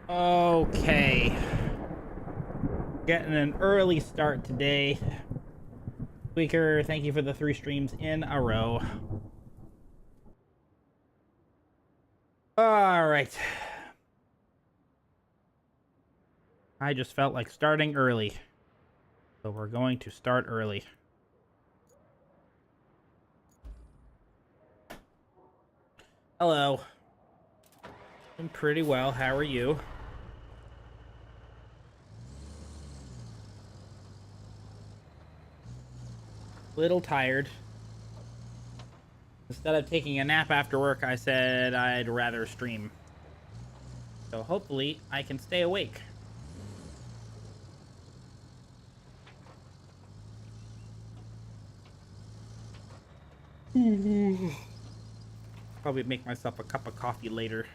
Okay. Getting an early start today. Tweaker, thank you for the 3 streams in a row. Alright. I just felt like starting early. So we're going to start early. Hello. I'm pretty well. How are you? Little tired. Instead of taking a nap after work, I said I'd rather stream. So hopefully I can stay awake. Probably make myself a cup of coffee later.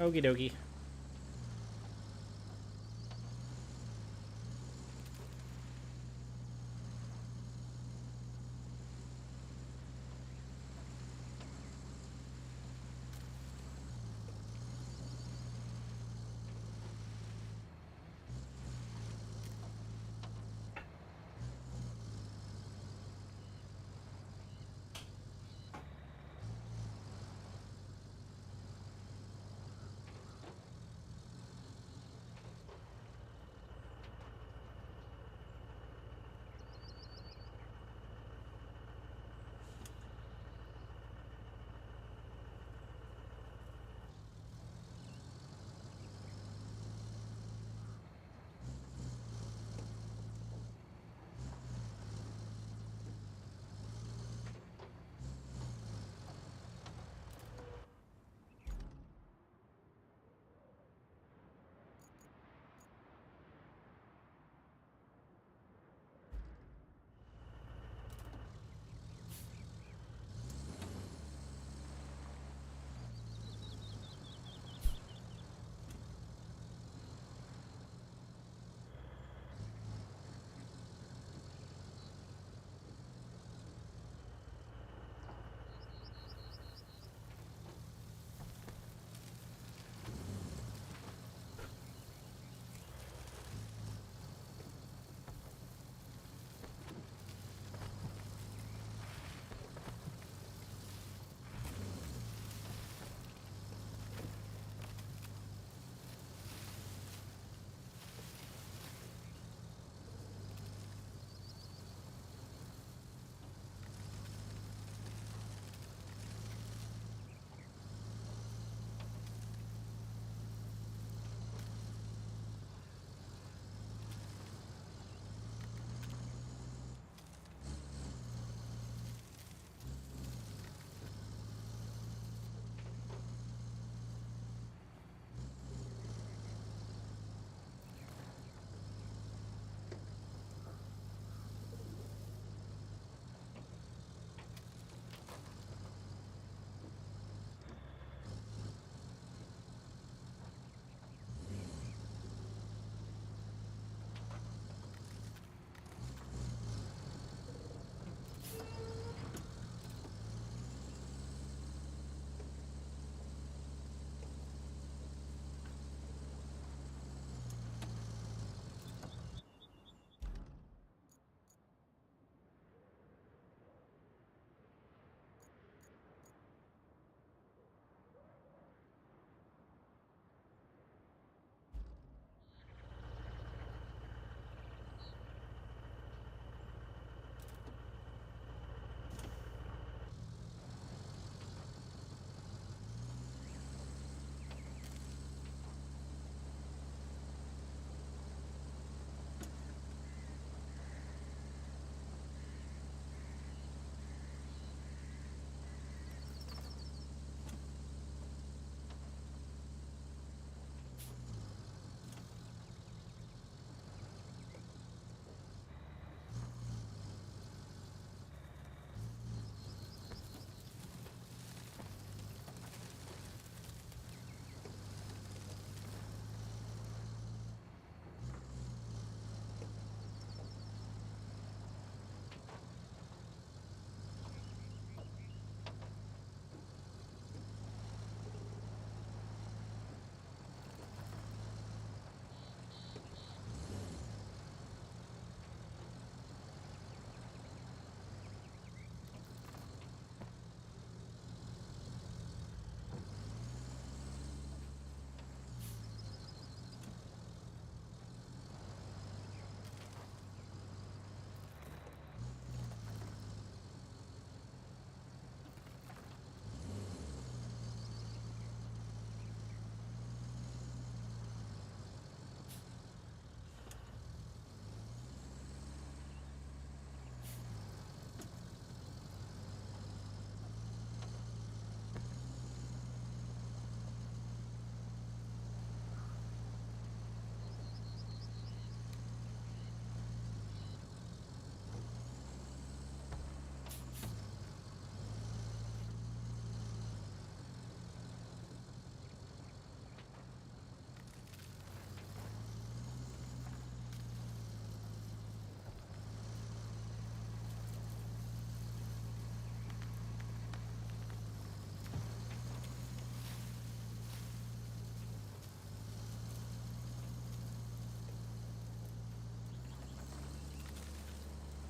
Okie dokie.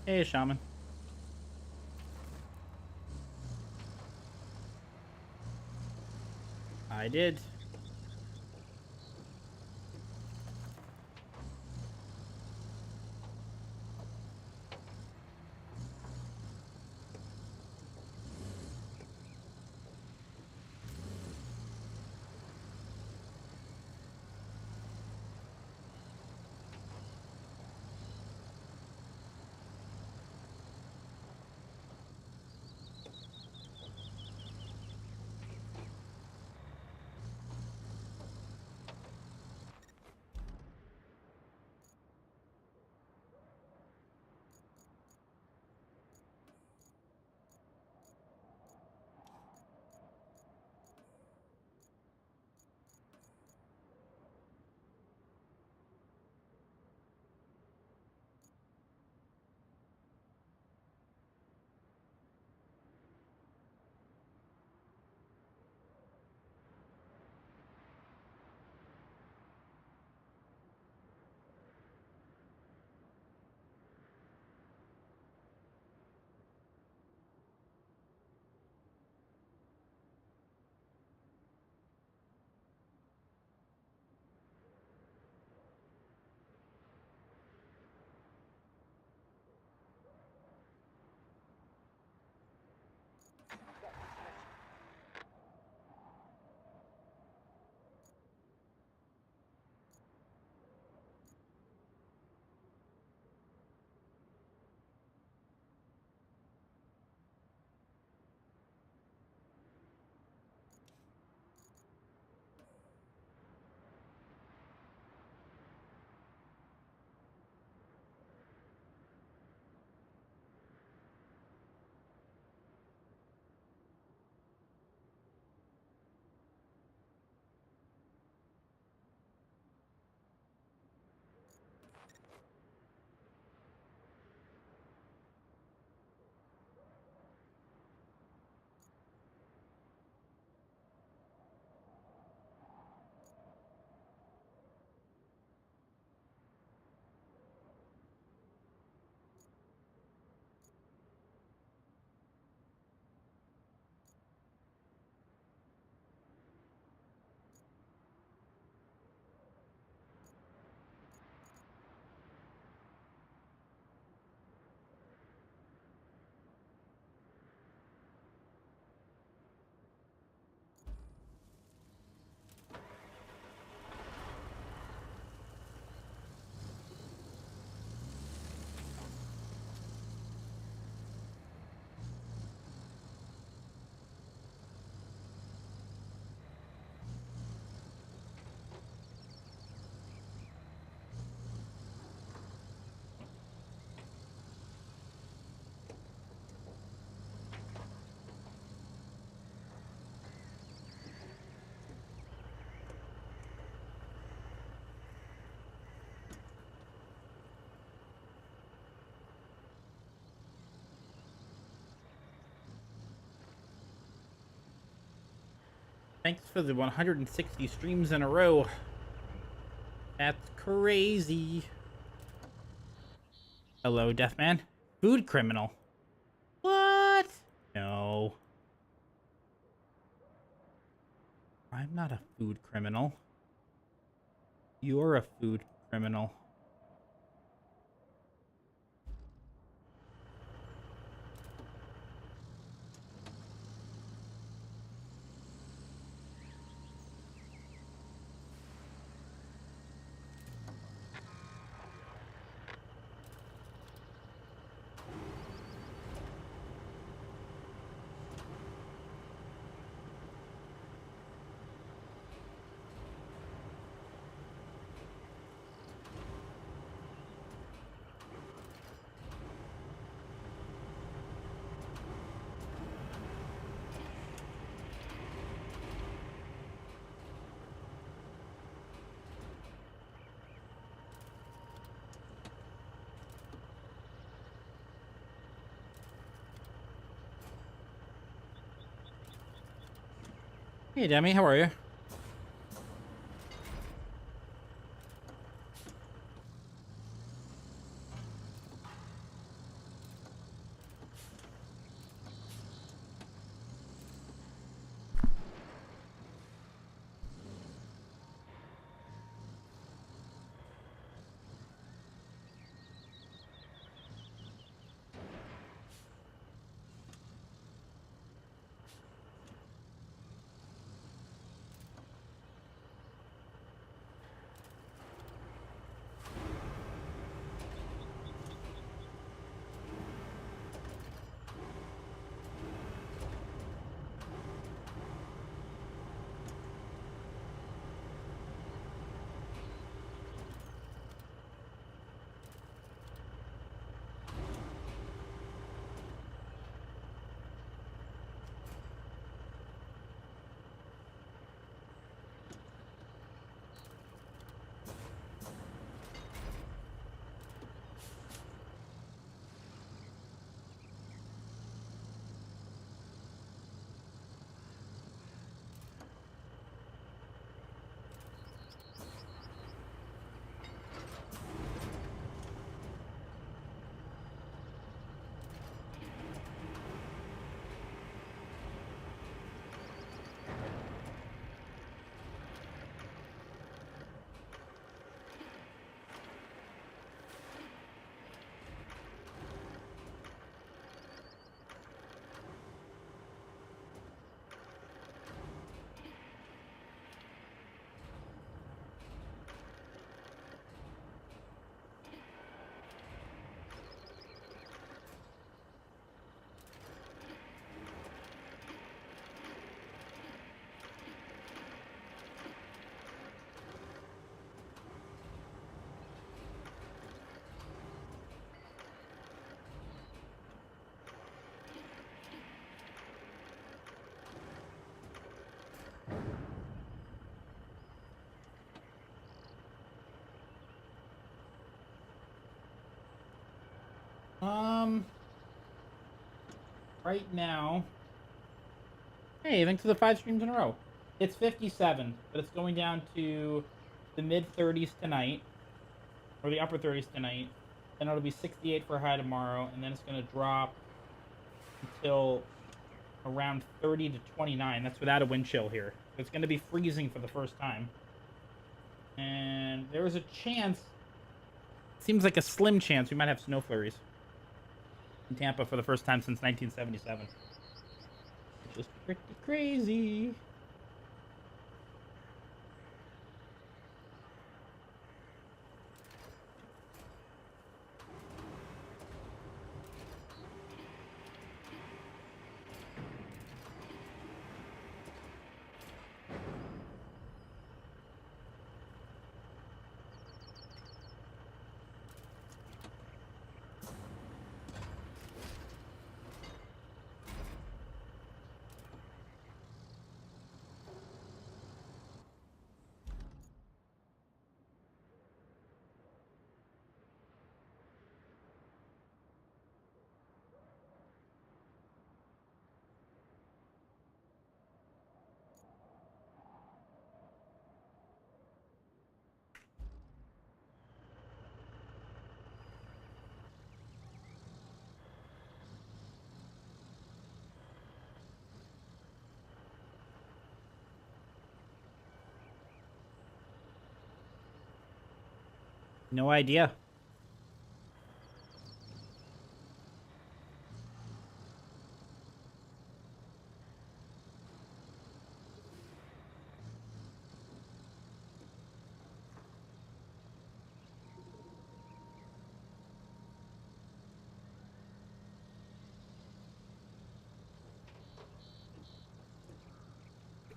Hey, Shaman. I did. Thanks for the 160 streams in a row. That's crazy. Hello, Deathman. Food criminal. What? No. I'm not a food criminal. You're a food criminal. Hey, Demi, how are you? right now, hey, thanks for the 5 streams in a row. It's 57, but it's going down to the mid-30s tonight, or the upper 30s tonight. Then it'll be 68 for a high tomorrow, and then it's going to drop until around 30 to 29. That's without a wind chill here. It's going to be freezing for the first time. And there is a chance, seems like a slim chance, we might have snow flurries in Tampa for the first time since 1977. Which is pretty crazy. No idea.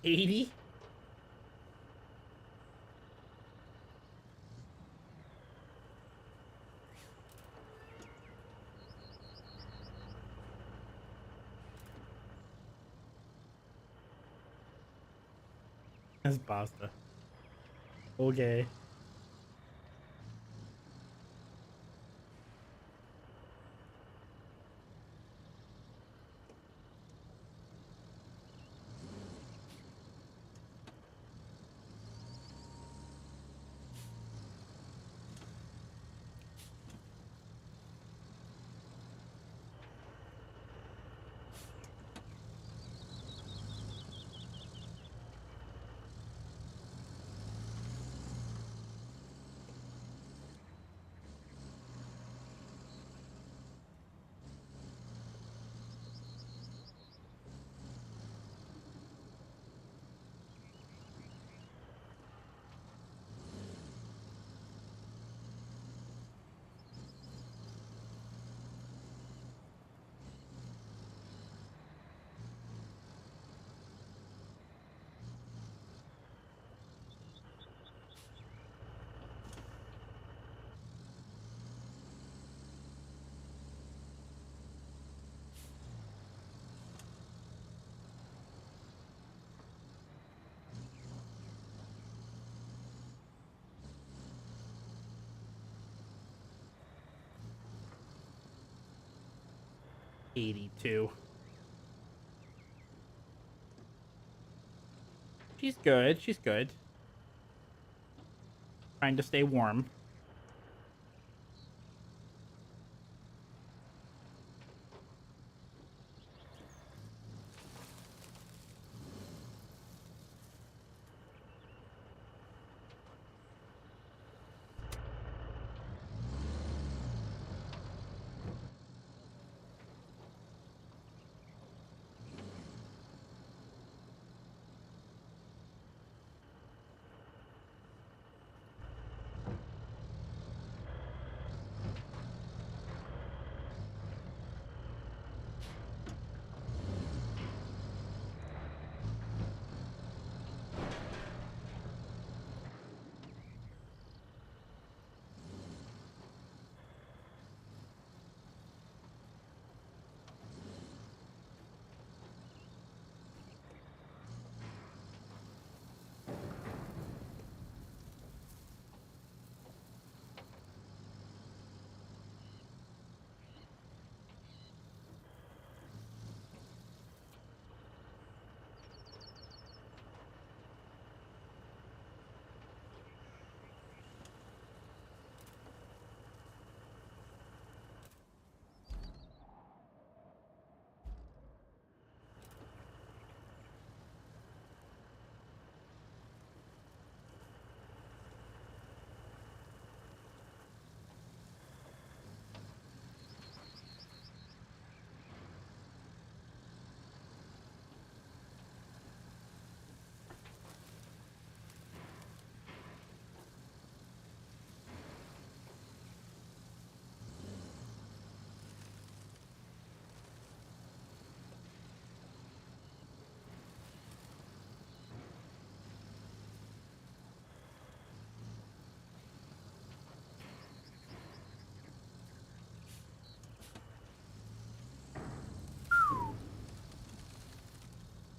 $80? That's pasta. Okay. $82. She's good. She's good. Trying to stay warm.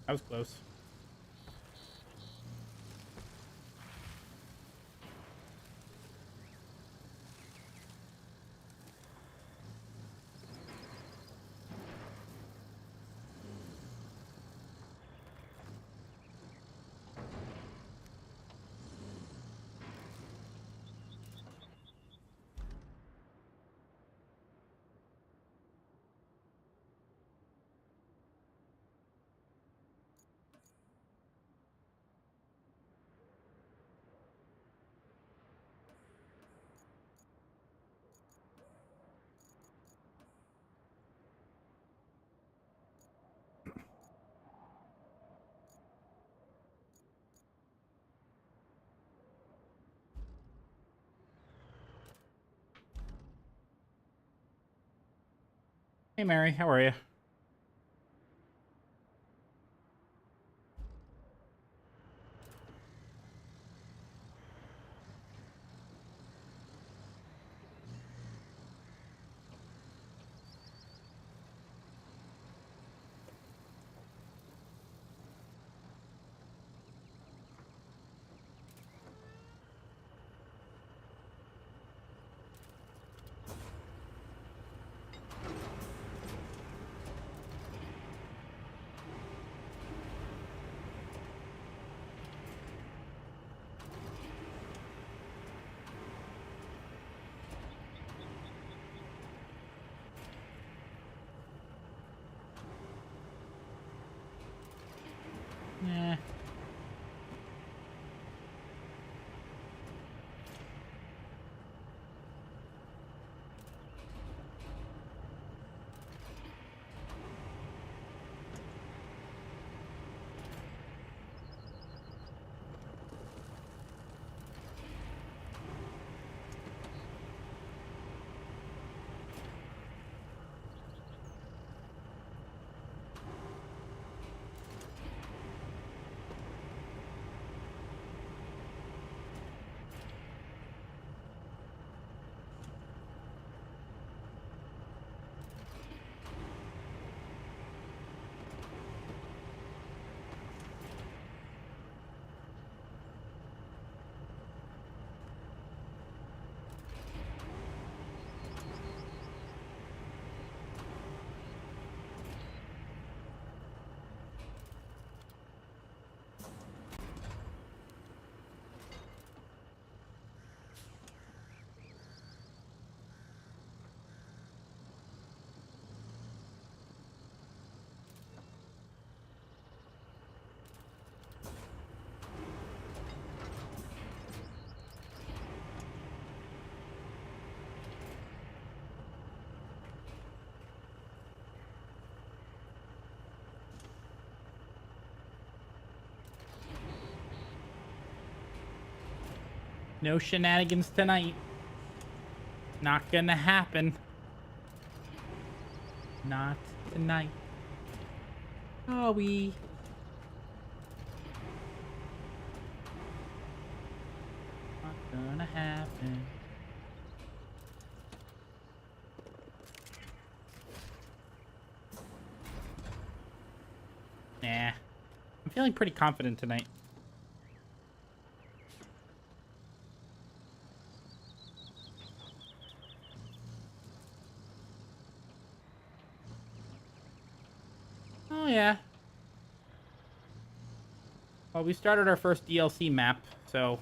That was close. Hey, Mary, how are you? Yeah. No shenanigans tonight. Not gonna happen. Not tonight. Oh, we. Not gonna happen. Nah. I'm feeling pretty confident tonight. Oh, yeah. Well, we started our first DLC map, so...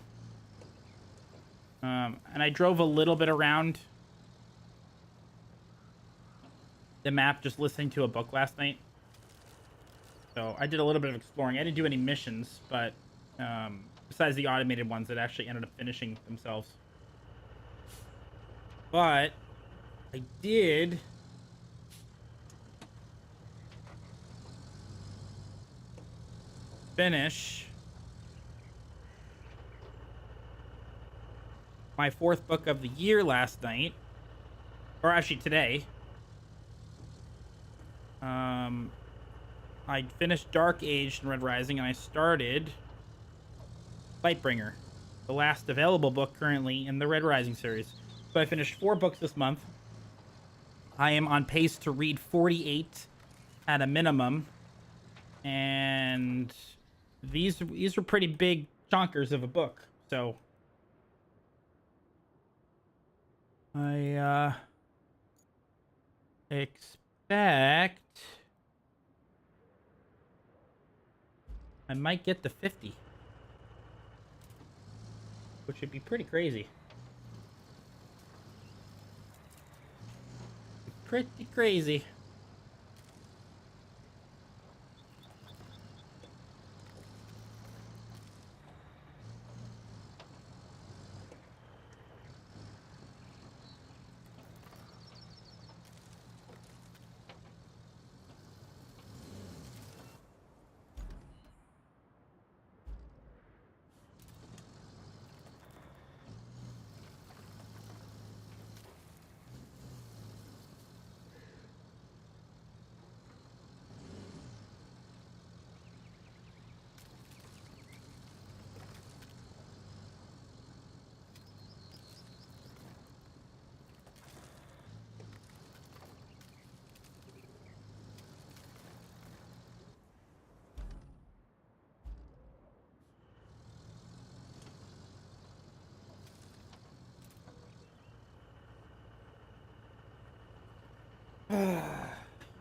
and I drove a little bit around the map just listening to a book last night. So I did a little bit of exploring. I didn't do any missions, but besides the automated ones that actually ended up finishing themselves. But I did finish my 4th book of the year last night. Or actually today. I finished Dark Age in Red Rising, and I started Lightbringer, the last available book currently in the Red Rising series. So I finished 4 books this month. I am on pace to read 48 at a minimum And these were pretty big chonkers of a book, so I expect I might get the 50, which would be pretty crazy. Pretty crazy.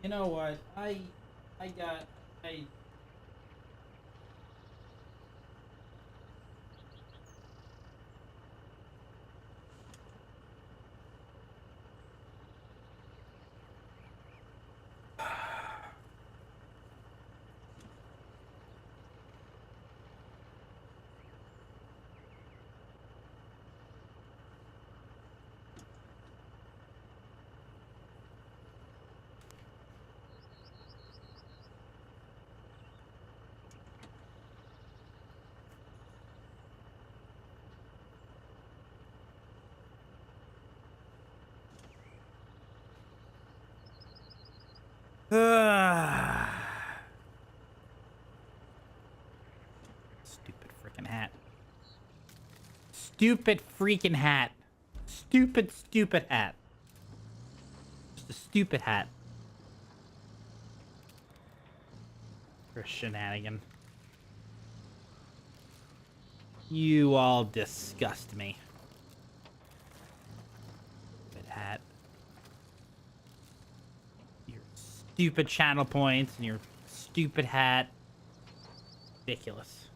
You know what? I got I Stupid freaking hat. Stupid freaking hat. Stupid hat. Just a stupid hat. For a shenanigan. You all disgust me. Stupid hat. Your stupid channel points and your stupid hat. Ridiculous.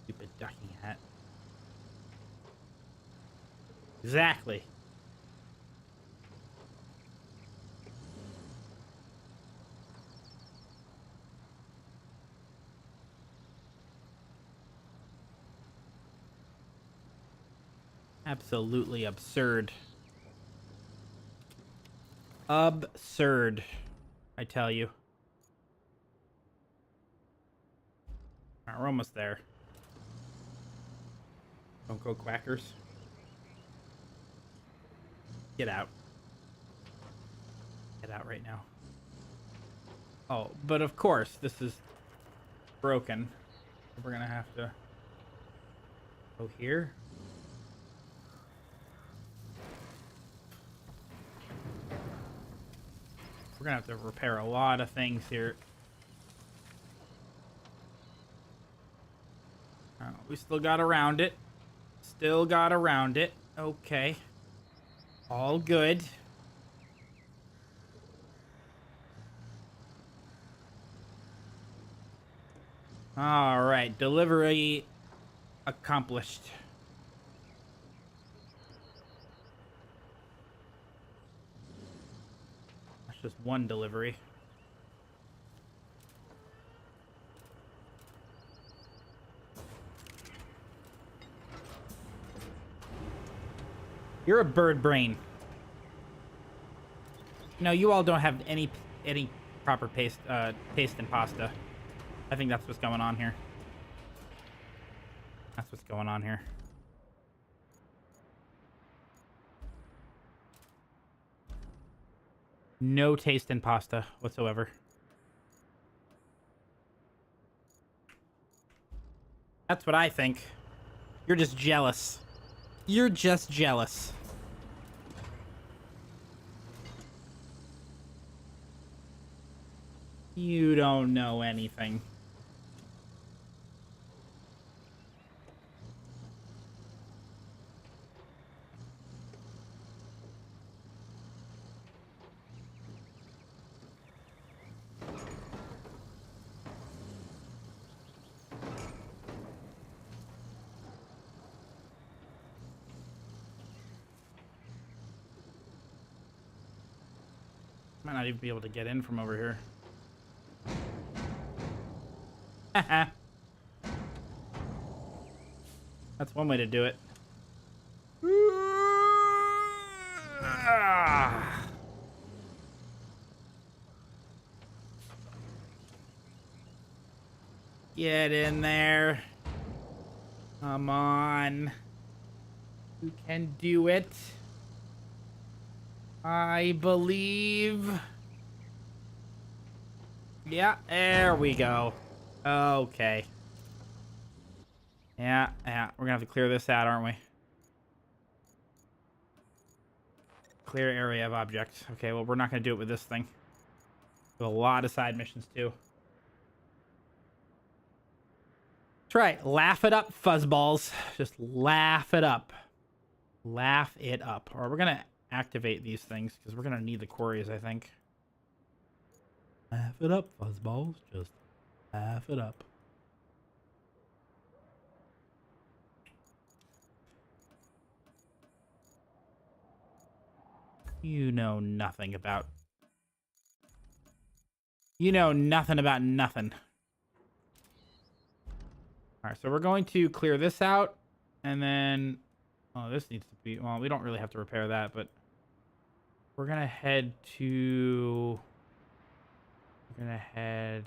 Stupid ducking hat. Exactly. Absolutely absurd. Absurd, I tell you. Alright, we're almost there. Don't go quackers. Get out. Get out right now. Oh, but of course, this is broken. We're gonna have to go here. We're gonna have to repair a lot of things here. We still got around it. Still got around it. Okay. All good. All right. Delivery accomplished. That's just one delivery. You're a bird brain. No, you all don't have any proper taste in pasta. I think that's what's going on here. That's what's going on here. No taste in pasta whatsoever. That's what I think. You're just jealous. You're just jealous. You don't know anything. Might not even be able to get in from over here. That's one way to do it. Get in there. Come on. You can do it. I believe. Yeah, there we go. Okay. Yeah. We're gonna have to clear this out, aren't we? Clear area of objects. Okay, well, we're not gonna do it with this thing. We have a lot of side missions, too. That's right. Laugh it up, fuzzballs. Just laugh it up. Laugh it up. Or we're gonna activate these things, because we're gonna need the quarries, I think. Laugh it up, fuzzballs. Just laugh it up. You know nothing about... You know nothing about nothing. Alright, so we're going to clear this out, and then... Oh, this needs to be... Well, we don't really have to repair that, but... We're gonna head to... We're gonna head...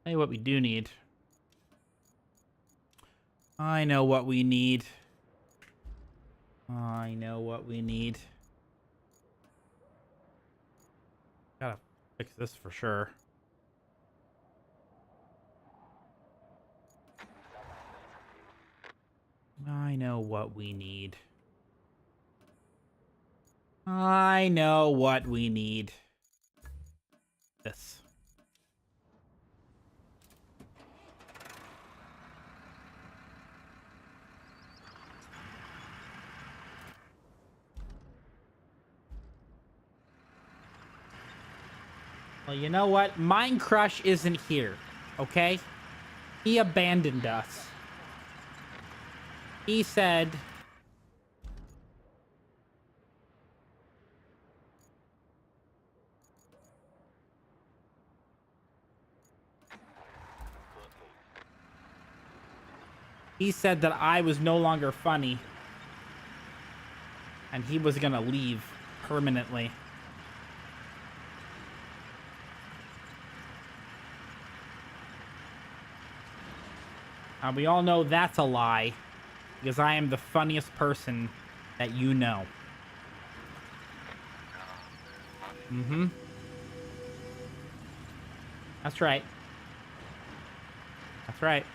Tell you what we do need. I know what we need. I know what we need. Gotta fix this for sure. I know what we need. I know what we need. This. Well, you know what? Mine Crush isn't here, okay? He abandoned us. He said... He said that I was no longer funny. And he was gonna leave permanently. We all know that's a lie. Because I am the funniest person that you know. Mm-hmm. That's right. That's right.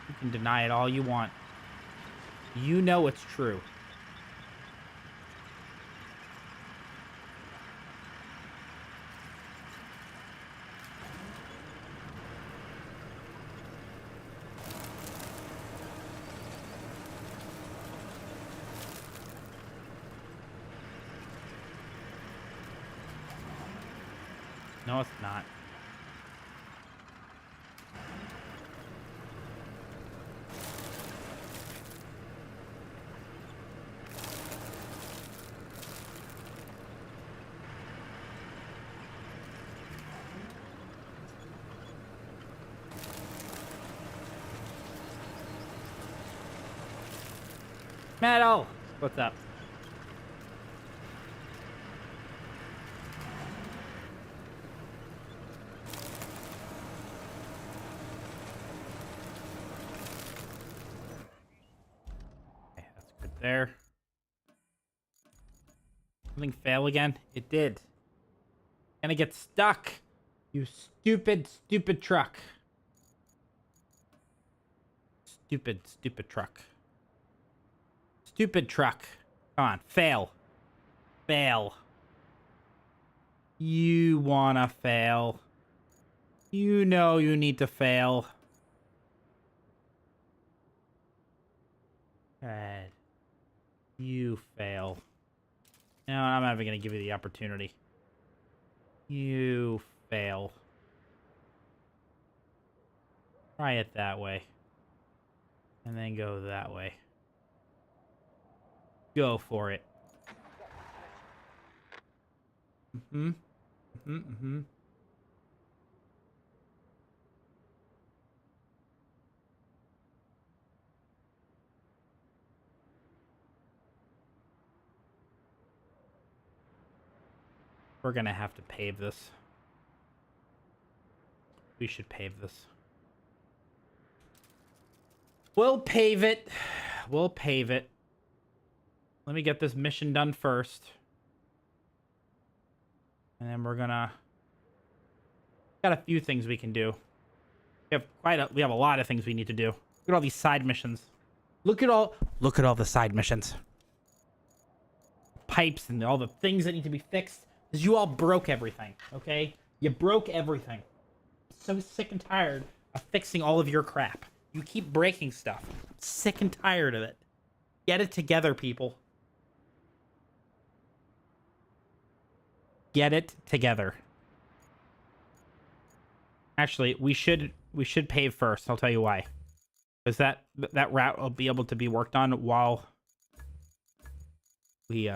You can deny it all you want. You know it's true. No, it's not. Metal! What's up? Okay, that's good there. Something fail again? It did. Gonna get stuck. You stupid, stupid truck. Stupid truck. Stupid truck. Come on, fail. Fail. You wanna fail. You know you need to fail. Good. You fail. No, I'm not even gonna give you the opportunity. You fail. Try it that way. And then go that way. Go for it. We're gonna have to pave this. We should pave this. We'll pave it. We'll pave it. Let me get this mission done first. And then we're gonna... Got a few things we can do. We have a lot of things we need to do. Look at all these side missions. Look at all the side missions. Pipes and all the things that need to be fixed. Because you all broke everything, okay? You broke everything. I'm so sick and tired of fixing all of your crap. You keep breaking stuff. I'm sick and tired of it. Get it together, people. Get it together. Actually, we should pave first. I'll tell you why. Because that route will be able to be worked on while we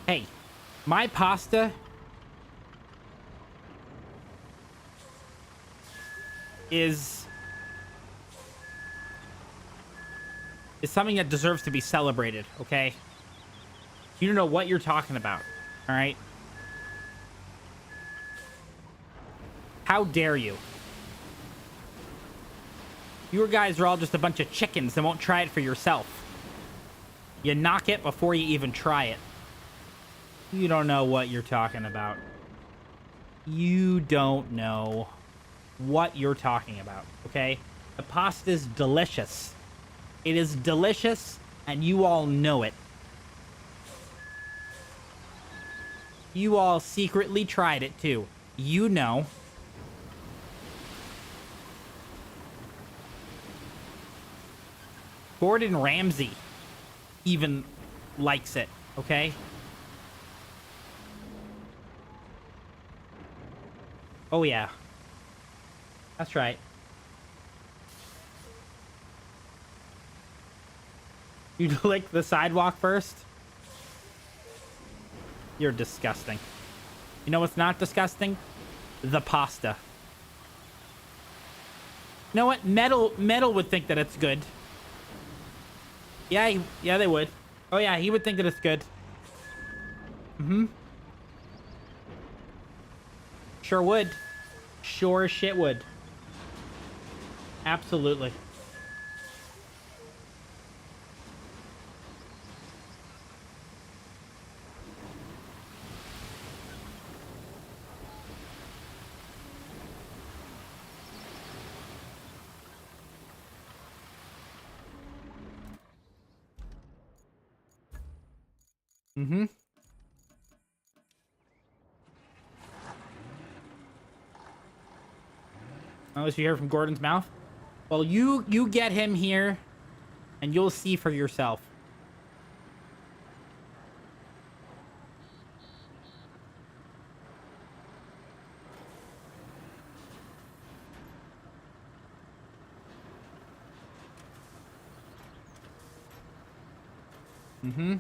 Hey, my pasta is something that deserves to be celebrated, okay? You don't know what you're talking about, all right? How dare you? You guys are all just a bunch of chickens that won't try it for yourself. You knock it before you even try it. You don't know what you're talking about. You don't know what you're talking about, okay? The pasta's delicious. It is delicious, and you all know it. You all secretly tried it, too. You know. Gordon Ramsay even likes it, okay? Oh, yeah. That's right. You lick the sidewalk first? You're disgusting. You know what's not disgusting? The pasta. You know what? Metal would think that it's good. Yeah, yeah, they would. Oh, yeah, he would think that it's good. Mm-hmm. Sure would. Sure as shit would. Absolutely. Mm-hmm. Unless you hear from Gordon's mouth. Well, you get him here, and you'll see for yourself. Mm-hmm.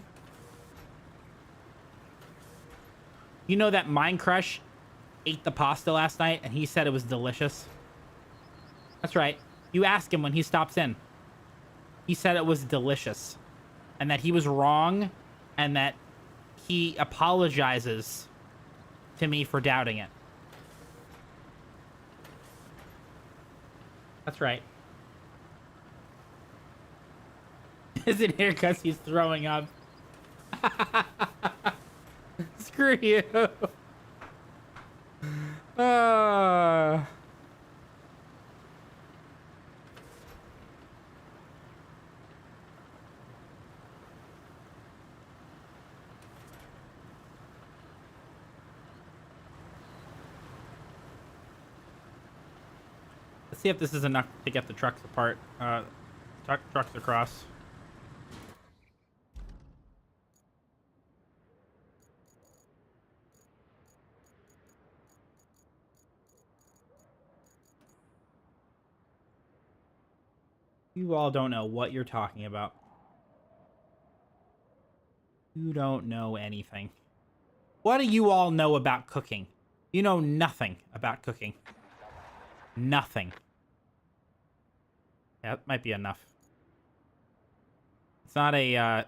You know that Mind Crush ate the pasta last night, and he said it was delicious? That's right. You ask him when he stops in. He said it was delicious and that he was wrong and that he apologizes to me for doubting it. That's right. Isn't here because he's throwing up. Screw you. Let's see if this is enough to get the trucks apart. Trucks across. You all don't know what you're talking about. You don't know anything. What do you all know about cooking? You know nothing about cooking. Nothing. Yeah, that might be enough. It's not a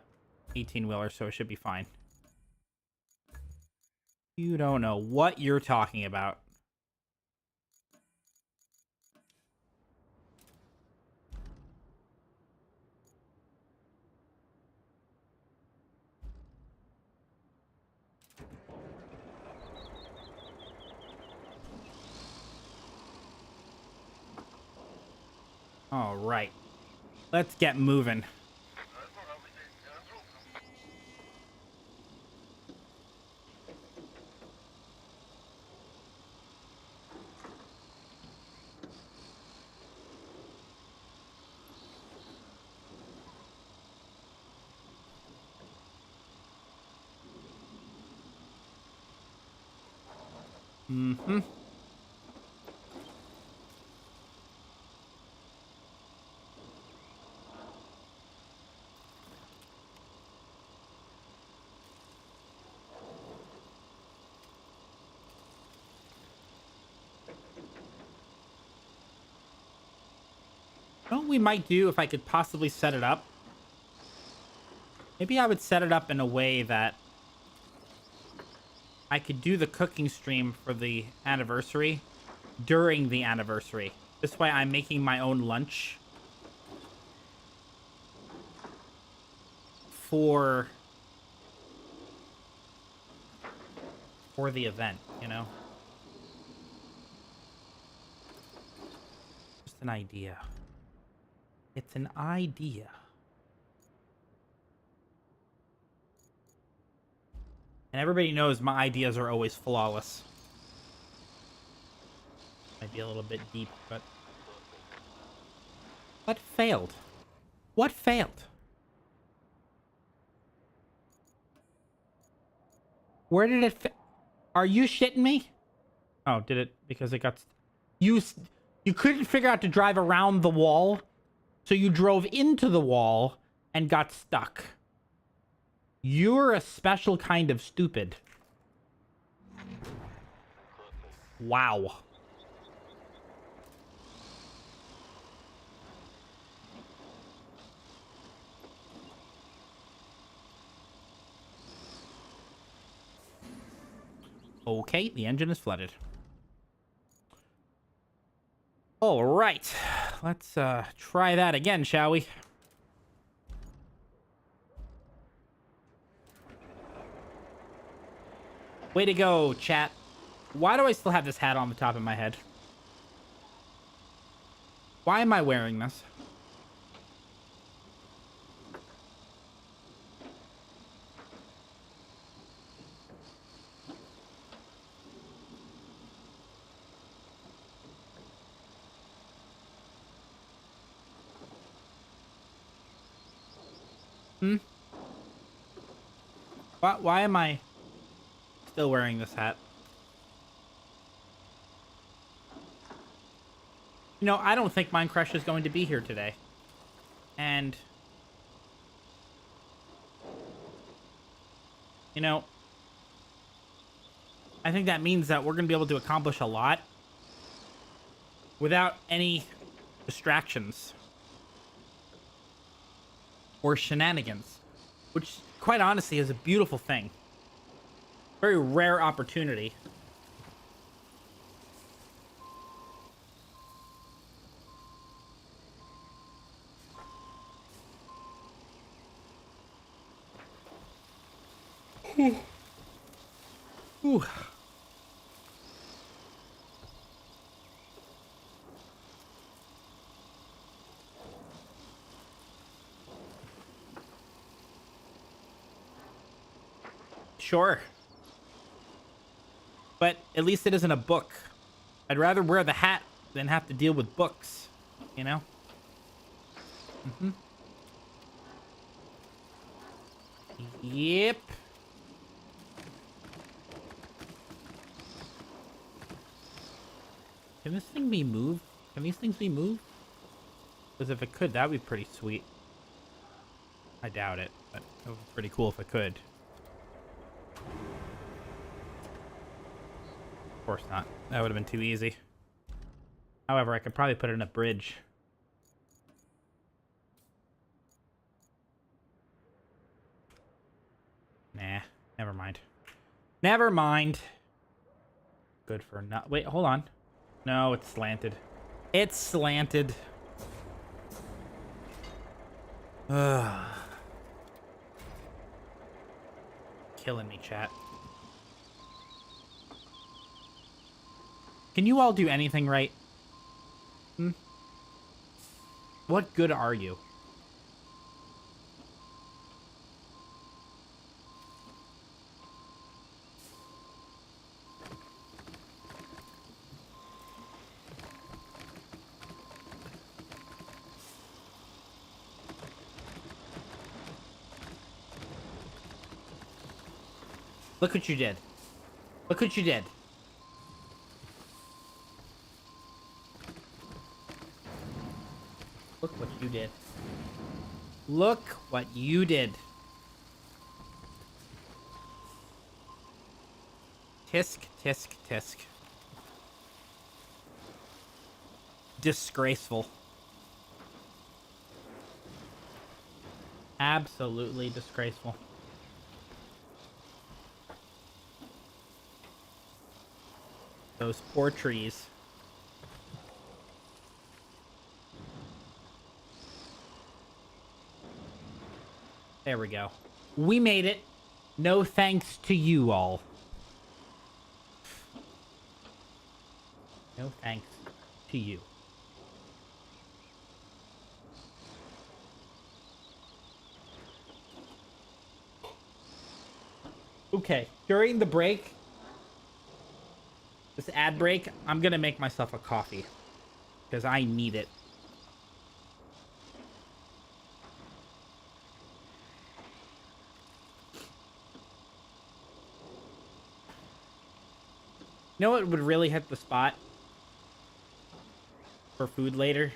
18-wheeler, so it should be fine. You don't know what you're talking about. All right. Let's get moving. Mm-hmm. You know what we might do if I could possibly set it up? Maybe I would set it up in a way that I could do the cooking stream for the anniversary during the anniversary. This way I'm making my own lunch for the event, you know? Just an idea. It's an idea. And everybody knows my ideas are always flawless. Might be a little bit deep, but... What failed? What failed? Where did it Are you shitting me? Oh, did it? Because it got... You couldn't figure out to drive around the wall, so you drove into the wall and got stuck. You're a special kind of stupid. Wow. Okay, the engine is flooded. All right. Let's try that again, shall we? Way to go, chat. Why do I still have this hat on the top of my head? Why am I wearing this? Why am I still wearing this hat? You know, I don't think Minecraft is going to be here today. And... you know... I think that means that we're going to be able to accomplish a lot without any distractions. or shenanigans, which quite honestly is a beautiful thing. Very rare opportunity. Ooh. Sure. But at least it isn't a book. I'd rather wear the hat than have to deal with books, you know? Mm-hmm. Yep. Can this thing be moved? Can these things be moved? Because if it could, that would be pretty sweet. I doubt it, but it would be pretty cool if it could. Of course not. That would have been too easy. However, I could probably put it in a bridge. Nah, never mind. Never mind. Good for not. Wait, hold on. No, it's slanted. It's slanted. Ugh. Killing me, chat. Can you all do anything right? Hmm? What good are you? Look what you did. Look what you did. Look what you did. Look what you did. Tisk, tisk, tisk. Disgraceful. Absolutely disgraceful. Those poor trees. There we go. We made it. No thanks to you all. No thanks to you. Okay, during the break, this ad break, I'm gonna make myself a coffee. Because I need it. You know what would really hit the spot for food later?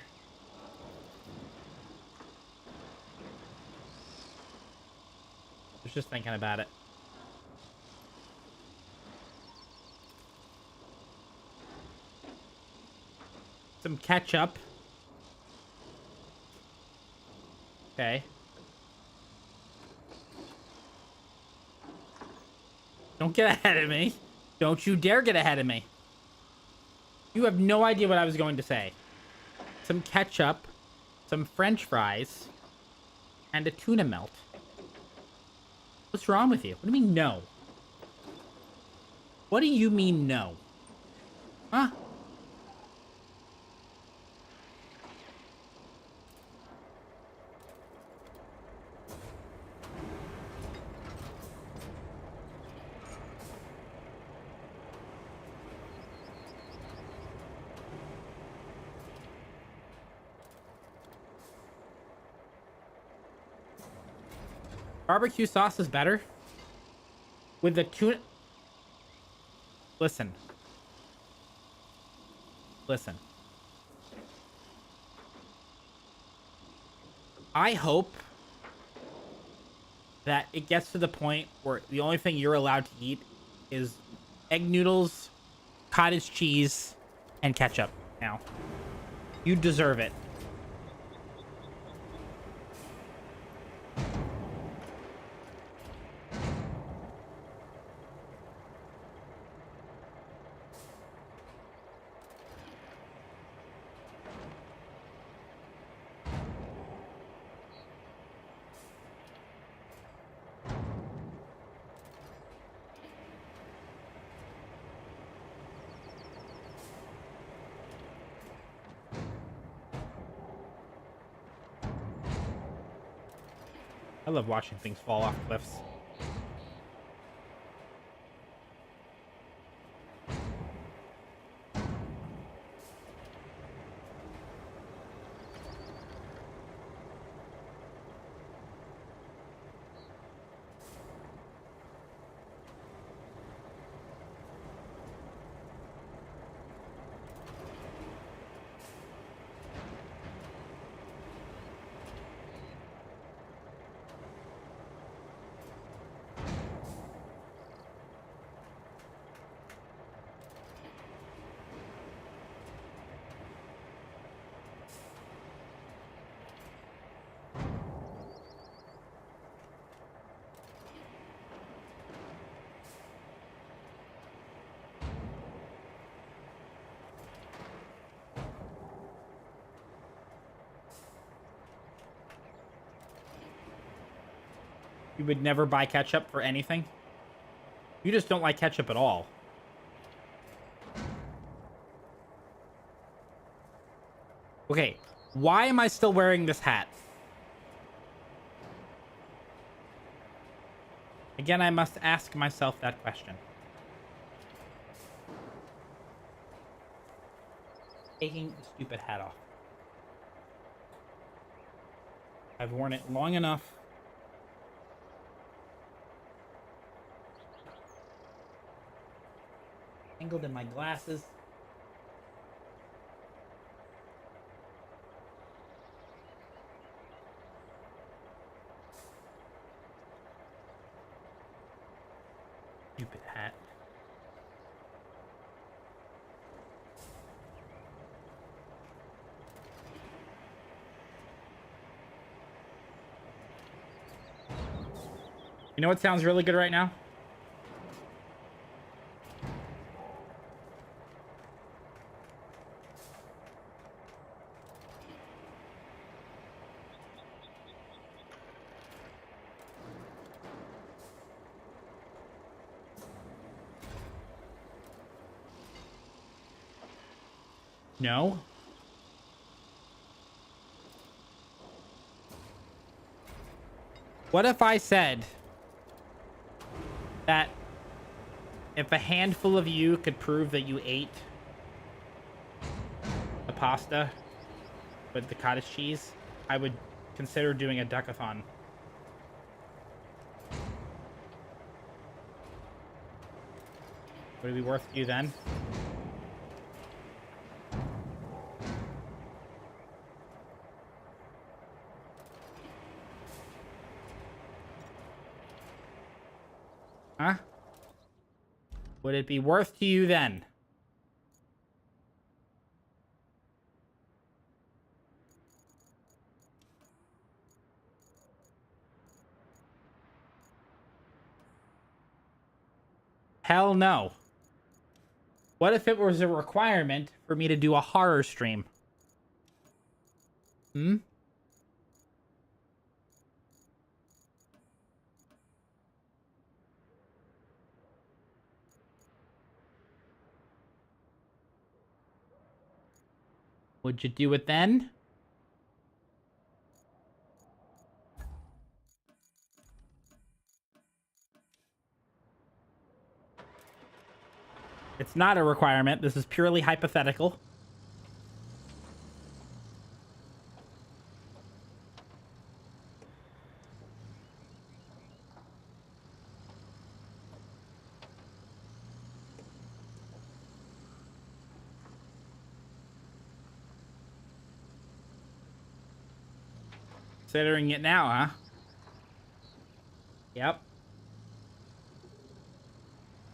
I was just thinking about it. Some ketchup. Okay. Don't get ahead of me. Don't you dare get ahead of me. You have no idea what I was going to say. Some ketchup, some French fries, and a tuna melt. What's wrong with you? What do you mean no? What do you mean no? Huh? Barbecue sauce is better. With the tuna... Listen. Listen. I hope that it gets to the point where the only thing you're allowed to eat is egg noodles, cottage cheese, and ketchup now. You deserve it. I love watching things fall off cliffs. You would never buy ketchup for anything? You just don't like ketchup at all. Okay, why am I still wearing this hat? Again, I must ask myself that question. Taking the stupid hat off. I've worn it long enough. Tangled in my glasses. Stupid hat. You know what sounds really good right now? No. What if I said that if a handful of you could prove that you ate the pasta with the cottage cheese, I would consider doing a duckathon. Would it be worth you then? Huh? Would it be worth to you then? Hell no. What if it was a requirement for me to do a horror stream? Hmm? Would you do it then? It's not a requirement. This is purely hypothetical. Considering it now, huh? Yep.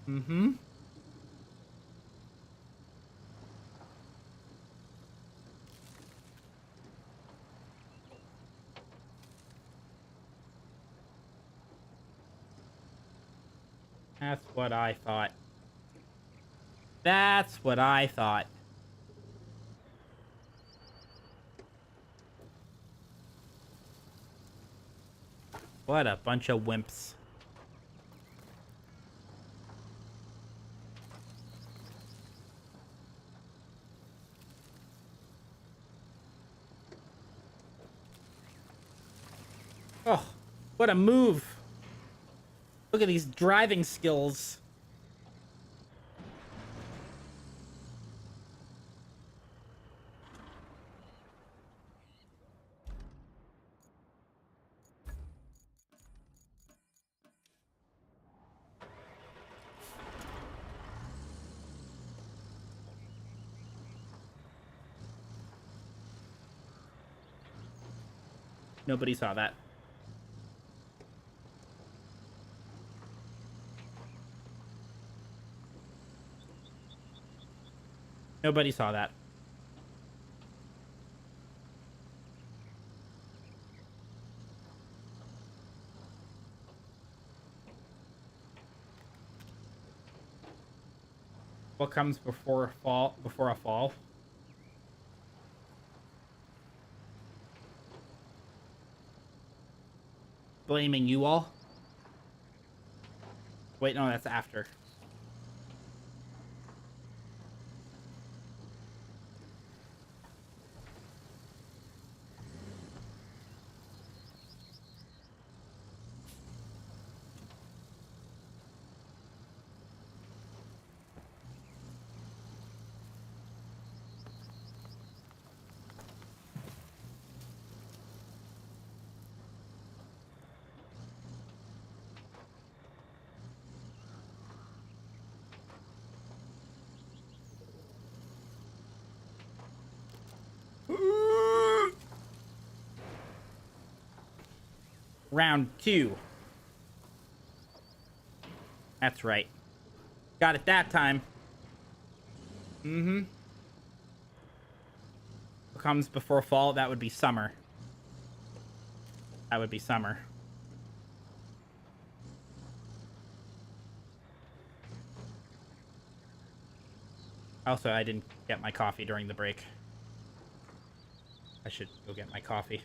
Mm-hmm. That's what I thought. That's what I thought. What a bunch of wimps. Oh, What a move. Look at these driving skills. Nobody saw that. Nobody saw that. What comes before a fall? Blaming you all? Wait, no, that's after. Round 2. That's right. Got it that time. What comes before fall? That would be summer. That would be summer. Also, I didn't get my coffee during the break. I should go get my coffee.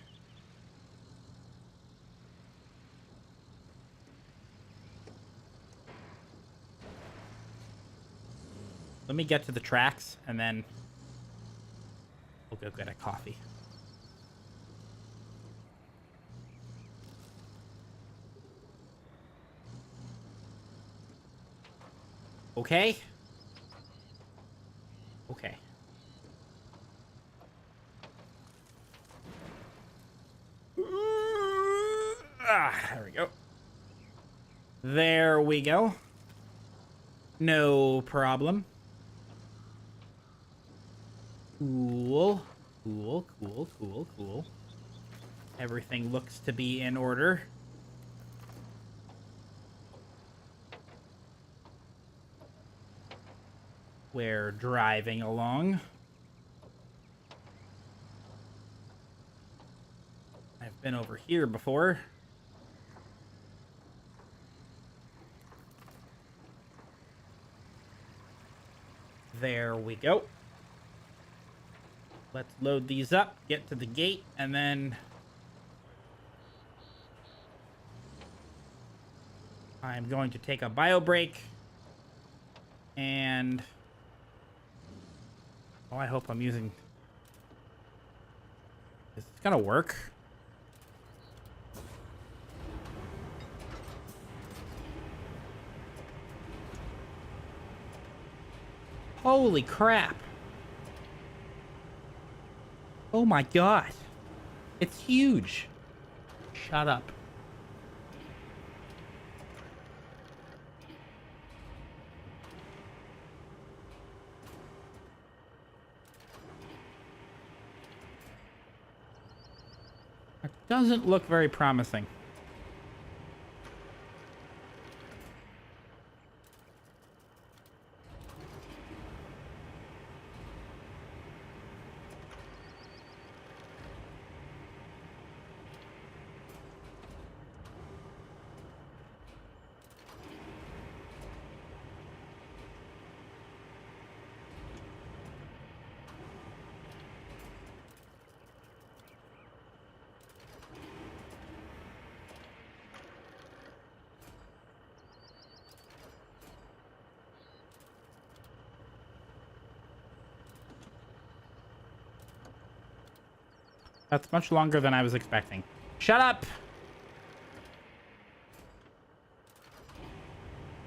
Let me get to the tracks, and then we'll go get a coffee. Okay? Okay. There we go. There we go. No problem. Cool. Cool, cool, cool, cool. Everything looks to be in order. We're driving along. I've been over here before. There we go. Let's load these up, get to the gate, and then I'm going to take a bio break. And oh, I hope I'm using... Is this gonna work? Holy crap. Oh my god. It's huge. Shut up. It doesn't look very promising. That's much longer than I was expecting. Shut up!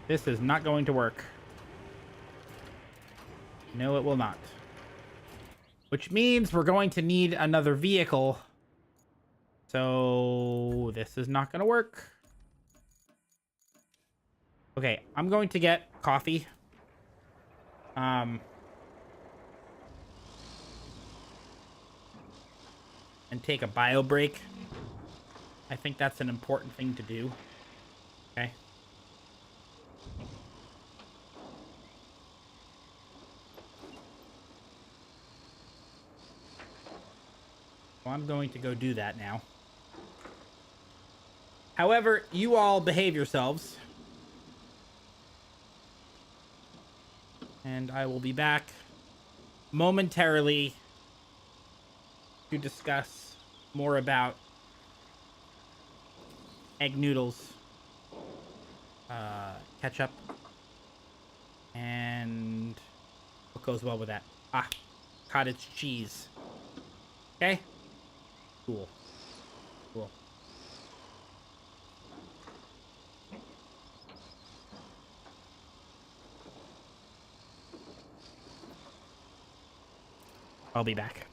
This is not going to work. No, it will not. Which means we're going to need another vehicle. So this is not going to work. Okay, I'm going to get coffee. And take a bio break. I think that's an important thing to do. Okay. Well, I'm going to go do that now. However, you all behave yourselves. And I will be back momentarily to discuss more about egg noodles, ketchup, and what goes well with that? Ah, cottage cheese. Okay? Cool. Cool. I'll be back.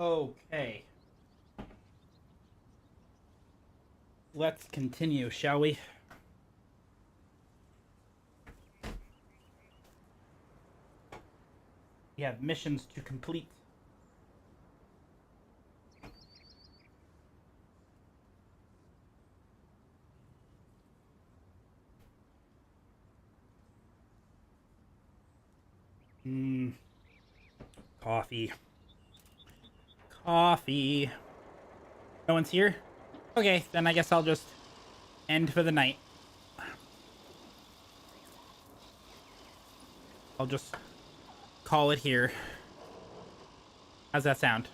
Okay. Let's continue, shall we? We have missions to complete. Coffee. Coffee. No one's here? Okay, then I guess I'll just end for the night. I'll just call it here. How's that sound?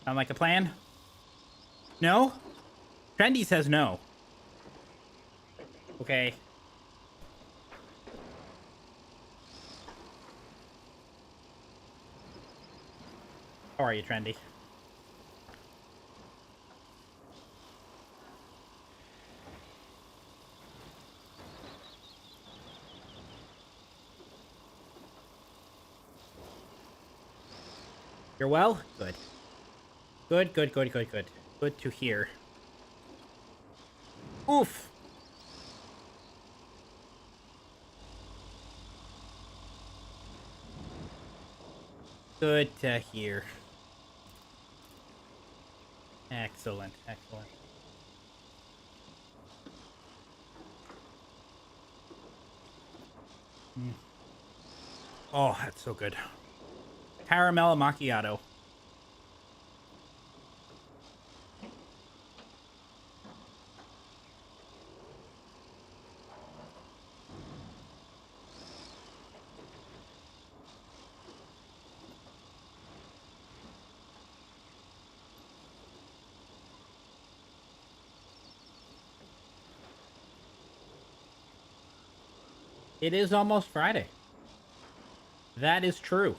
Sound like a plan? No? Trendy says no. Okay. How are you, Trendy? You're well? Good. Good, good, good, good, good. Good to hear. Oof! Good to hear. Excellent, excellent. Oh, that's so good. Caramel macchiato. It is almost Friday. That is true.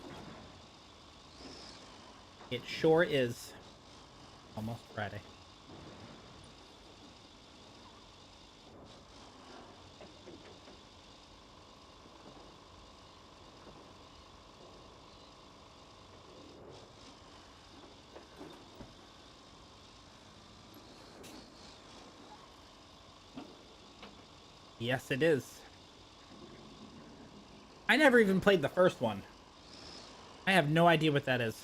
It sure is almost Friday. Yes, it is. I never even played the first one. I have no idea what that is.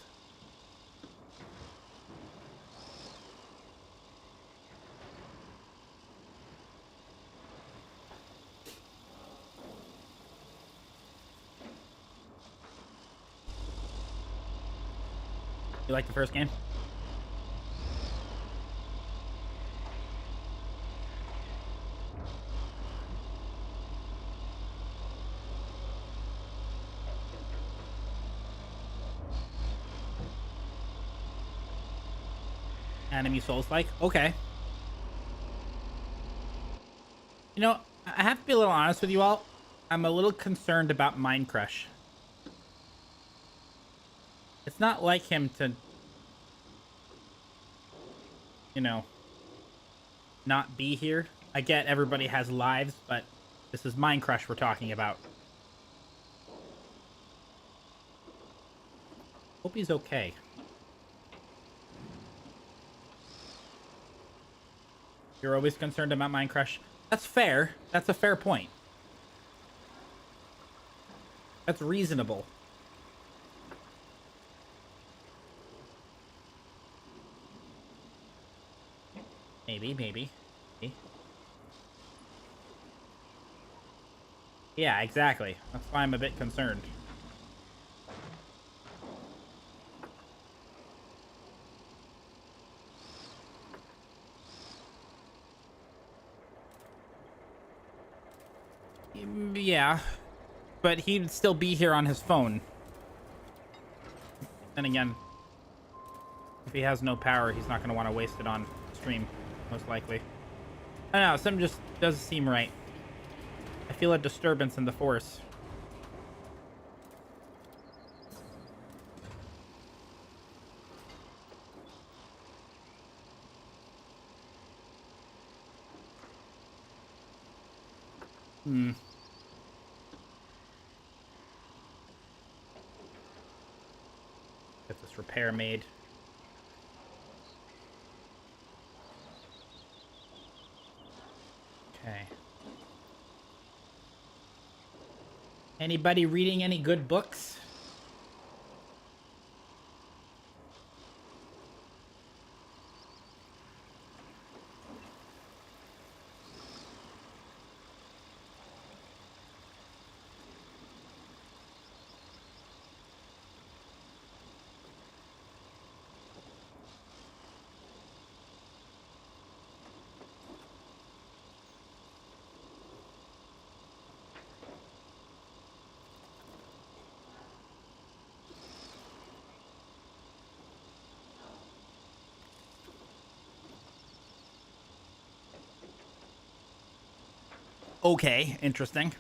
You like the first game? Enemy Souls-like? Okay. You know, I have to be a little honest with you all. I'm a little concerned about Minecraft. It's not like him to, you know, not be here. I get everybody has lives, but this is Minecraft we're talking about. Hope he's okay. You're always concerned about Minecraft. That's fair. That's a fair point. That's reasonable. Maybe. Yeah, exactly. That's why I'm a bit concerned. Yeah, but he'd still be here on his phone. Then again, if he has no power, he's not going to want to waste it on stream, most likely. I don't know, something just doesn't seem right. I feel a disturbance in the force. Get this repair made. Okay. Anybody reading any good books? Okay, interesting.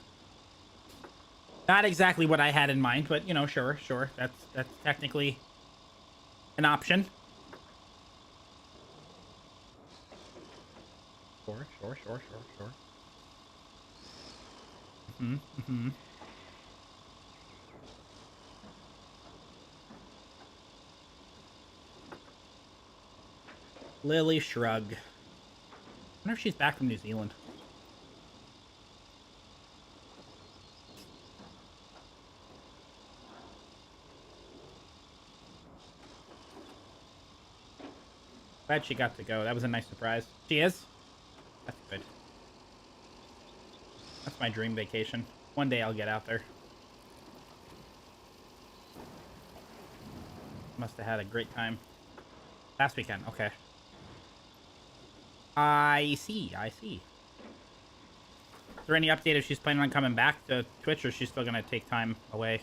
Not exactly what I had in mind, but you know, sure. That's technically an option. Sure. Mm-hmm. Lily shrug. I wonder if she's back from New Zealand. Glad she got to go. That was a nice surprise. She is? That's good. That's my dream vacation. One day I'll get out there. Must have had a great time. Last weekend, okay. I see. Is there any update if she's planning on coming back to Twitch, or is she still gonna take time away?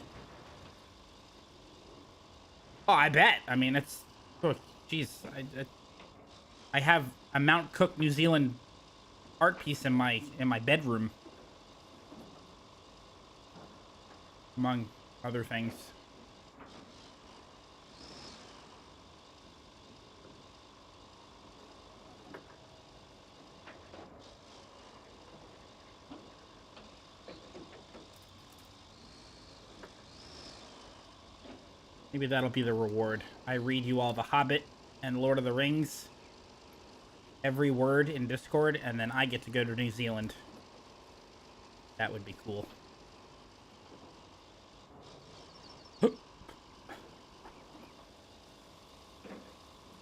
Oh, I bet. I mean, it's... Oh, jeez. I have a Mount Cook, New Zealand art piece in my bedroom. Among other things. Maybe that'll be the reward. I read you all The Hobbit and Lord of the Rings. Every word in Discord, and then I get to go to New Zealand. That would be cool.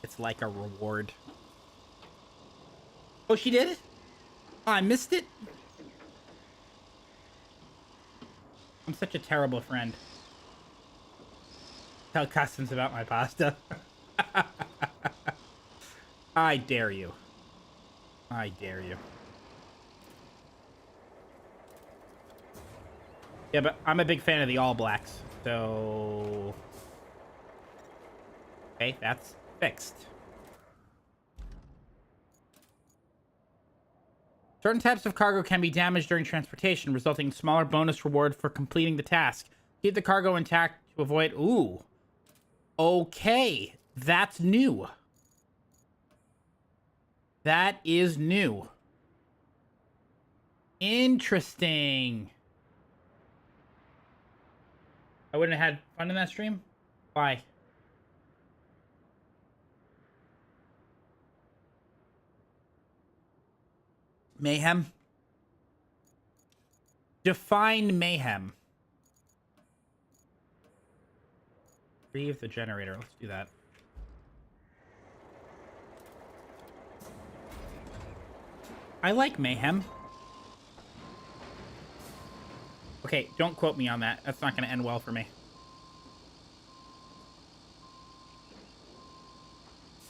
It's like a reward. Oh, she did it? Oh, I missed it? I'm such a terrible friend. Tell Customs about my pasta. I dare you. I dare you. Yeah, but I'm a big fan of the All Blacks, so... Okay, that's fixed. Certain types of cargo can be damaged during transportation, resulting in smaller bonus reward for completing the task. Keep the cargo intact to avoid... Ooh. Okay, that's new. That is new. Interesting. I wouldn't have had fun in that stream? Why? Mayhem? Define mayhem. Retrieve the generator. Let's do that. I like mayhem. Okay, don't quote me on that. That's not going to end well for me.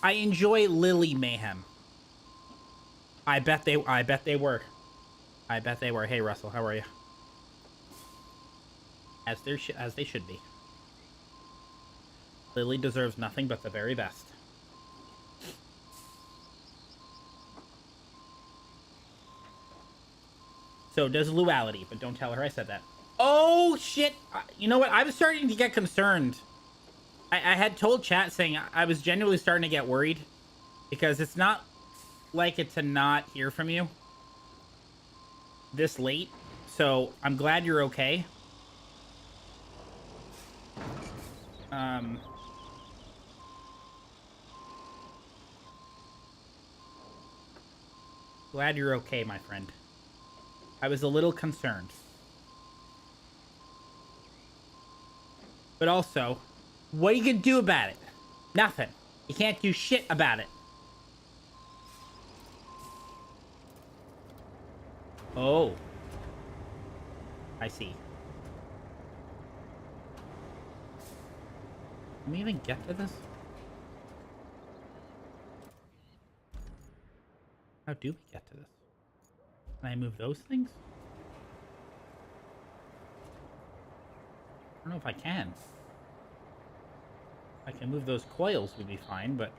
I enjoy Lily mayhem. I bet they were. I bet they were. Hey, Russell, how are you? As they should be. Lily deserves nothing but the very best. So does Luality, but don't tell her I said that. Oh, shit! You know what? I was starting to get concerned. I had told chat saying I was genuinely starting to get worried. Because it's not like it to not hear from you this late. So I'm glad you're okay. Glad you're okay, my friend. I was a little concerned. But also, what are you gonna do about it? Nothing. You can't do shit about it. Oh. I see. Can we even get to this? How do we get to this? Can I move those things? I don't know if I can. If I can move those coils, we'd be fine, but...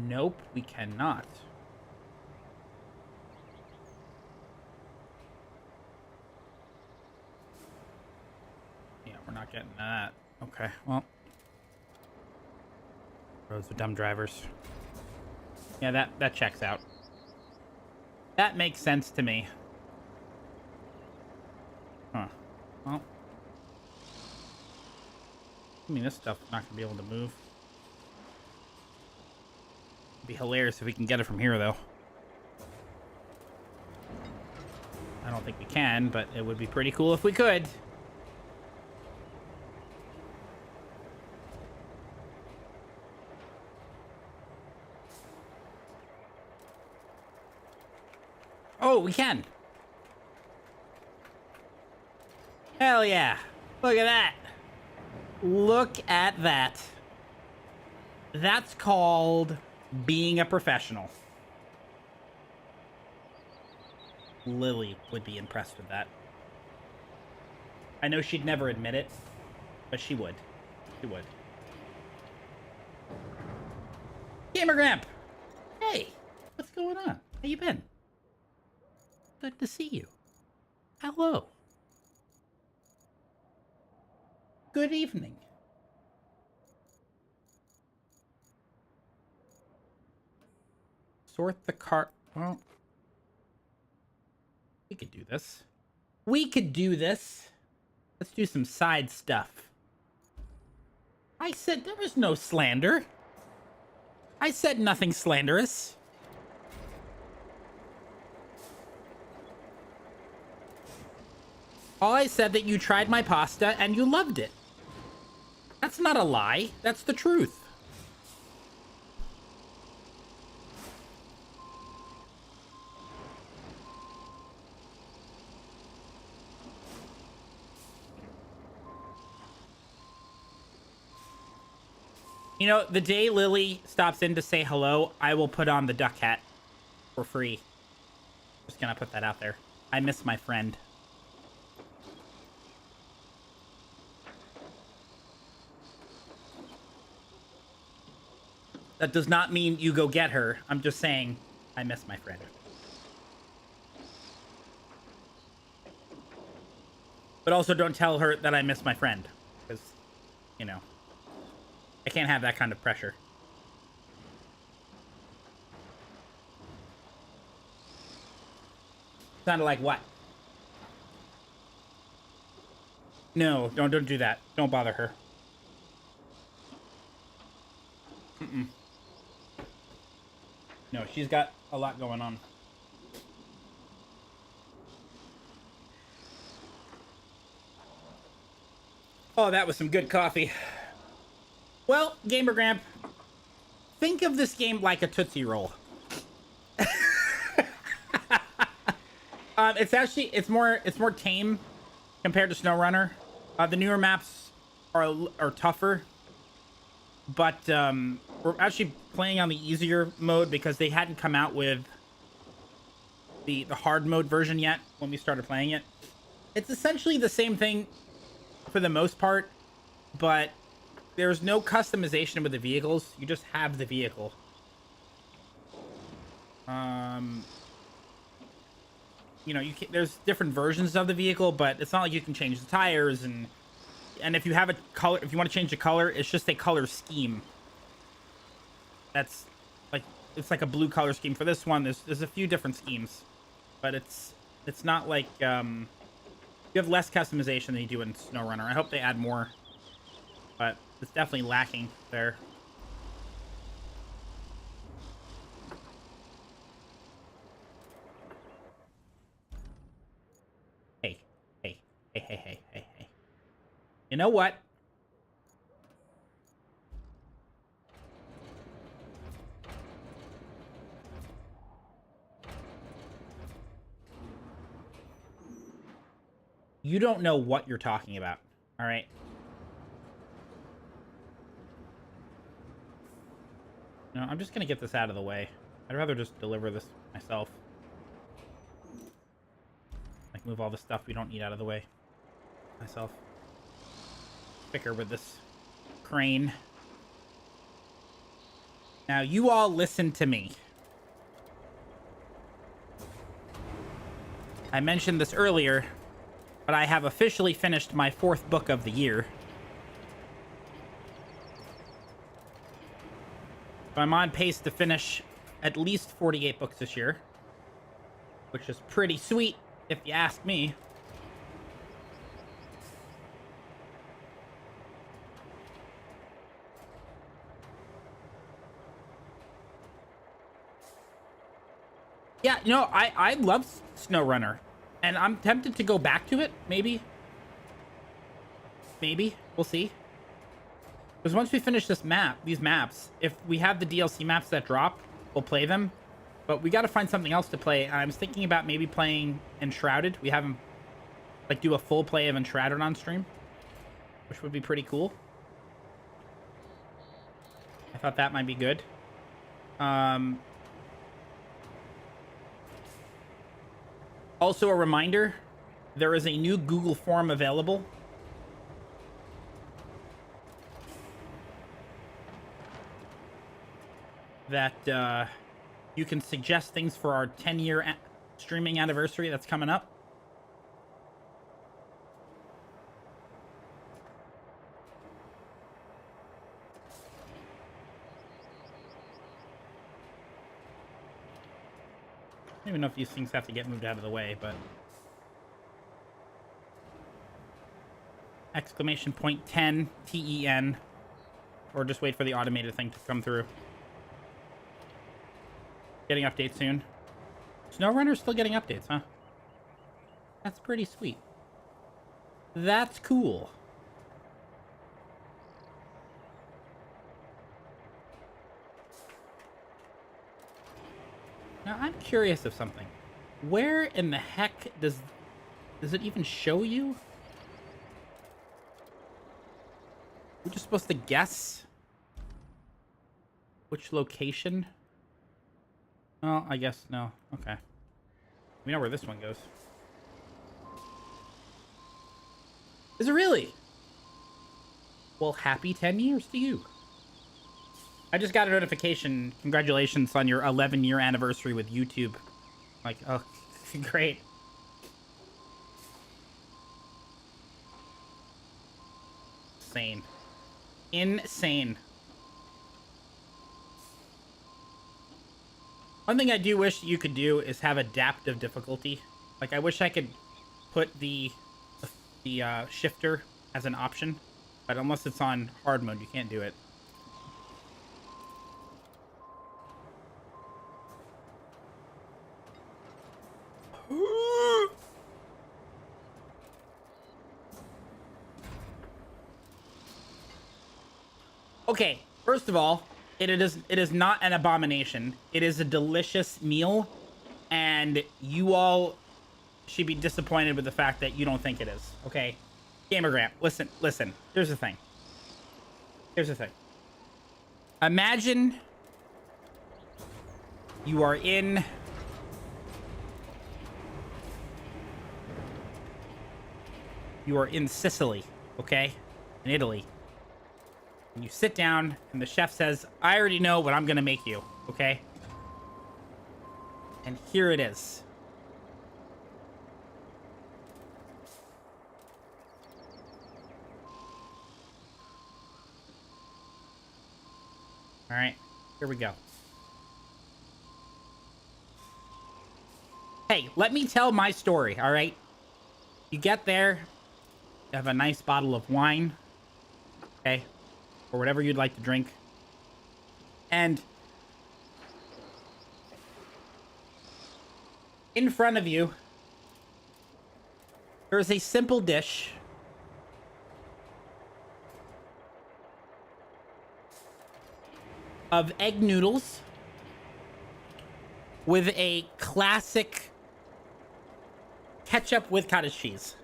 Nope, we cannot. Yeah, we're not getting that. Okay, well... Roads with dumb drivers. Yeah, that checks out. That makes sense to me. Huh. Well... I mean, this stuff's not gonna be able to move. It'd be hilarious if we can get it from here, though. I don't think we can, but it would be pretty cool if we could. Oh, we can. Hell yeah. Look at that. Look at that. That's called being a professional. Lily would be impressed with that. I know she'd never admit it, but she would. She would. Gamer Gramp! Hey, what's going on? How you been? Good to see you. Hello. Good evening. Sort the cart. Well, we could do this. We could do this. Let's do some side stuff. I said there was no slander. I said nothing slanderous. All I said that you tried my pasta and you loved it. That's not a lie. That's the truth. You know, the day Lily stops in to say hello, I will put on the duck hat for free. Just gonna put that out there. I miss my friend. That does not mean you go get her. I'm just saying, I miss my friend. But also don't tell her that I miss my friend. Because, you know, I can't have that kind of pressure. Sounded like what? No, don't do that. Don't bother her. Mm-mm. No, she's got a lot going on. Oh, that was some good coffee. Well, Gamer Gramp, think of this game like a Tootsie Roll. It's more tame compared to SnowRunner. The newer maps are tougher, but we're actually playing on the easier mode because they hadn't come out with the hard mode version yet when we started playing it. It's essentially the same thing for the most part, but there's no customization with the vehicles. You just have the vehicle. You know, there's different versions of the vehicle, but it's not like you can change the tires and if you have a color, if you want to change the color, it's just a color scheme. That's like, it's like a blue color scheme for this one. There's a few different schemes, but it's not like you have less customization than you do in SnowRunner. I hope they add more, but it's definitely lacking there. Hey. You know what? You don't know what you're talking about. All right. No, I'm just going to get this out of the way. I'd rather just deliver this myself. Like, move all the stuff we don't need out of the way myself. Quicker with this crane. Now, you all listen to me. I mentioned this earlier, but I have officially finished my 4th book of the year. So I'm on pace to finish at least 48 books this year, which is pretty sweet, if you ask me. Yeah, you know, I love SnowRunner, and I'm tempted to go back to it, maybe. Maybe. We'll see. Because once we finish these maps, if we have the DLC maps that drop, we'll play them. But we got to find something else to play. And I was thinking about maybe playing Enshrouded. We haven't, like, do a full play of Enshrouded on stream, which would be pretty cool. I thought that might be good. Also, a reminder, there is a new Google form available. That you can suggest things for our 10-year streaming anniversary that's coming up. I don't even know if these things have to get moved out of the way, but... Exclamation point 10, TEN. Or just wait for the automated thing to come through. Getting updates soon. SnowRunner's still getting updates, huh? That's pretty sweet. That's cool. Now, I'm curious of something. Where in the heck does it even show you? We're just supposed to guess which location? Oh, I guess no. Okay. We know where this one goes. Is it really? Well, happy 10 years to you. I just got a notification. Congratulations on your 11-year anniversary with YouTube. Like, oh, great. Insane. Insane. One thing I do wish you could do is have adaptive difficulty. Like, I wish I could put the shifter as an option, but unless it's on hard mode, you can't do it. Okay, first of all, it is not an abomination. It is a delicious meal, and you all should be disappointed with the fact that you don't think it is. Okay, Gamer Grant, listen. Here's the thing. Imagine you are in Sicily, okay, in Italy. And you sit down, and the chef says, I already know what I'm going to make you, okay? And here it is. All right, here we go. Hey, let me tell my story, all right? You get there, you have a nice bottle of wine, okay? Or whatever you'd like to drink. And in front of you There is a simple dish of egg noodles with a classic ketchup with cottage cheese.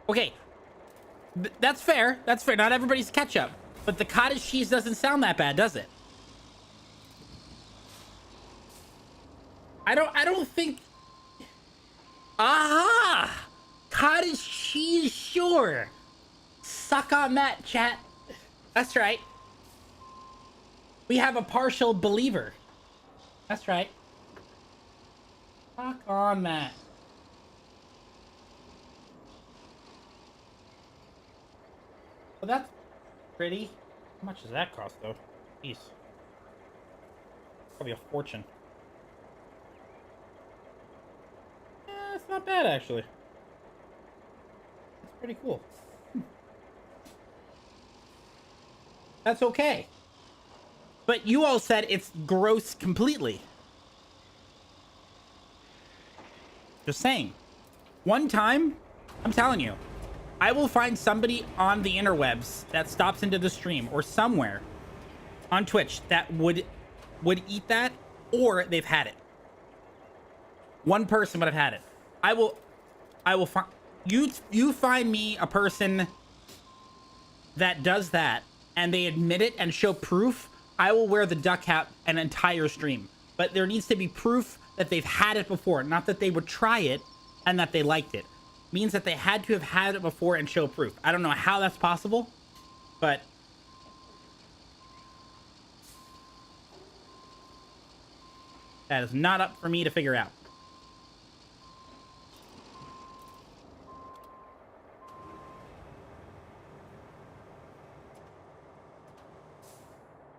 Okay, that's fair. That's fair. Not everybody's ketchup, but the cottage cheese doesn't sound that bad, does it? I don't think. Aha! Cottage cheese, sure. Suck on that, chat. That's right. We have a partial believer. That's right. Suck on that. Well, that's pretty. How much does that cost, though? Jeez. Probably a fortune. Yeah, it's not bad, actually. It's pretty cool. That's okay. But you all said it's gross completely. Just saying. One time, I'm telling you, I will find somebody on the interwebs that stops into the stream or somewhere on Twitch that would eat that, or they've had it. One person would have had it. I will find you find me a person that does that and they admit it and show proof. I will wear the duck hat an entire stream. But there needs to be proof that they've had it before, not that they would try it and that they liked it. Means that they had to have had it before and show proof. I don't know how that's possible, but that is not up for me to figure out.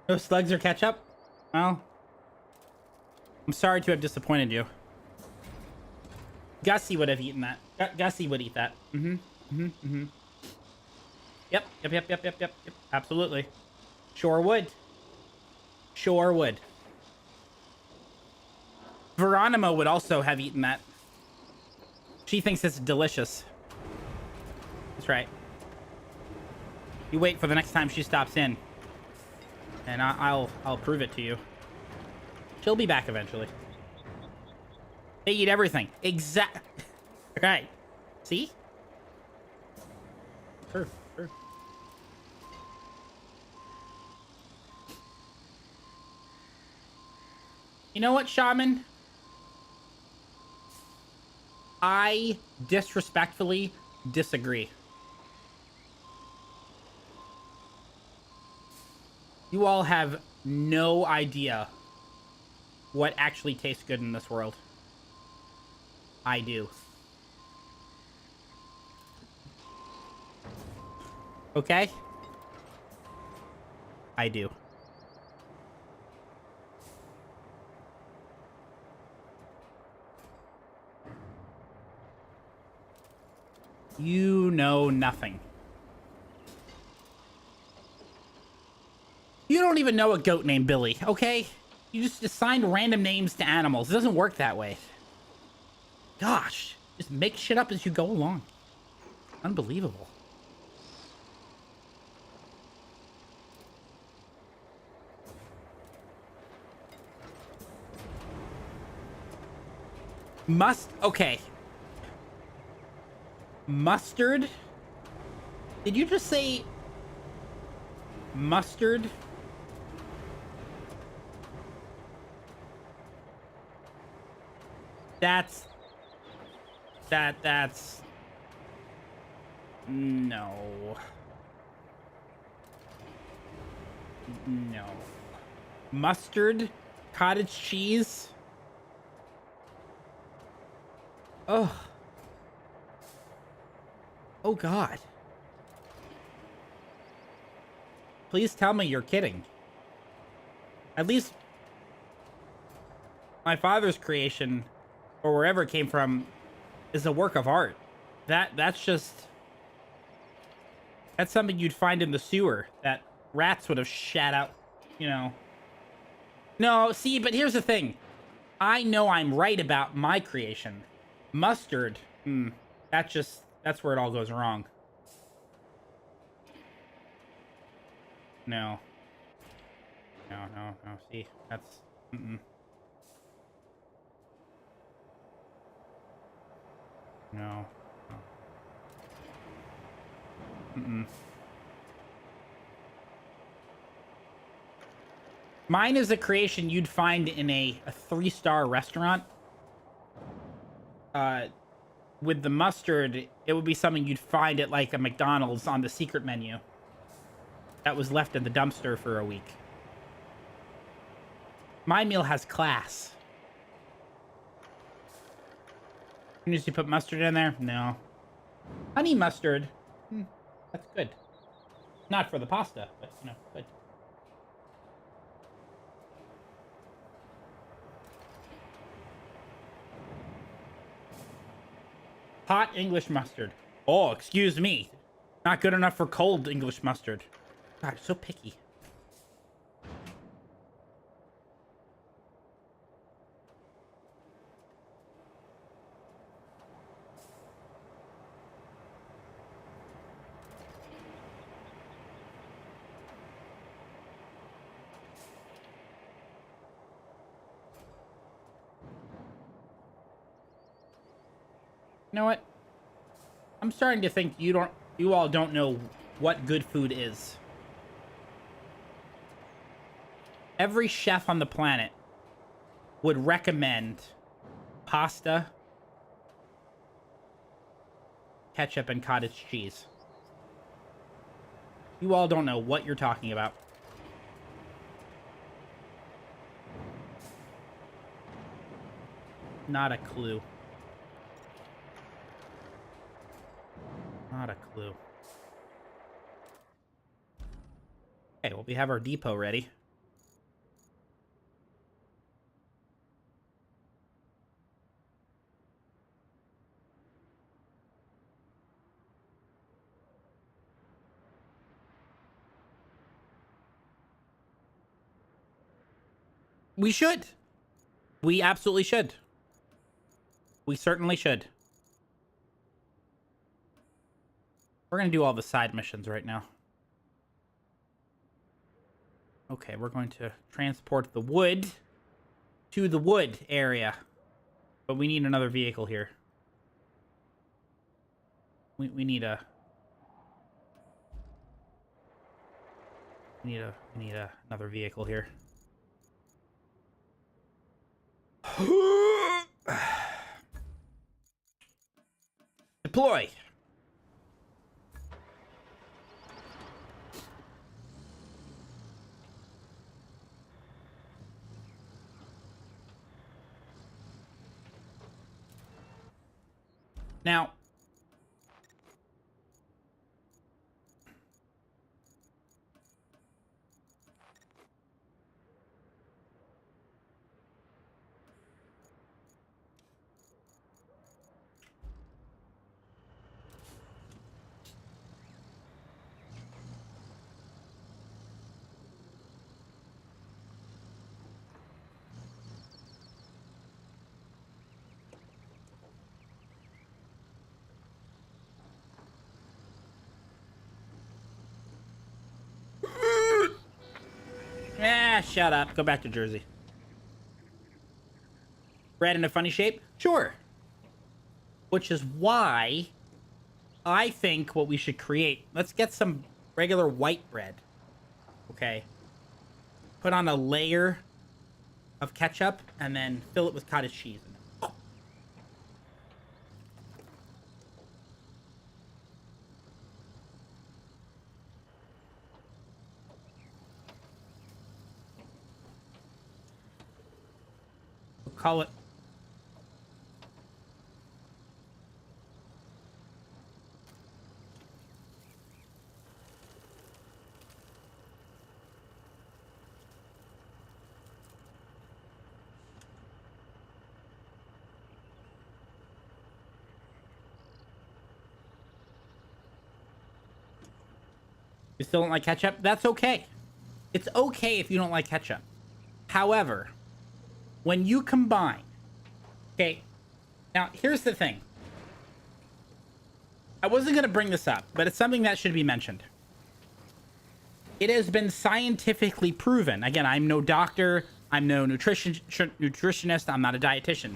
No slugs or ketchup? Well, I'm sorry to have disappointed you. Gussie would have eaten that. Gussie would eat that. Yep. Absolutely. Sure would. Sure would. Veronimo would also have eaten that. She thinks it's delicious. That's right. You wait for the next time she stops in. And I'll prove it to you. She'll be back eventually. They eat everything. Right. See? Sure. You know what, Shaman? I disrespectfully disagree. You all have no idea what actually tastes good in this world. I do. Okay? I do. You know nothing. You don't even know a goat named Billy, okay? You just assign random names to animals. It doesn't work that way. Gosh, just make shit up as you go along. Unbelievable. Okay. Mustard? Did you just say mustard? That's no. Mustard, cottage cheese. Oh. Oh, God. Please tell me you're kidding. At least my father's creation, or wherever it came from, is a work of art. That's something you'd find in the sewer that rats would have shat out, you know. No, see, but here's the thing. I know I'm right about my creation. Mustard, that's where it all goes wrong. No. No. See, that's, No. Mine is a creation you'd find in a 3-star restaurant. With the mustard, it would be something you'd find at like a McDonald's on the secret menu. That was left in the dumpster for a week. My meal has class. You need to put mustard in there? No. Honey mustard. That's good. Not for the pasta, but, you know, good. Hot English mustard. Oh, excuse me. Not good enough for cold English mustard. God, so picky. You know what? I'm starting to think you all don't know what good food is. Every chef on the planet would recommend pasta, ketchup, and cottage cheese. You all don't know what you're talking about. Not a clue. Not a clue. Okay, well, we have our depot ready. We should. We absolutely should. We certainly should. We're going to do all the side missions right now. Okay, we're going to transport the wood to the wood area. But we need another vehicle here. We need a... We need another vehicle here. Deploy. Now, shut up. Go back to Jersey. Bread in a funny shape? Sure. Which is why I think what we should create... Let's get some regular white bread. Okay. Put on a layer of ketchup and then fill it with cottage cheese. Call it. You still don't like ketchup? That's okay. It's okay if you don't like ketchup. However, when you combine, okay, now here's the thing. I wasn't going to bring this up, but it's something that should be mentioned. It has been scientifically proven. Again, I'm no doctor. I'm no nutritionist. I'm not a dietitian.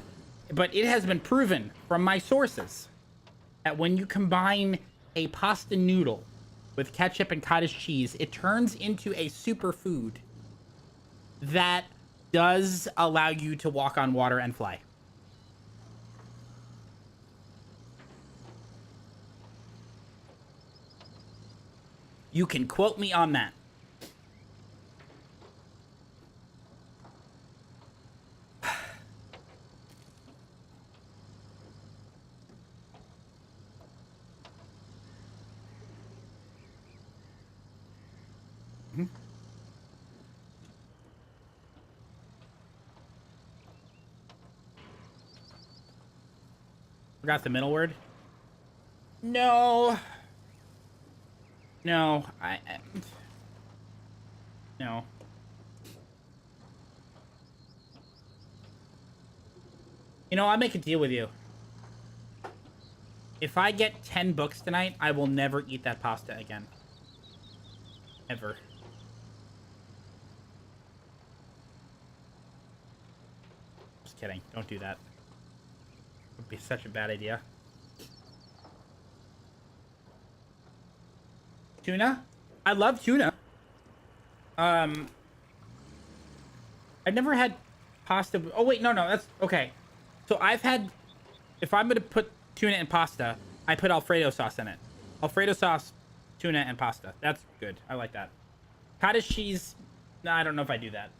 But it has been proven from my sources that when you combine a pasta noodle with ketchup and cottage cheese, it turns into a superfood that does allow you to walk on water and fly. You can quote me on that. Forgot the middle word. No. No, no. You know, I'll make a deal with you. If I get 10 books tonight, I will never eat that pasta again. Ever. Just kidding. Don't do that. It would be such a bad idea. Tuna? I love tuna. I've never had pasta. Oh, wait, no, that's okay. So I've had, if I'm going to put tuna in pasta, I put Alfredo sauce in it. Alfredo sauce, tuna, and pasta. That's good. I like that. Cottage cheese, no, I don't know if I do that.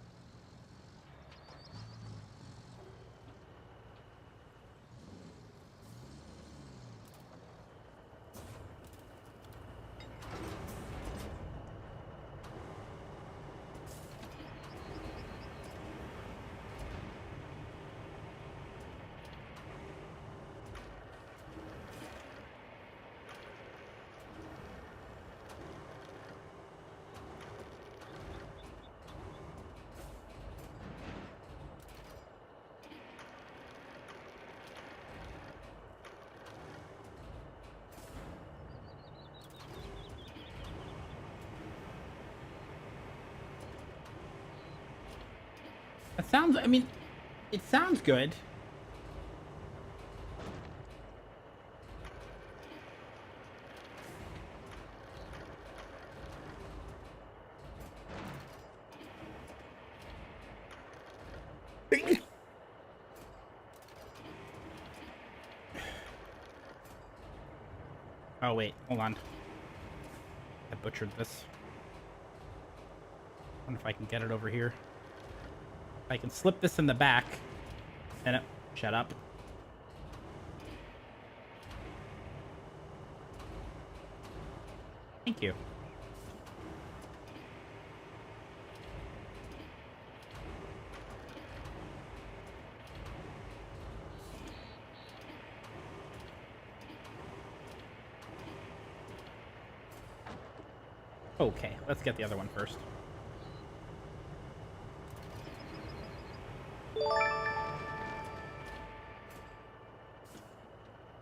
That sounds, I mean, it sounds good. Oh, wait, hold on. I butchered this. I wonder if I can get it over here. I can slip this in the back. And shut up. Thank you. Okay, let's get the other one first.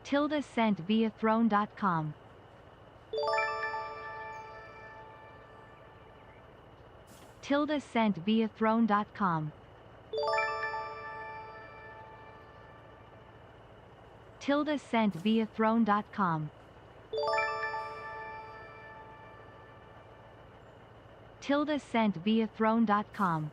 Tilda sent via throne.com. Tilda sent via throne.com. Tilda sent via throne.com. Tilda sent via throne.com.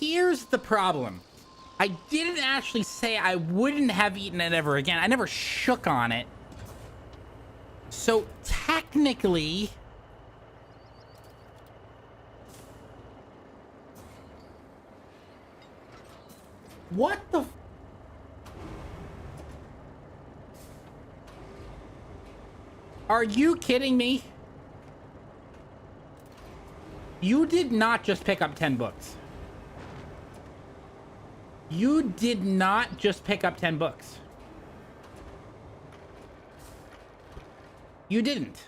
here's the problem. I didn't actually say I wouldn't have eaten it ever again. I never shook on it. So technically... What the... Are you kidding me? You did not just pick up 10 books. You did not just pick up 10 books. You didn't.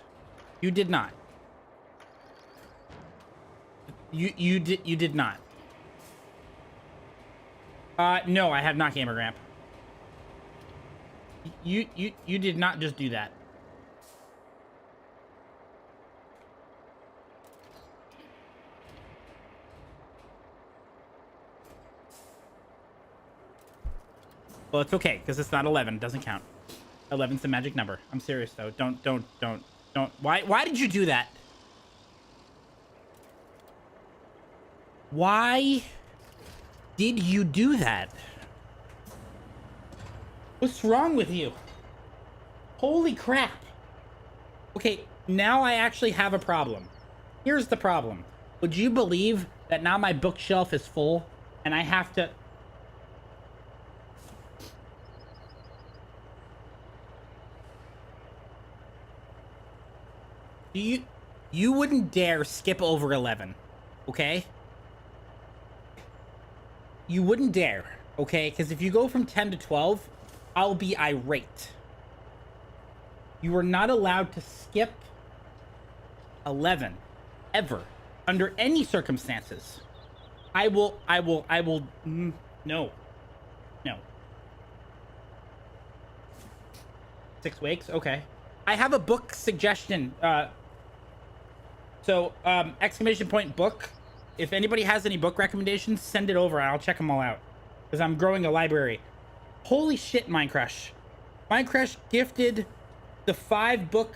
You did not. You did not. No, I have not, Gamer Gramp. You did not just do that. Well, it's okay, because it's not 11. It doesn't count. 11's the magic number. I'm serious, though. Don't. Why did you do that? Why did you do that? What's wrong with you? Holy crap. Okay, now I actually have a problem. Here's the problem. Would you believe that now my bookshelf is full and I have to... You wouldn't dare skip over 11, okay? You wouldn't dare, okay? Because if you go from 10 to 12, I'll be irate. You are not allowed to skip 11, ever, under any circumstances. No. 6 weeks, okay. I have a book suggestion, exclamation point book. If anybody has any book recommendations, send it over and I'll check them all out. Because I'm growing a library. Holy shit, Minecrush. Minecrush gifted the 5-book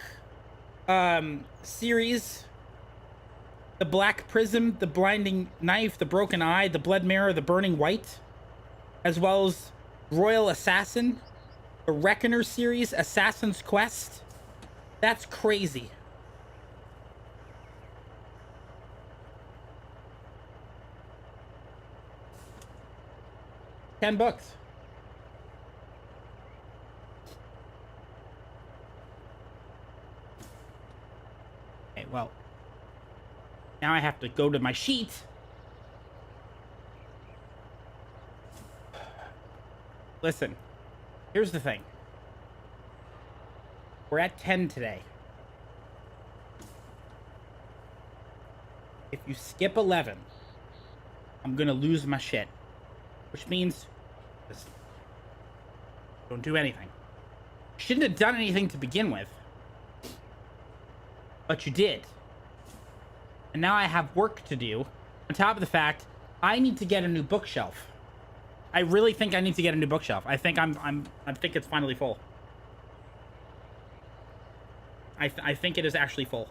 series. The Black Prism, The Blinding Knife, The Broken Eye, The Blood Mirror, The Burning White. As well as Royal Assassin. The Reckoner series, Assassin's Quest. That's crazy. $10. Okay, well. Now I have to go to my sheet. Listen. Here's the thing. We're at 10 today. If you skip 11, I'm gonna lose my shit. Which means, just don't do anything. Shouldn't have done anything to begin with. But you did. And now I have work to do. On top of the fact, I need to get a new bookshelf. I really think I need to get a new bookshelf. I think I think it's finally full. I think it is actually full.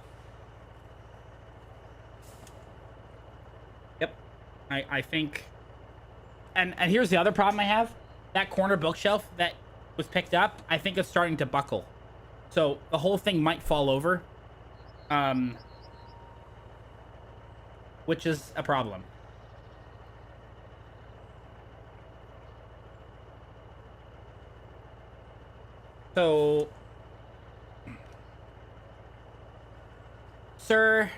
Yep. I think... And here's the other problem I have. That corner bookshelf that was picked up, I think it's starting to buckle. So the whole thing might fall over. Which is a problem. So... Sir...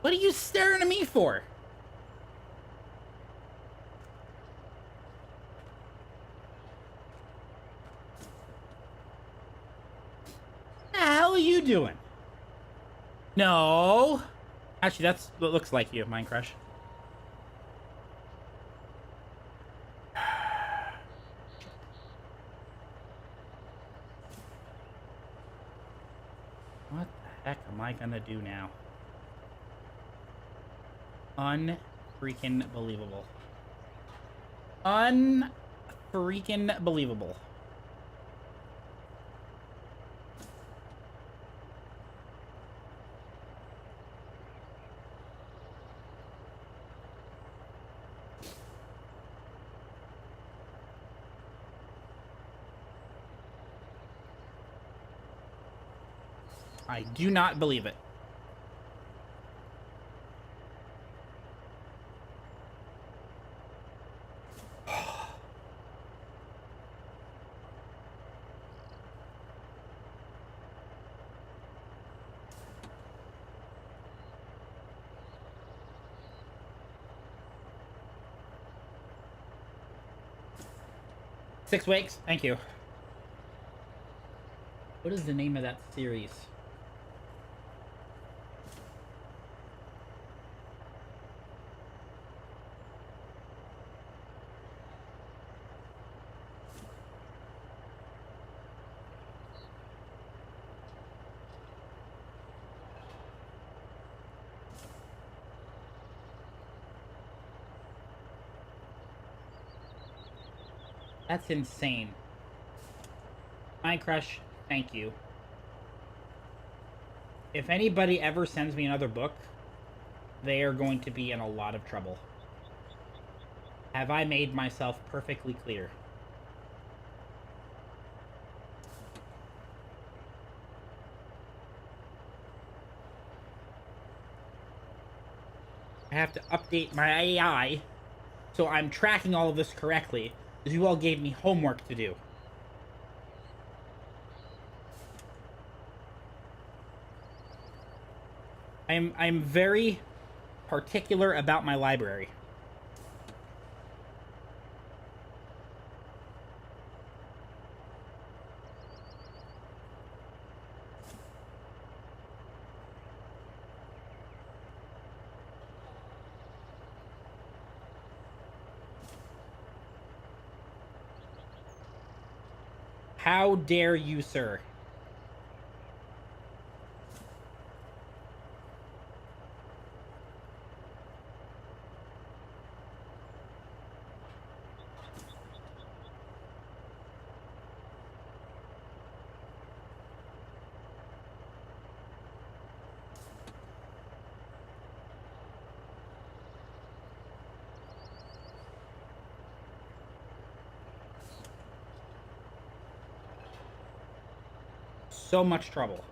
What are you staring at me for? What the hell are you doing? No. Actually, that's what looks like you, Minecrush. What the heck am I gonna do now? Unfreaking believable. Unfreaking believable. I do not believe it. Six weeks? Thank you. What is the name of that series? That's insane. My crush, thank you. If anybody ever sends me another book, they are going to be in a lot of trouble. Have I made myself perfectly clear? I have to update my AI so I'm tracking all of this correctly, because you all gave me homework to do. I'm very particular about my library. How dare you, sir? So much trouble.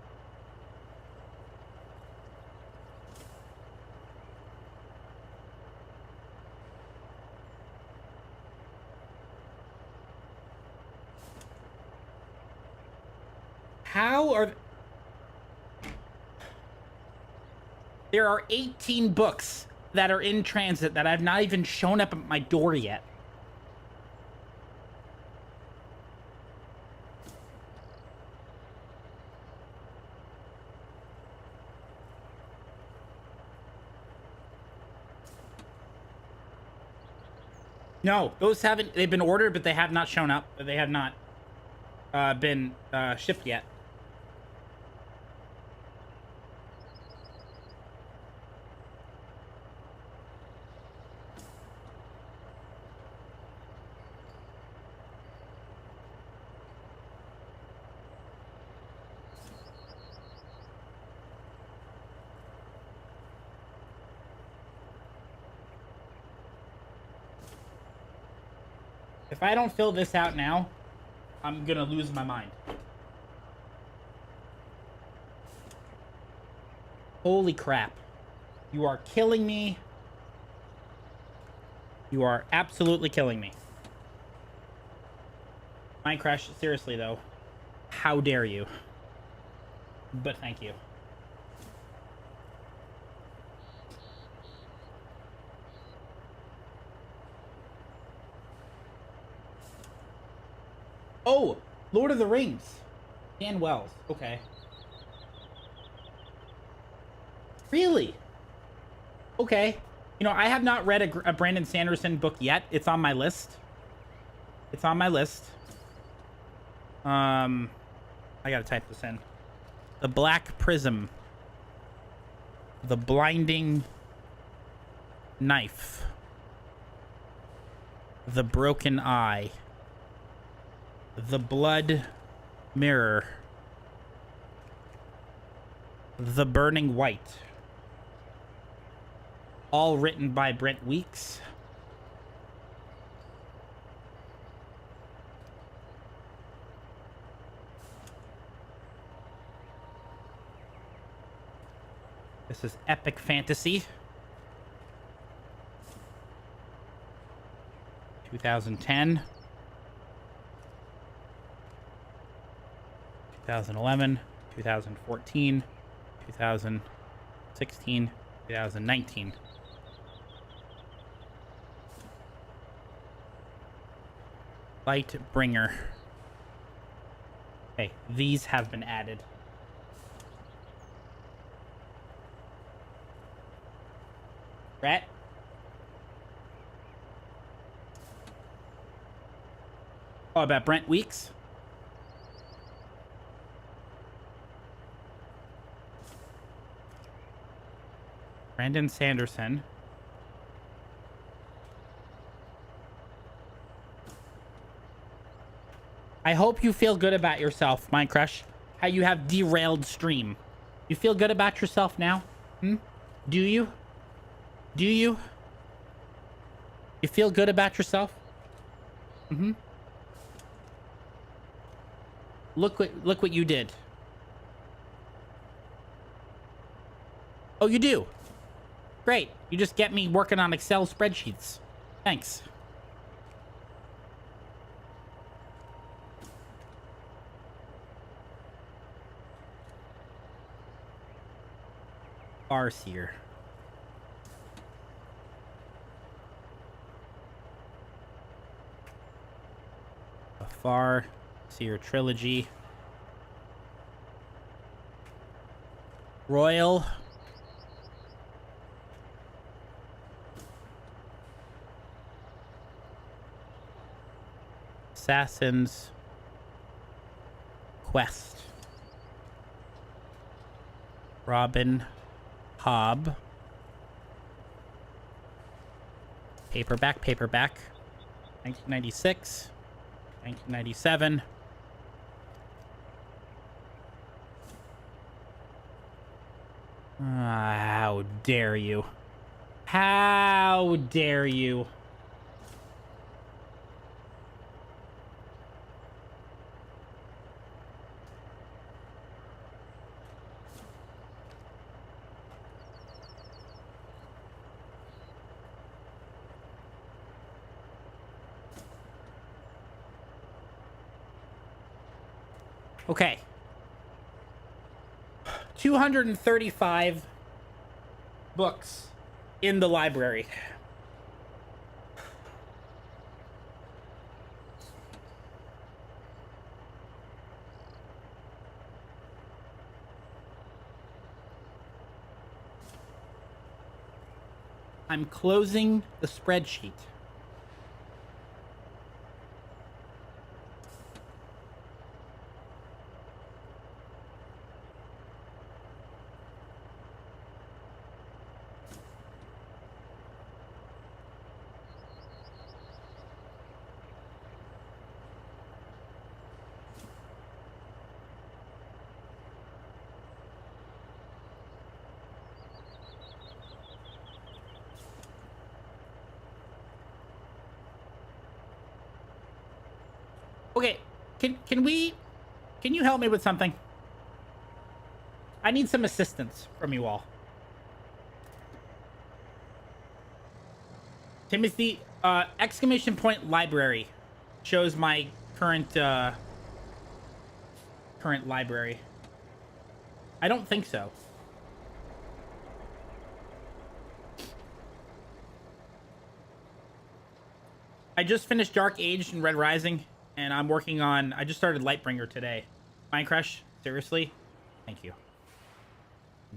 How are... There are 18 books that are in transit that I've not even shown up at my door yet. No, those haven't... They've been ordered, but they have not shown up. They have not been shipped yet. If I don't fill this out now, I'm gonna lose my mind. Holy crap. You are killing me. You are absolutely killing me. Minecraft, seriously though. How dare you? But thank you. Oh, Lord of the Rings. Dan Wells. Okay. Really? Okay. You know, I have not read a Brandon Sanderson book yet. It's on my list. It's on my list. I gotta type this in. The Black Prism. The Blinding Knife. The Broken Eye. The Blood Mirror. The Burning White. All written by Brent Weeks. This is epic fantasy. 2010. 2011. 2014. 2016. 2019. Lightbringer. Okay, these have been added. Brett? Oh, about Brent Weeks? Brandon Sanderson. I hope you feel good about yourself, Mind Crush. How you have derailed stream. You feel good about yourself now? Hmm? Do you? Do you? You feel good about yourself? Mm-hmm. Look what you did. Oh, you do? Great. You just get me working on Excel spreadsheets. Thanks. Farseer. A Farseer trilogy. Royal. Assassin's Quest. Robin Hobb. Paperback. 1996. 1997. How dare you? How dare you? Okay. 235 books in the library. I'm closing the spreadsheet. Okay, can you help me with something? I need some assistance from you all. Timothy, exclamation point library shows my current library. I don't think so. I just finished Dark Age and Red Rising, and I'm working on... I just started Lightbringer today. Minecraft, seriously? Thank you.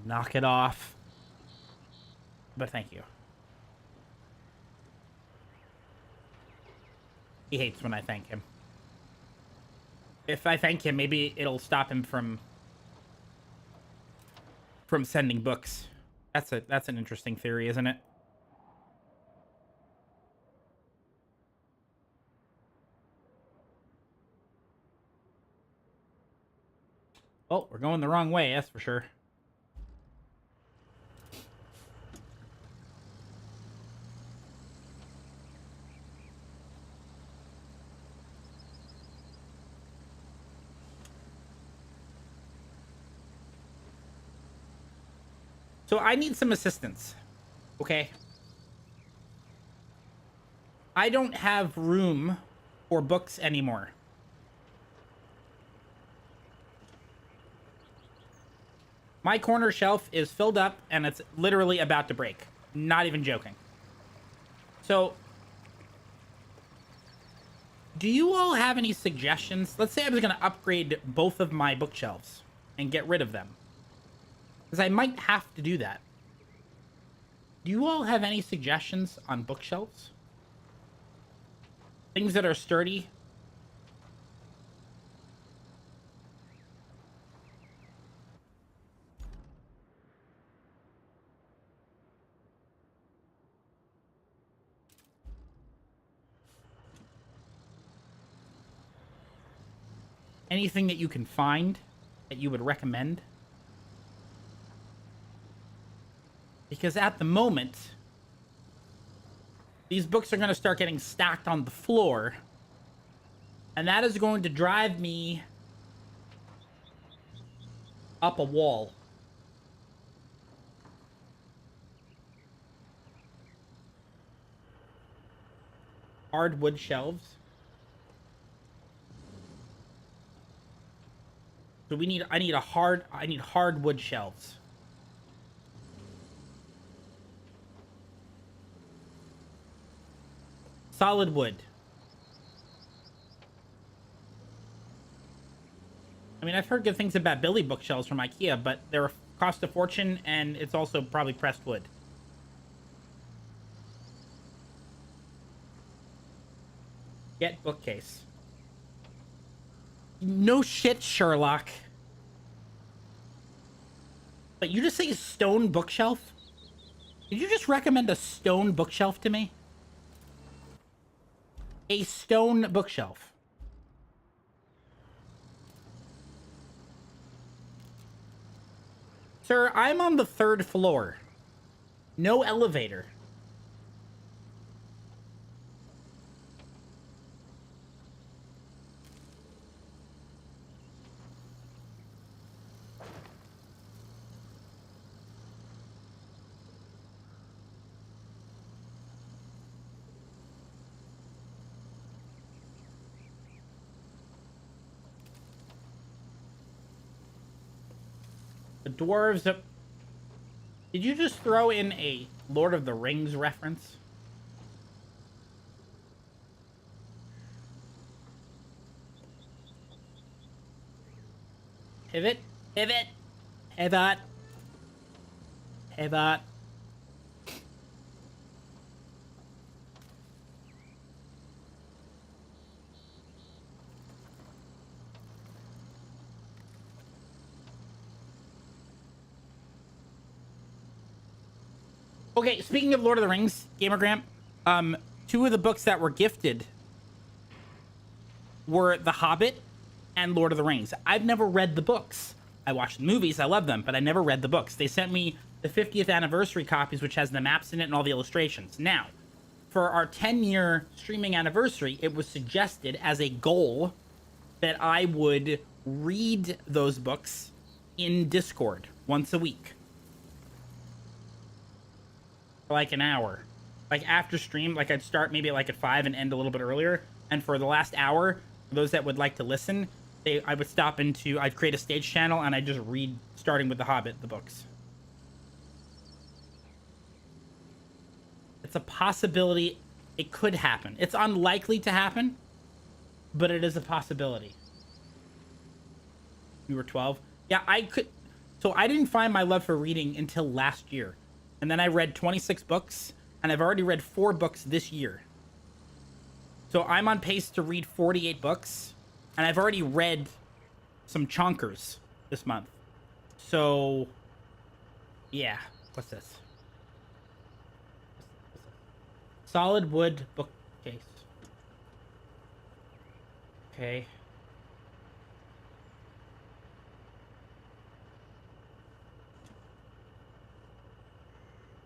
Knock it off. But thank you. He hates when I thank him. If I thank him, maybe it'll stop him from sending books. That's an interesting theory, isn't it? Oh, we're going the wrong way, that's for sure. So I need some assistance. Okay. I don't have room for books anymore. My corner shelf is filled up and it's literally about to break. Not even joking. So, do you all have any suggestions? Let's say I was going to upgrade both of my bookshelves and get rid of them. Because I might have to do that. Do you all have any suggestions on bookshelves? Things that are sturdy? Anything that you can find that you would recommend? Because at the moment, these books are going to start getting stacked on the floor. And that is going to drive me up a wall. Hardwood shelves. So I need hardwood shelves. Solid wood. I mean, I've heard good things about Billy bookshelves from IKEA, but they're cost a fortune, and it's also probably pressed wood. Get bookcase. No shit, Sherlock. But you just say stone bookshelf? Did you just recommend a stone bookshelf to me? A stone bookshelf. Sir, I'm on the 3rd floor. No elevator. The dwarves... Did you just throw in a Lord of the Rings reference? Pivot? Pivot! Pivot! Pivot! Okay, speaking of Lord of the Rings, Gamer Grant, 2 of the books that were gifted were The Hobbit and Lord of the Rings. I've never read the books. I watched the movies, I love them, but I never read the books. They sent me the 50th anniversary copies, which has the maps in it and all the illustrations. Now, for our 10-year streaming anniversary, it was suggested as a goal that I would read those books in Discord once a week. For like an hour. Like after stream, like I'd start maybe like at 5 and end a little bit earlier. And for the last hour, for those that would like to listen, I would I'd create a stage channel and I'd just read, starting with The Hobbit, the books. It's a possibility. It could happen. It's unlikely to happen, but it is a possibility. You were 12? Yeah, I could. So I didn't find my love for reading until last year. And then I read 26 books, and I've already read 4 books this year. So I'm on pace to read 48 books, and I've already read some chonkers this month. So, yeah. What's this? Solid wood bookcase. Okay.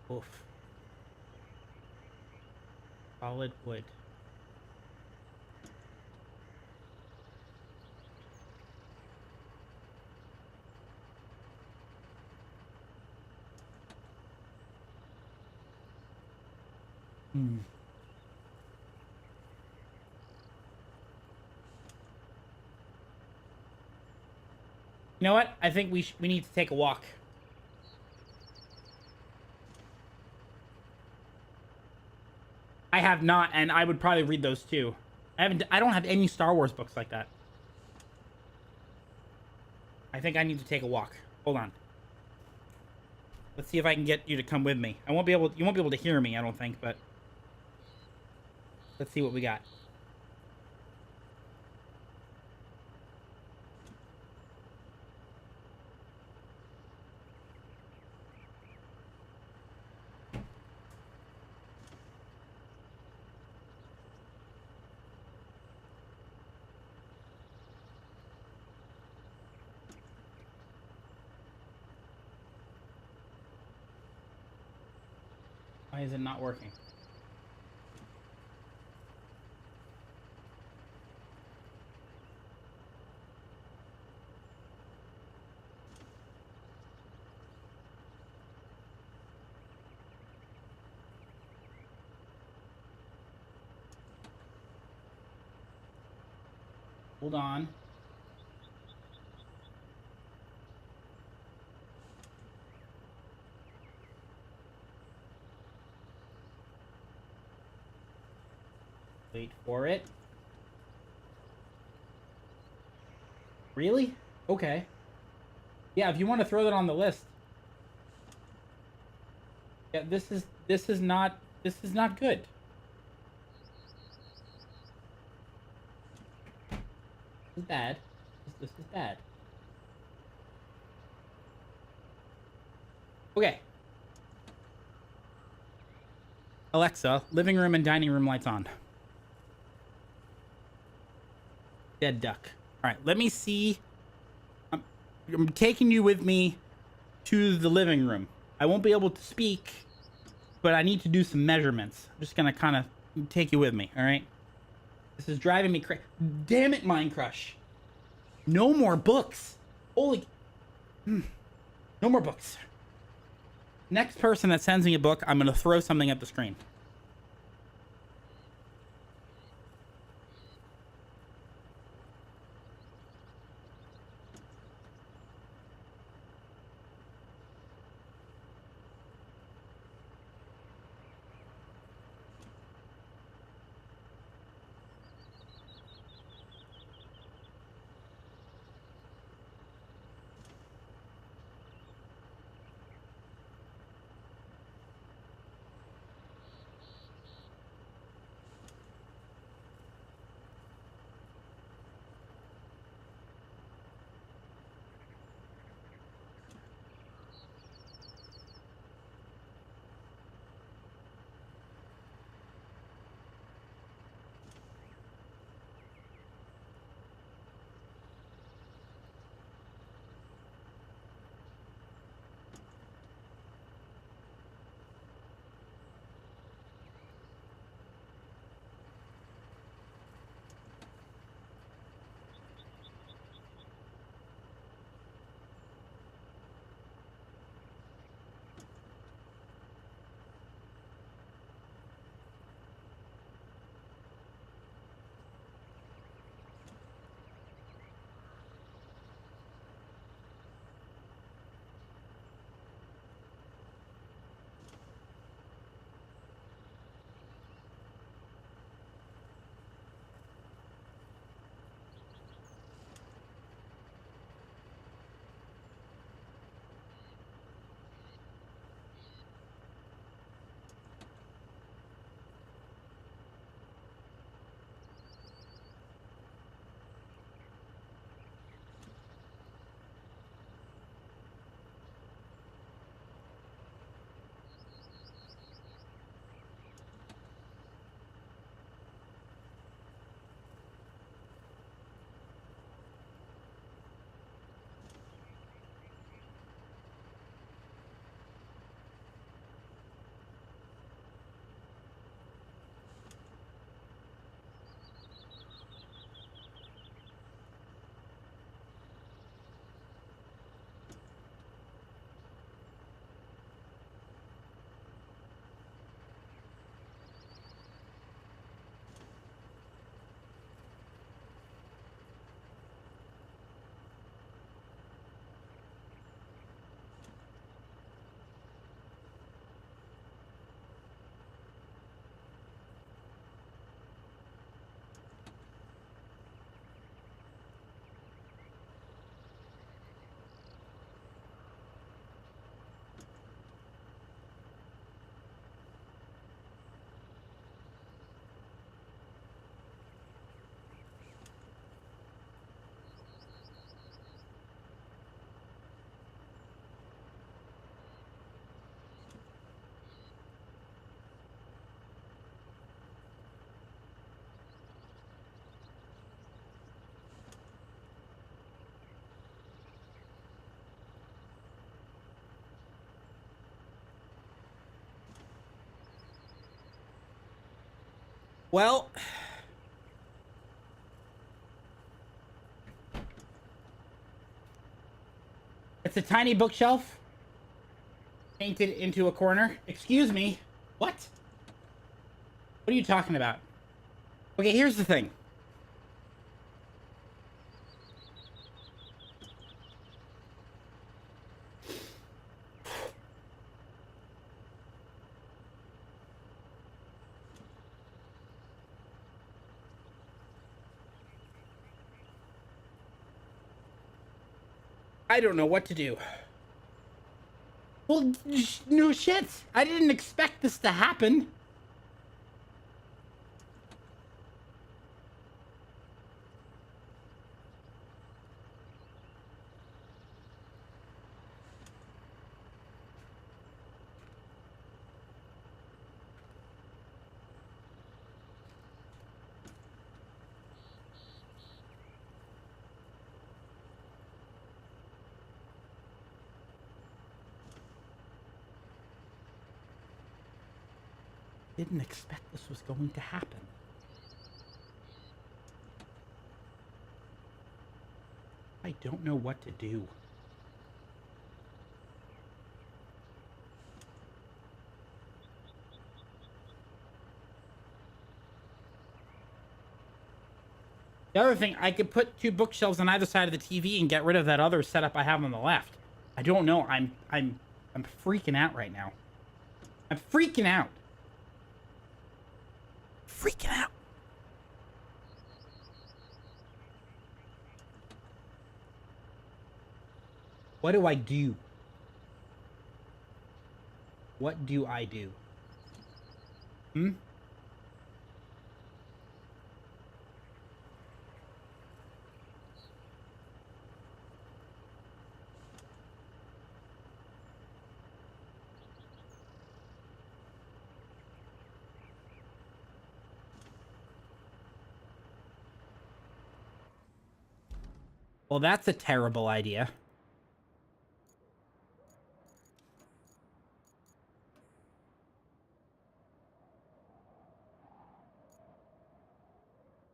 Oof. Solid wood. Hmm. You know what? I think we need to take a walk. I have not, and I would probably read those too. I don't have any Star Wars books like that. I think I need to take a walk. Hold on. Let's see if I can get you to come with me. You won't be able to hear me, I don't think, but let's see what we got. Why is it not working? Hold on. Wait for it. Really? Okay. Yeah, if you want to throw that on the list. Yeah, this is not good. This is bad. This is bad. Okay. Alexa, living room and dining room lights on. Dead duck. All right, let me see. I'm taking you with me to the living room. I won't be able to speak, but I need to do some measurements. I'm just gonna kind of take you with me. All right. This is driving me crazy. Damn it, Mind Crush. No more books. Holy. No more books. Next person that sends me a book, I'm gonna throw something at the screen. Well, it's a tiny bookshelf painted into a corner. Excuse me. What? What are you talking about? Okay, here's the thing. I don't know what to do. Well, no shit. I didn't expect this to happen. Didn't expect this was going to happen. I don't know what to do. The other thing, I could put 2 bookshelves on either side of the TV and get rid of that other setup I have on the left. I don't know. I'm freaking out right now. I'm freaking out. Freaking out. What do I do? What do I do? Hmm? Well, that's a terrible idea.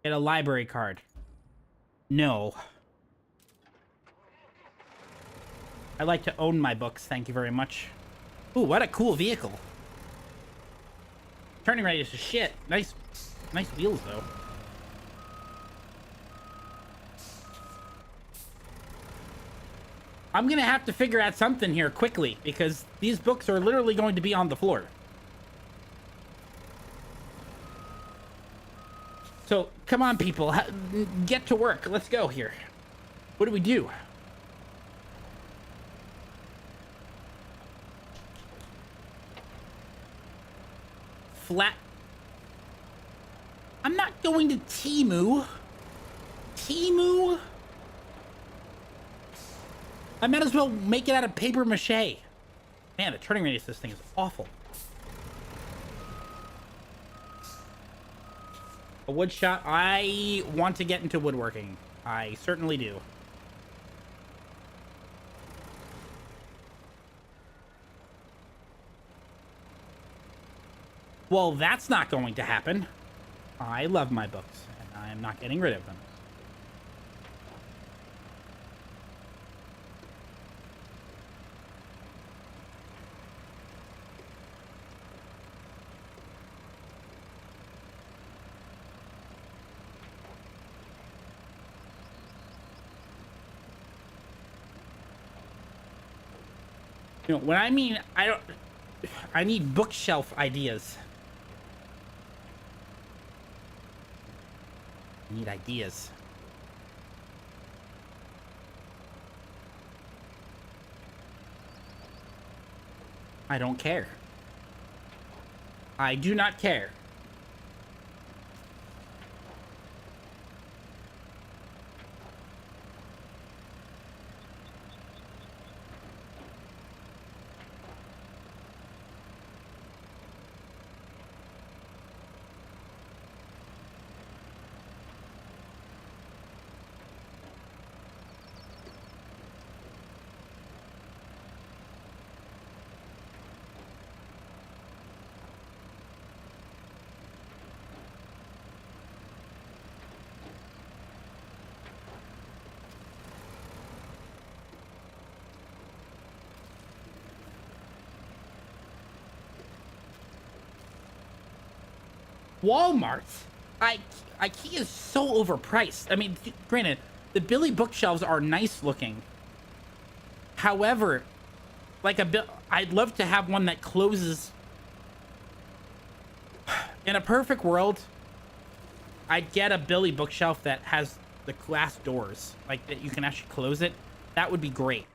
Get a library card. No. I like to own my books, thank you very much. Ooh, what a cool vehicle. Turning radius is shit. Nice wheels, though. I'm gonna have to figure out something here quickly, because these books are literally going to be on the floor. So, come on, people. Get to work. Let's go here. What do we do? Flat. I'm not going to Temu. Temu? I might as well make it out of paper mache. Man, the turning radius of this thing is awful. A wood shop. I want to get into woodworking. I certainly do. Well, that's not going to happen. I love my books, and I'm not getting rid of them. You know, when I mean, I need bookshelf ideas. I need ideas. I don't care. I do not care. Walmart. IKEA is so overpriced. I mean, granted, the Billy bookshelves are nice looking. However, like I'd love to have one that closes. In a perfect world, I'd get a Billy bookshelf that has the glass doors, like that you can actually close it. That would be great.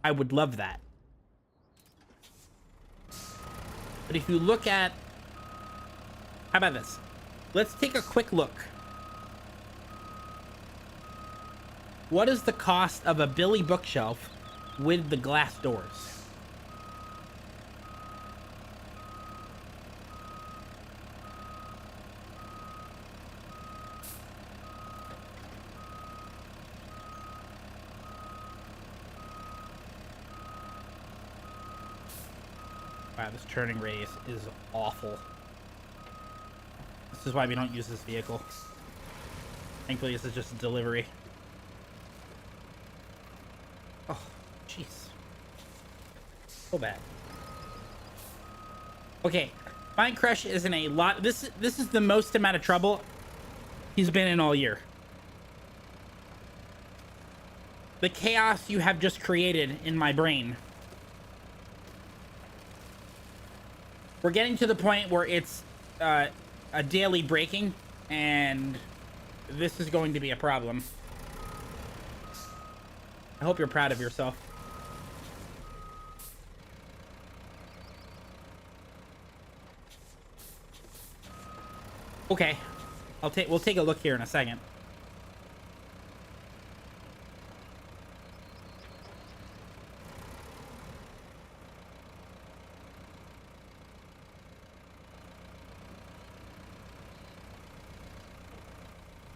I would love that. But if you look at, how about this? Let's take a quick look. What is the cost of a Billy bookshelf with the glass doors? Wow, this turning radius is awful. This is why we don't use this vehicle. Thankfully, this is just a delivery. Oh, jeez. So bad. Okay, Mine Crush is in a lot. This is the most amount of trouble he's been in all year. The chaos you have just created in my brain. We're getting to the point where it's a daily breaking, and this is going to be a problem. I hope you're proud of yourself. Okay, we'll take a look here in a second.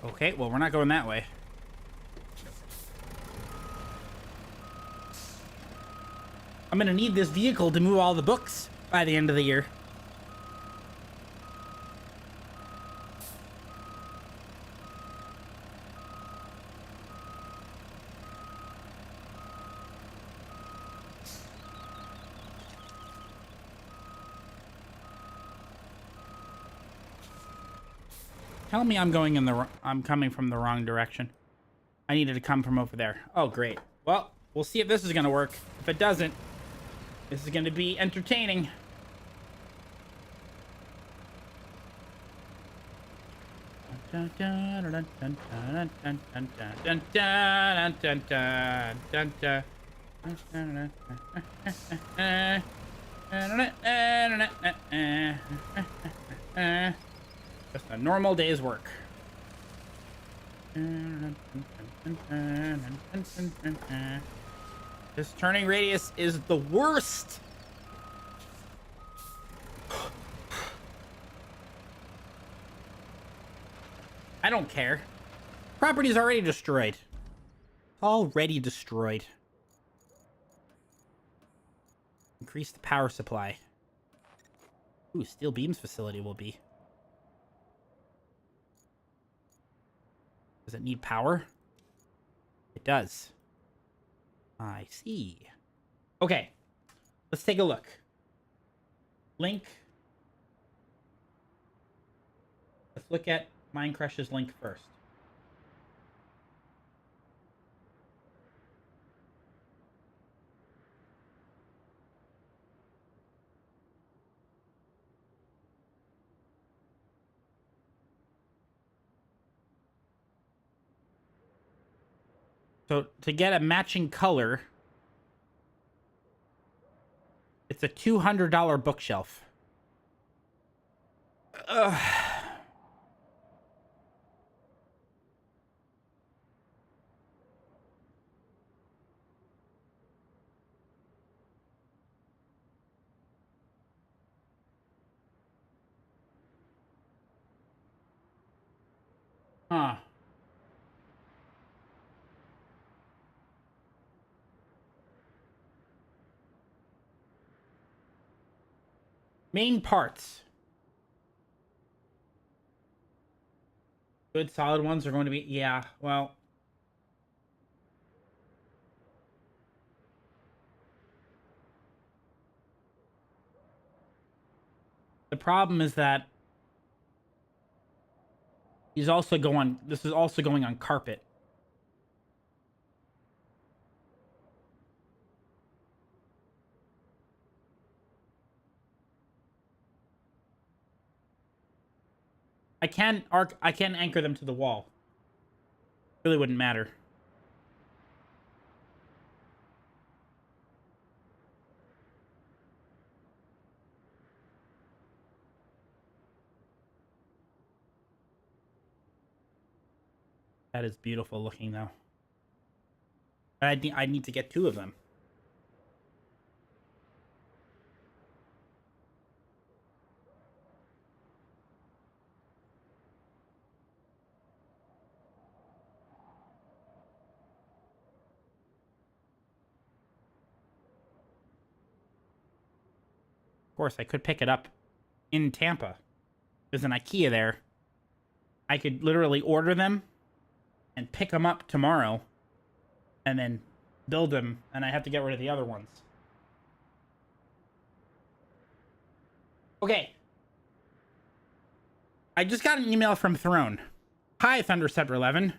Okay, well, we're not going that way. I'm gonna need this vehicle to move all the books by the end of the year. Tell me I'm coming from the wrong direction. I needed to come from over there. Oh, great. Well, we'll see if this is gonna work. If it doesn't, this is gonna be entertaining. Just a normal day's work. This turning radius is the worst. I don't care. Property's already destroyed. Already destroyed. Increase the power supply. Ooh, steel beams facility will be. Does it need power? It does. I see. Okay. Let's take a look. Link. Let's look at Mine Crush's link first. So to get a matching color, it's a $200 bookshelf. Ugh. Huh. Main parts. Good solid ones are going to be, yeah, well. The problem is that This is also going on carpet. I can anchor them to the wall. Really wouldn't matter. That is beautiful looking, though. I need to get 2 of them. Of course, I could pick it up in Tampa. There's an IKEA there. I could literally order them and pick them up tomorrow and then build them, and I have to get rid of the other ones. Okay. I just got an email from Throne. Hi, Thunderceptor 11.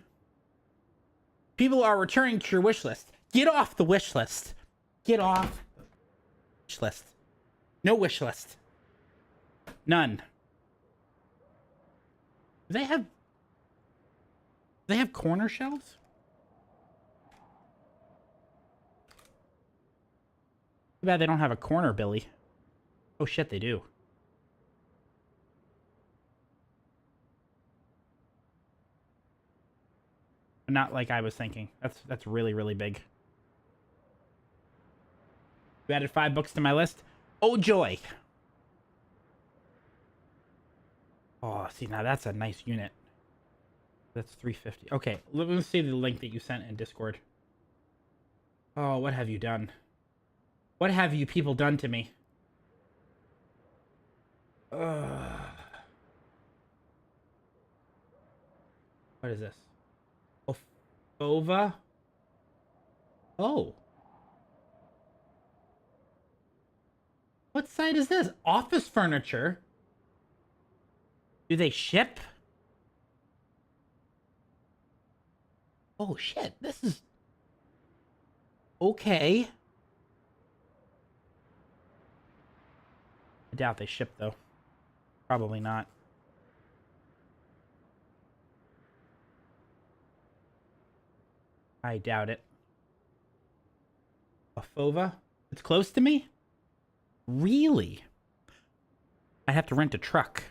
People are returning to your wish list. Get off the wish list. Get off the wish list. No wish list. None. Do they have corner shelves? Too bad they don't have a corner, Billy. Oh shit, they do. Not like I was thinking. That's really, really big. You added 5 books to my list? Oh joy. Oh, see, now that's a nice unit. That's 350. Okay, let me see the link that you sent in Discord. Oh, what have you done? What have you people done to me? What is this? Ova? Oh. What site is this? Office furniture? Do they ship? Oh shit, this is... Okay. I doubt they ship, though. Probably not. I doubt it. A Fova? It's close to me? Really? I have to rent a truck.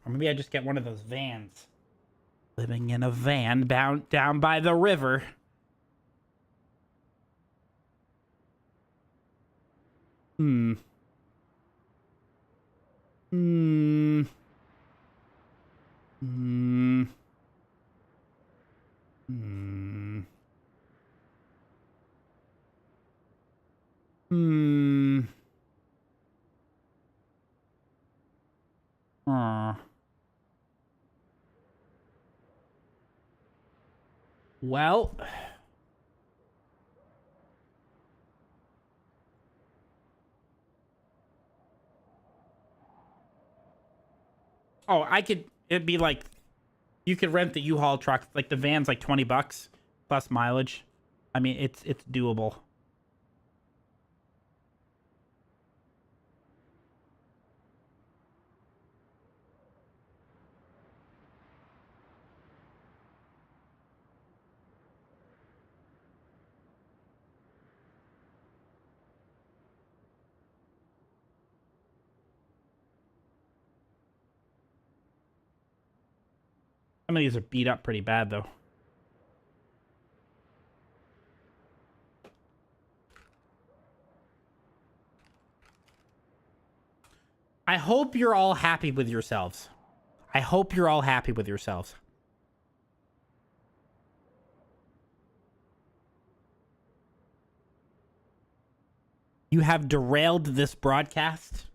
Or maybe I just get one of those vans. Living in a van bound down by the river. Hmm. Hmm. Hmm. Hmm. Hmm. Well, oh, it'd be like, you could rent the U-Haul truck, like the van's like $20 plus mileage. I mean, it's doable. Some of these are beat up pretty bad, though. I hope you're all happy with yourselves. I hope you're all happy with yourselves. You have derailed this broadcast.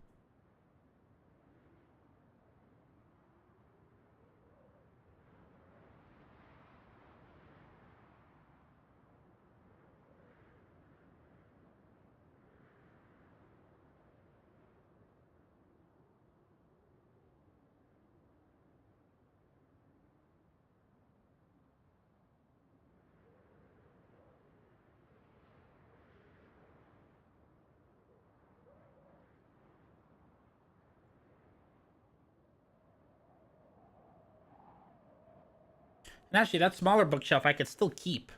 And actually, that smaller bookshelf I could still keep.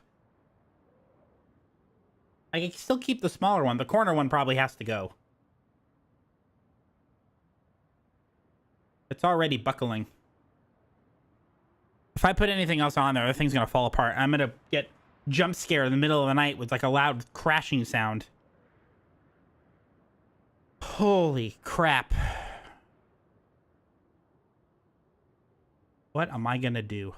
I can still keep the smaller one. The corner one probably has to go. It's already buckling. If I put anything else on there, the thing's going to fall apart. I'm going to get jump scared in the middle of the night with like a loud crashing sound. Holy crap. What am I going to do?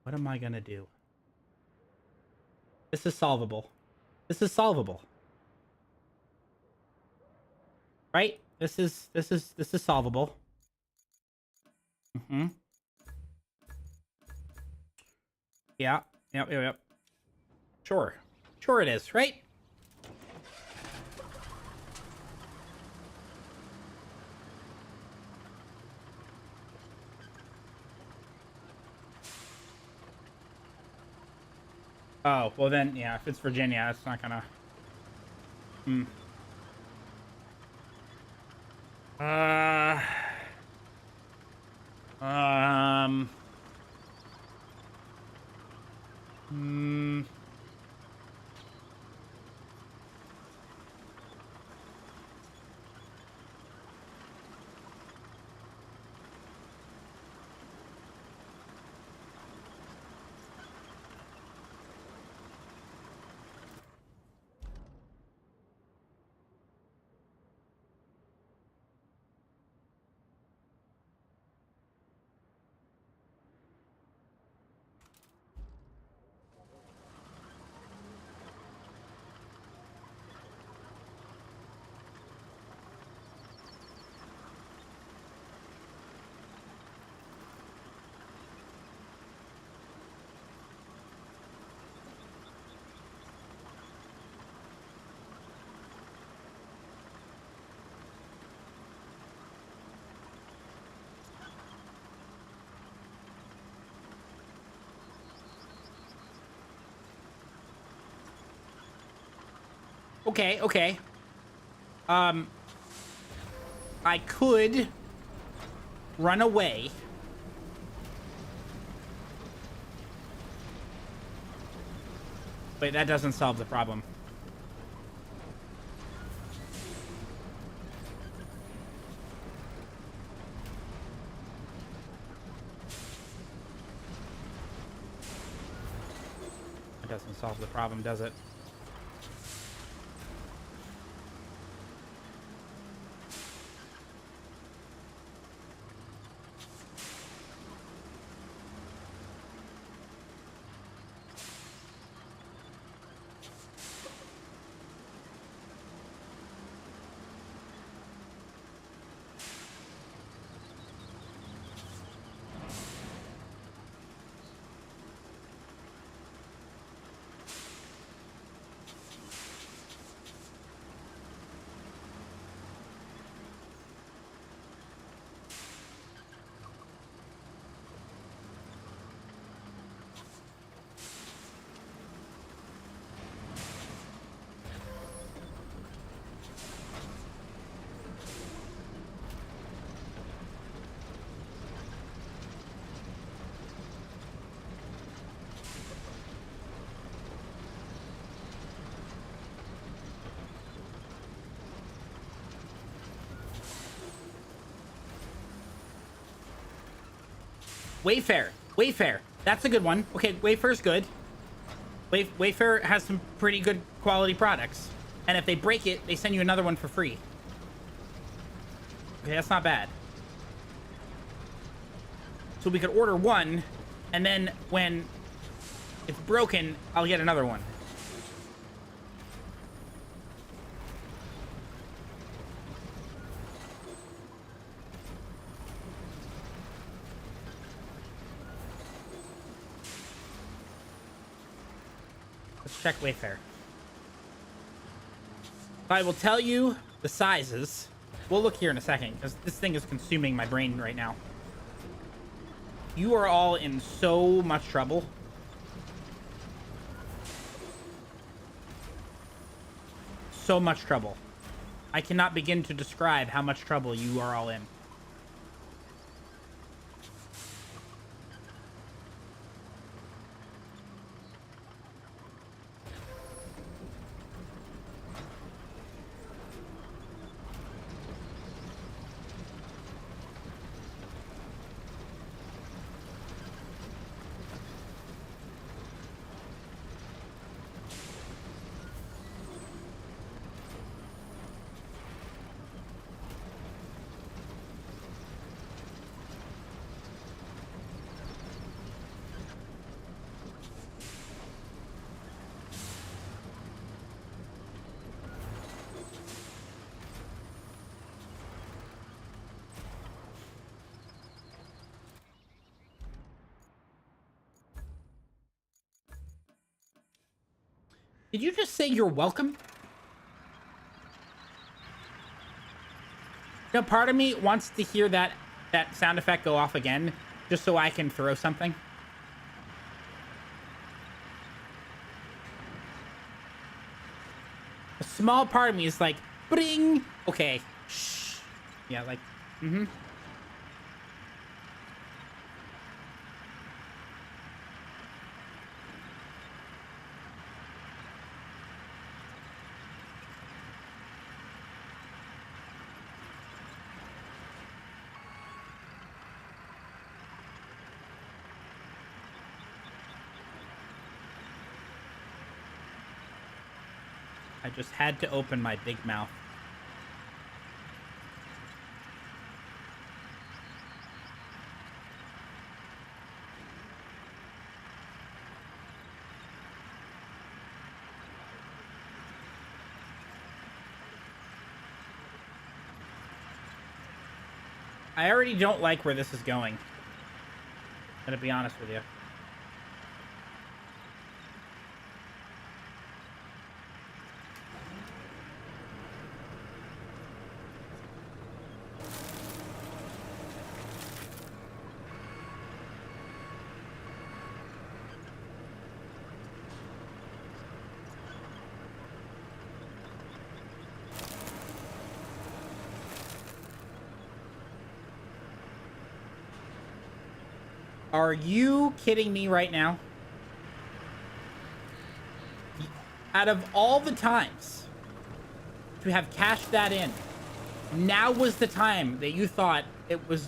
What am I going to do? This is solvable. This is solvable. Right? This is solvable. Mm-hmm. Yeah. Yep. Sure. Sure it is, right? Oh, well then, yeah, if it's Virginia, it's not gonna... Okay. I could run away. Wait, that doesn't solve the problem. It doesn't solve the problem, does it? Wayfair. That's a good one. Okay, Wayfair's good. Wayfair has some pretty good quality products. And if they break it, they send you another one for free. Okay, that's not bad. So we could order one, and then when it's broken, I'll get another one. Let's check Wayfair. I will tell you the sizes. We'll look here in a second, because this thing is consuming my brain right now. You are all in so much trouble. So much trouble. I cannot begin to describe how much trouble you are all in. Did you just say you're welcome? You know, part of me wants to hear that sound effect go off again, just so I can throw something. A small part of me is like, bring. Okay, shh. Yeah, like, mm-hmm. I just had to open my big mouth. I already don't like where this is going. I'm gonna be honest with you. Are you kidding me right now? Out of all the times to have cashed that in, now was the time that you thought it was...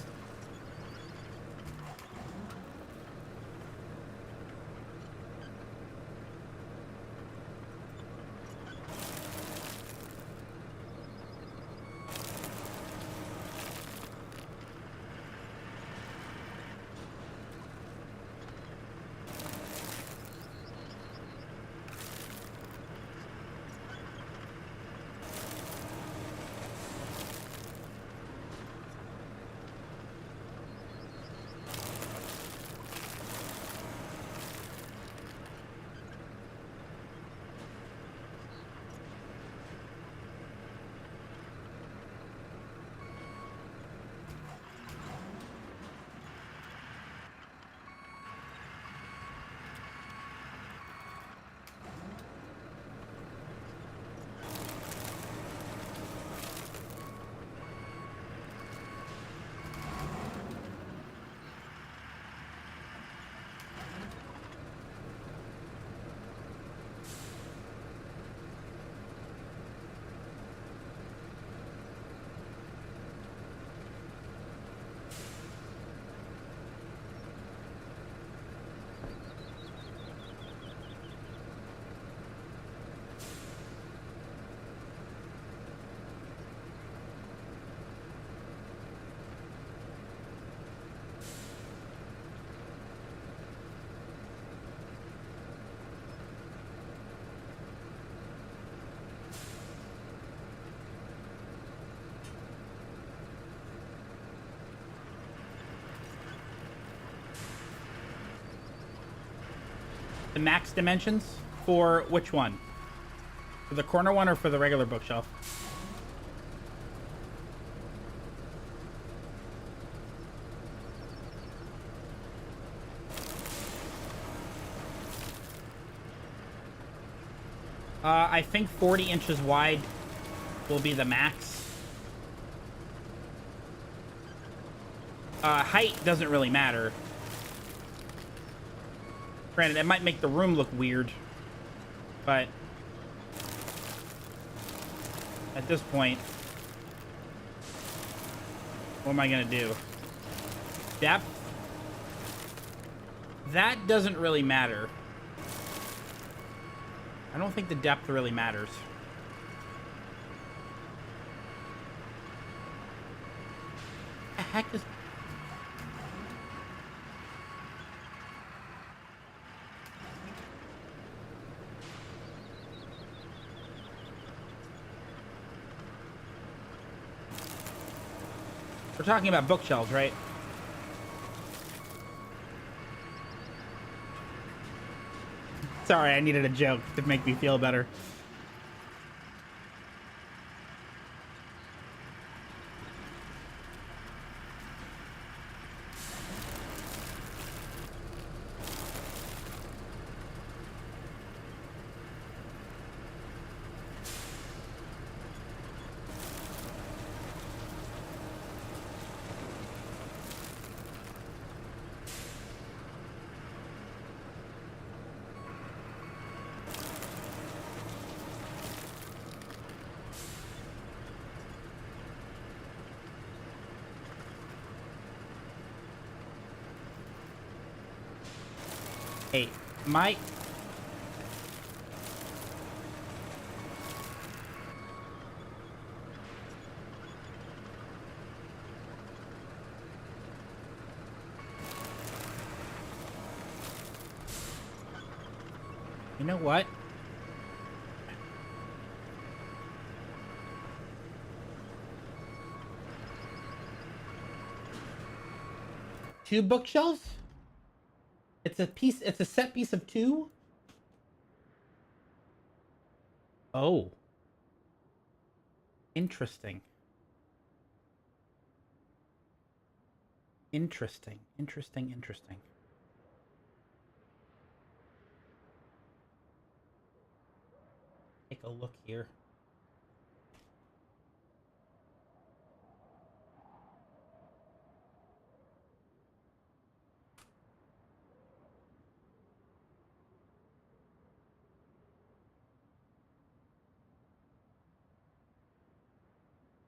The max dimensions for which one? For the corner one or for the regular bookshelf? I think 40 inches wide will be the max. Height doesn't really matter. Granted, it might make the room look weird, but at this point, what am I gonna do? Depth? That doesn't really matter. I don't think the depth really matters. What the heck is... We're talking about bookshelves, right? Sorry, I needed a joke to make me feel better. Hey, my... You know what? Two bookshelves? It's a set piece of two? Oh. Interesting. Interesting. Take a look here.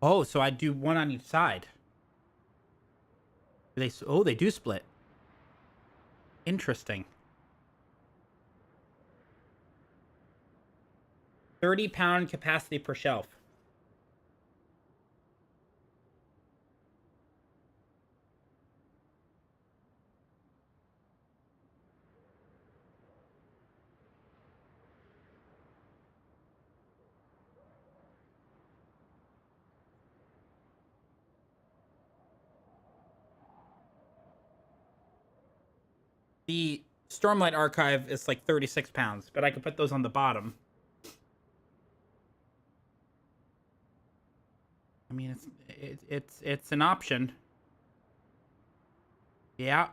Oh, so I do one on each side. They do split. Interesting. 30-pound capacity per shelf. The Stormlight Archive is like 36 pounds, but I could put those on the bottom. I mean, it's an option. Yeah.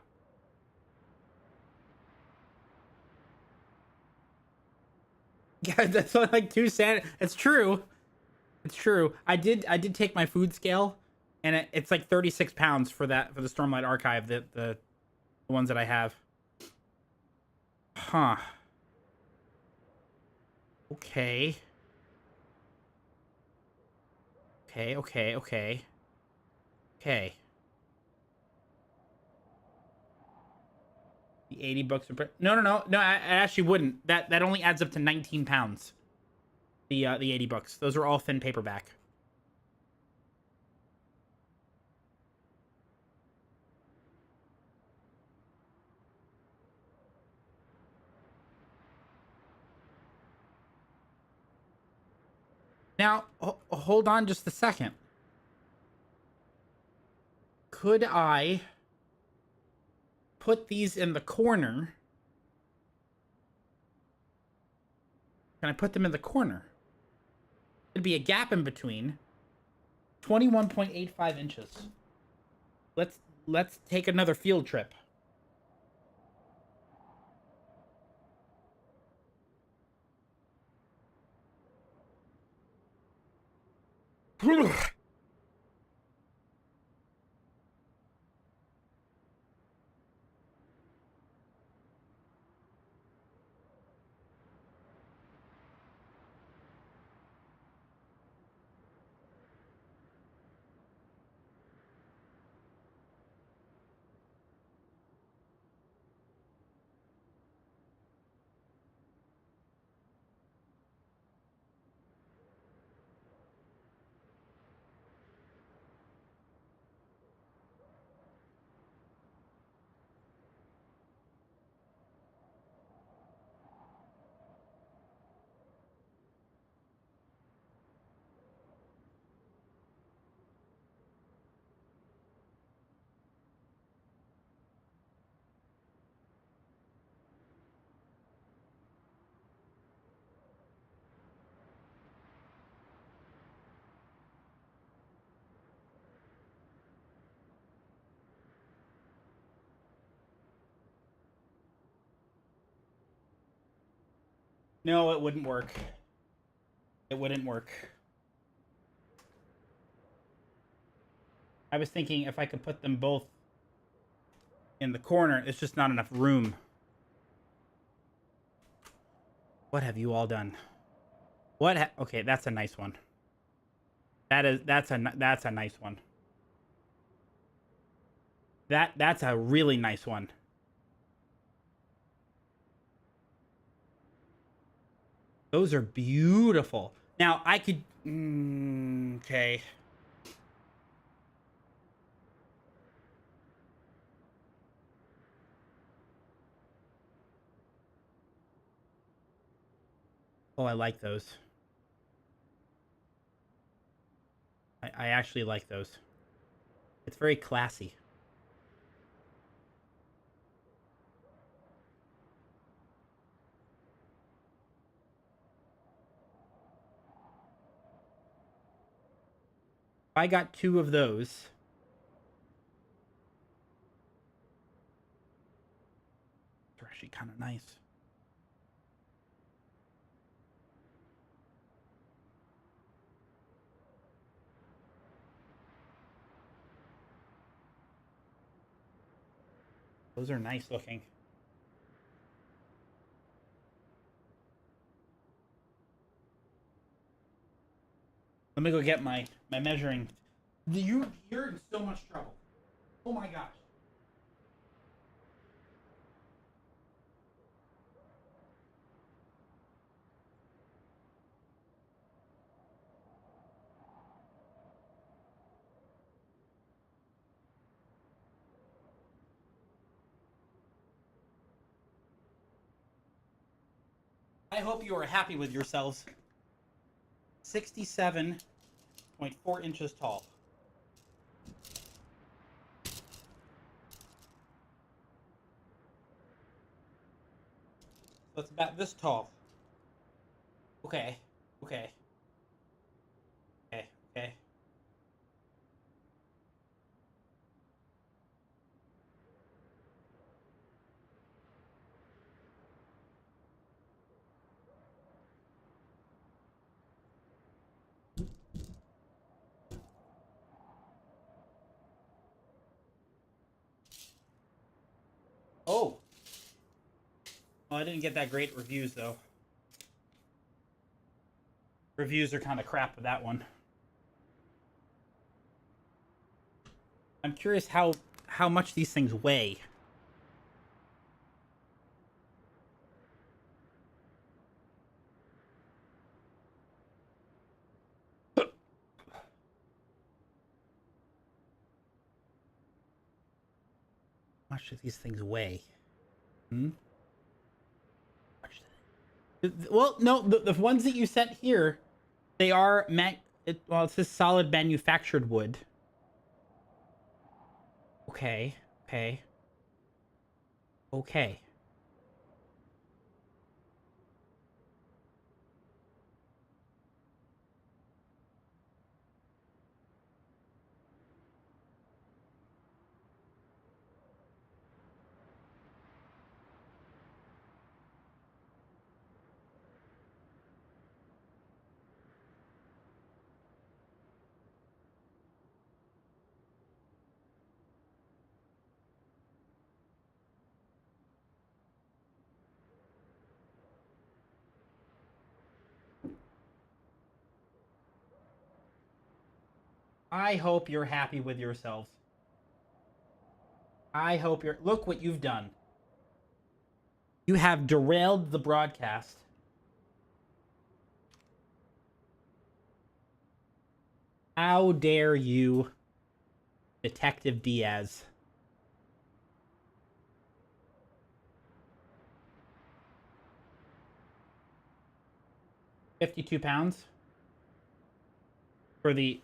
Yeah, that's only like 2 cents. It's true. It's true. I did take my food scale, and it's like 36 pounds for the Stormlight Archive, the ones that I have. Huh. Okay. Okay. The 80 bucks. No. I actually wouldn't. That only adds up to 19 pounds. The 80 bucks. Those are all thin paperback. Now, hold on just a second. Could I put these in the corner? Can I put them in the corner? There'd be a gap in between. 21.85 inches. Let's take another field trip. No, it wouldn't work. It wouldn't work. I was thinking if I could put them both in the corner, it's just not enough room. What have you all done? Okay, that's a nice one. That's a nice one. That's a really nice one. Those are beautiful. Now I could. Okay. Oh, I like those. I actually like those. It's very classy. If I got 2 of those. They're actually kind of nice. Those are nice looking. Let me go get my measuring. You're in so much trouble. Oh my gosh. I hope you are happy with yourselves. 67.4 inches tall. So it's about this tall. Okay. Okay. Okay. Okay. Oh. Well, I didn't get that great reviews though. Reviews are kind of crap with that one. I'm curious how much these things weigh. How much do these things weigh? Hmm? Well, no, the ones that you sent here, they are well, it says solid manufactured wood. Okay, okay, okay. I hope you're happy with yourselves. I hope you're. Look what you've done. You have derailed the broadcast. How dare you, Detective Diaz? 52 pounds for the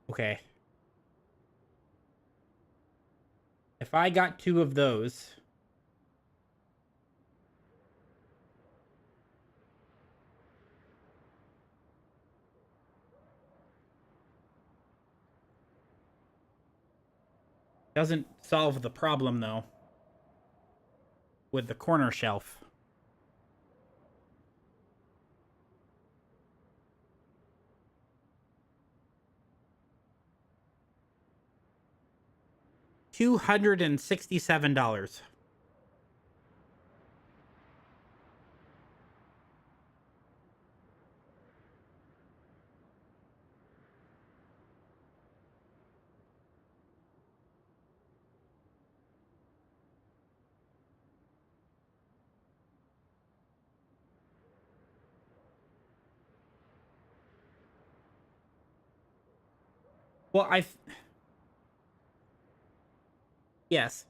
okay. If I got 2 of those, doesn't solve the problem though with the corner shelf. $267. Well, yes.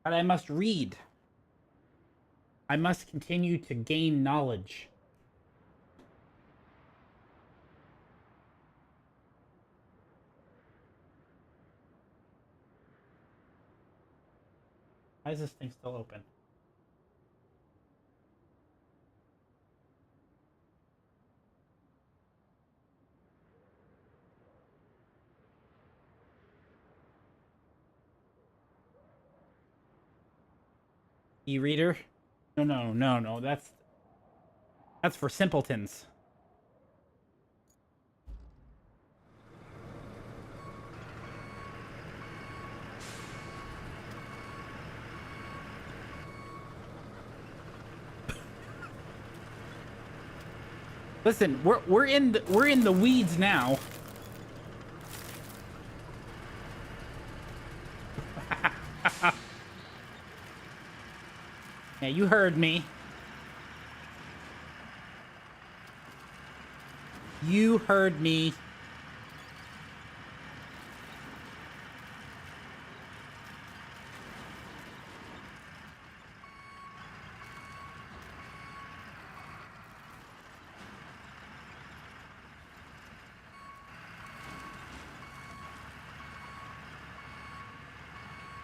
But I must read. I must continue to gain knowledge. Why is this thing still open? E-reader? No. That's for simpletons. Listen, we're in the weeds now. Yeah, you heard me. You heard me.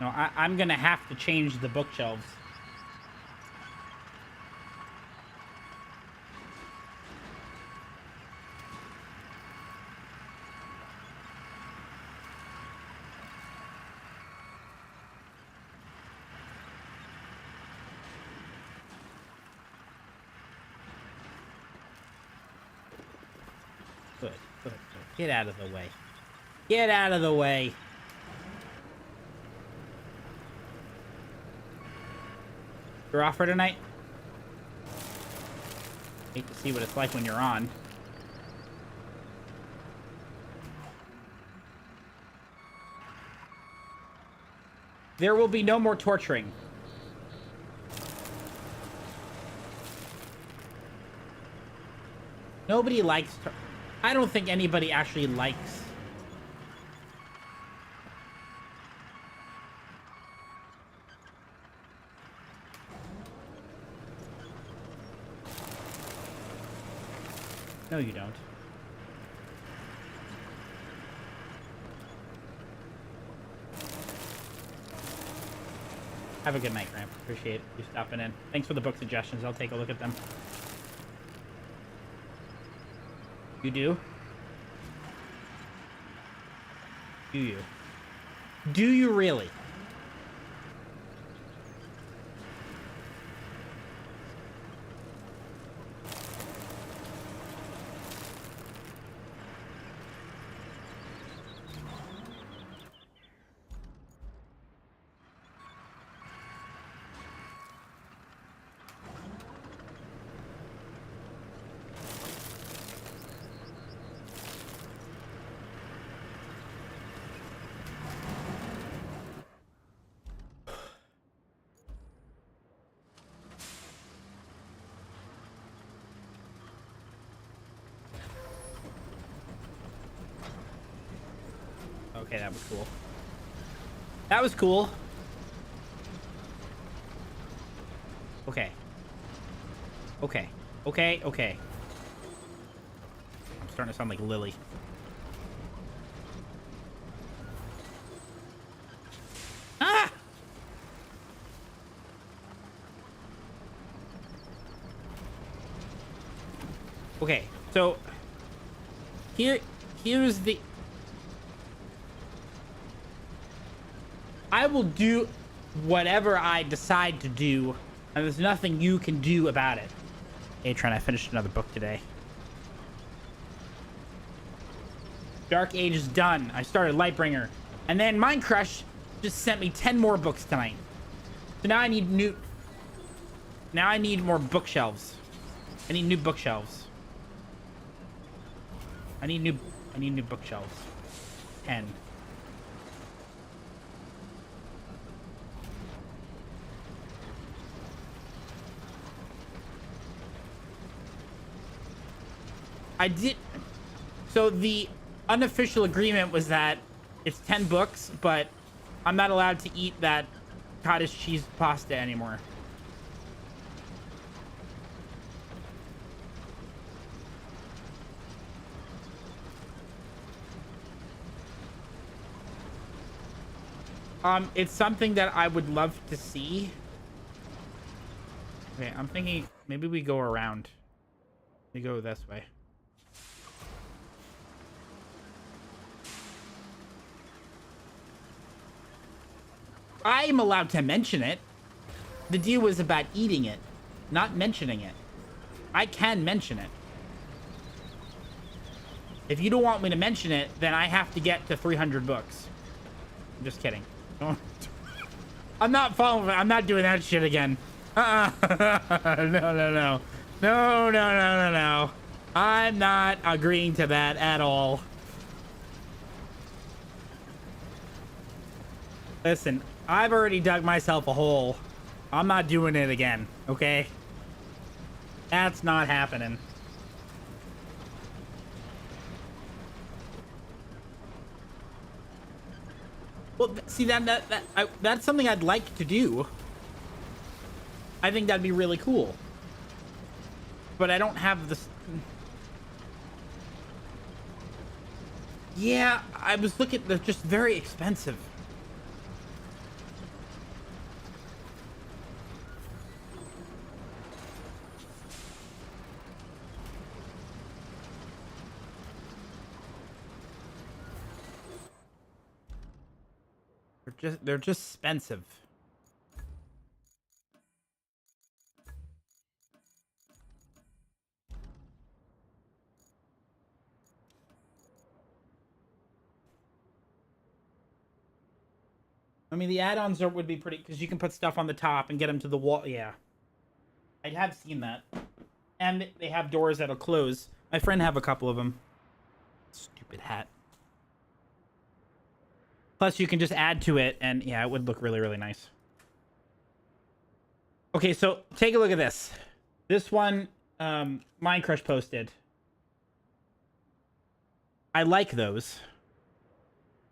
No, I'm gonna have to change the bookshelves. Good. Get out of the way. Get out of the way. You're off for tonight? Hate to see what it's like when you're on. There will be no more torturing. Nobody likes... I don't think anybody actually likes... No, you don't. Have a good night, Gramp. Appreciate you stopping in. Thanks for the book suggestions. I'll take a look at them. You do? Do you? Do you really? Okay, that was cool. That was cool. Okay. Okay. I'm starting to sound like Lily. Ah! Okay, so here's the... I will do... whatever I decide to do, and there's nothing you can do about it. Atron, I finished another book today. Dark Age is done. I started Lightbringer. And then Mindcrush just sent me 10 more books tonight. So now I need more bookshelves. I need new bookshelves. I need new bookshelves. 10. I did. So the unofficial agreement was that it's 10 books, but I'm not allowed to eat that cottage cheese pasta anymore. It's something that I would love to see. Okay, I'm thinking maybe we go around. We go this way. I'm allowed to mention it. The deal was about eating it, not mentioning it. I can mention it. If you don't want me to mention it, then I have to get to 300 books. I'm just kidding. I'm not following. I'm not doing that shit again. No. I'm not agreeing to that at all. Listen, I've already dug myself a hole. I'm not doing it again, okay? That's not happening. Well, see, that's something I'd like to do. I think that'd be really cool. But I don't have this. Yeah, I was looking. They're just very expensive. They're just expensive. I mean, the add-ons would be pretty, because you can put stuff on the top and get them to the wall. Yeah, I have seen that, and they have doors that'll close. My friend have a couple of them. Stupid hat. Plus, you can just add to it, and yeah, it would look really, really nice. Okay, so take a look at this. This one, Mindcrush posted. I like those.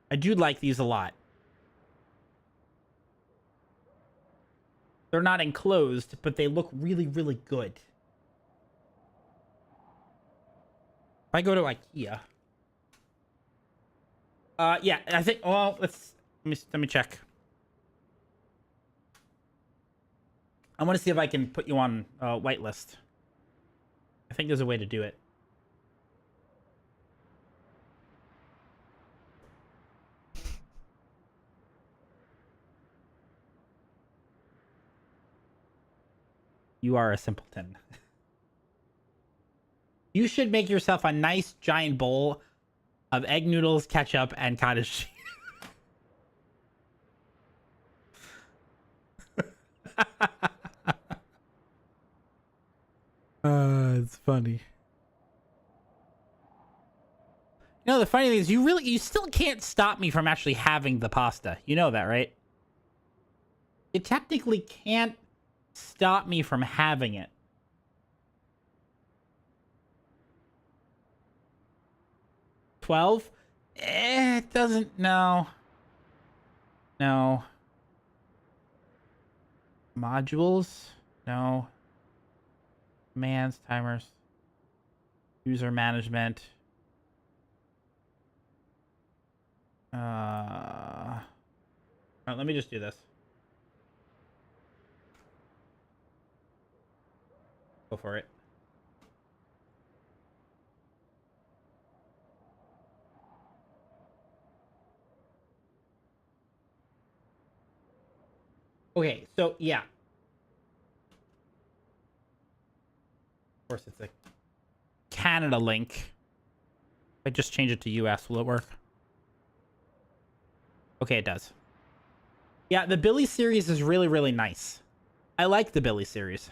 I do like these a lot. They're not enclosed, but they look really, really good. If I go to IKEA. Yeah, I think, well, let me check. I want to see if I can put you on whitelist. I think there's a way to do it. You are a simpleton. You should make yourself a nice giant bowl of egg noodles, ketchup, and cottage cheese. It's funny. You know, the funny thing is, you still can't stop me from actually having the pasta. You know that, right? You technically can't stop me from having it. $12? It doesn't. No. No. Modules? No. Commands, timers. User management. All right, let me just do this. Go for it. Okay, so yeah. Of course, it's a Canada link. If I just change it to US, will it work? Okay, it does. Yeah, the Billy series is really, really nice. I like the Billy series.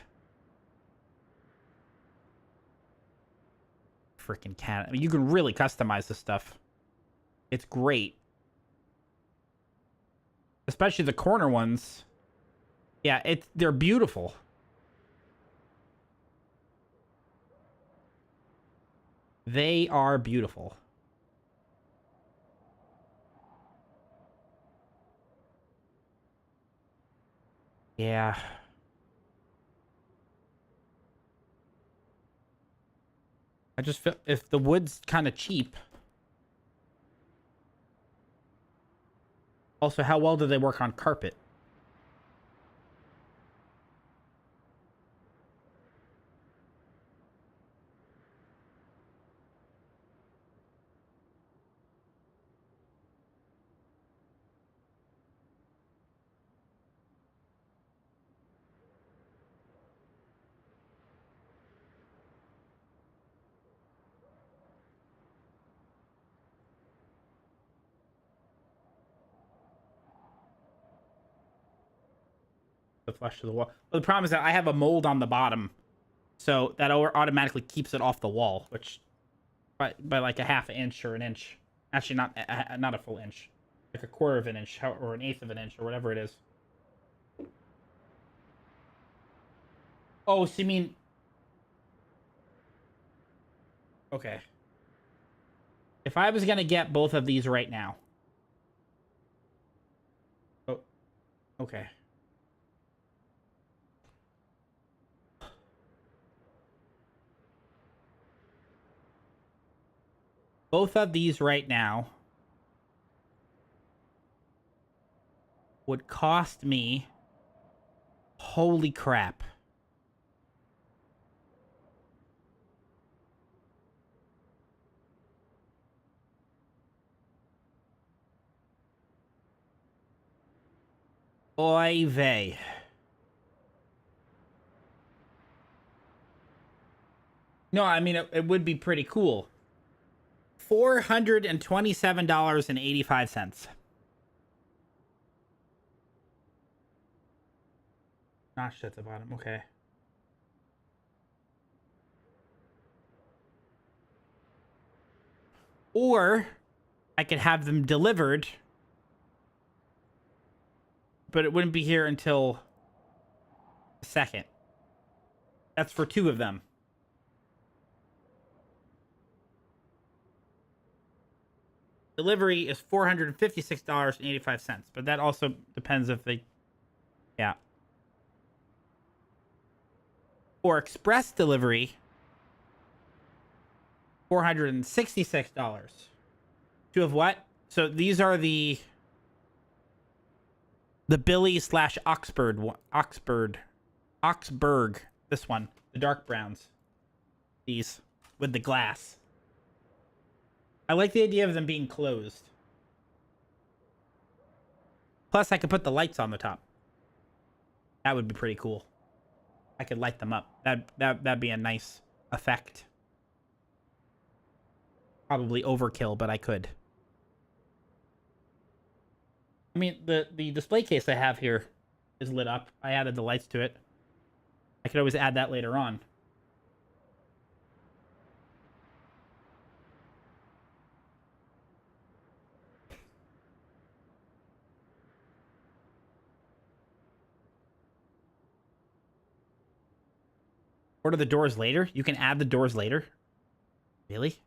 Freaking Canada. I mean, you can really customize this stuff. It's great. Especially the corner ones. Yeah, they're beautiful. They are beautiful. Yeah. I just feel if the wood's kind of cheap. Also, how well do they work on carpet? The flush to the wall. Well, the problem is that I have a mold on the bottom, so that automatically keeps it off the wall, which by like a half an inch or an inch. Actually, not a full inch, like a quarter of an inch or an eighth of an inch or whatever it is. Oh, so you mean? Okay. If I was gonna get both of these right now. Oh, okay. Both of these right now would cost me, holy crap, oy vey. No, I mean it would be pretty cool. $427.85. Notched at the bottom. Okay. Or I could have them delivered, but it wouldn't be here until the second. That's for two of them. Delivery is $456.85, but that also depends if they, yeah. Or express delivery, $466. Two of what? So these are the Billy slash Oxberg. This one, the dark browns. These with the glass. I like the idea of them being closed. Plus, I could put the lights on the top. That would be pretty cool. I could light them up. That'd be a nice effect. Probably overkill, but I could. I mean, the display case I have here is lit up. I added the lights to it. I could always add that later on. Order the doors later? You can add the doors later? Really?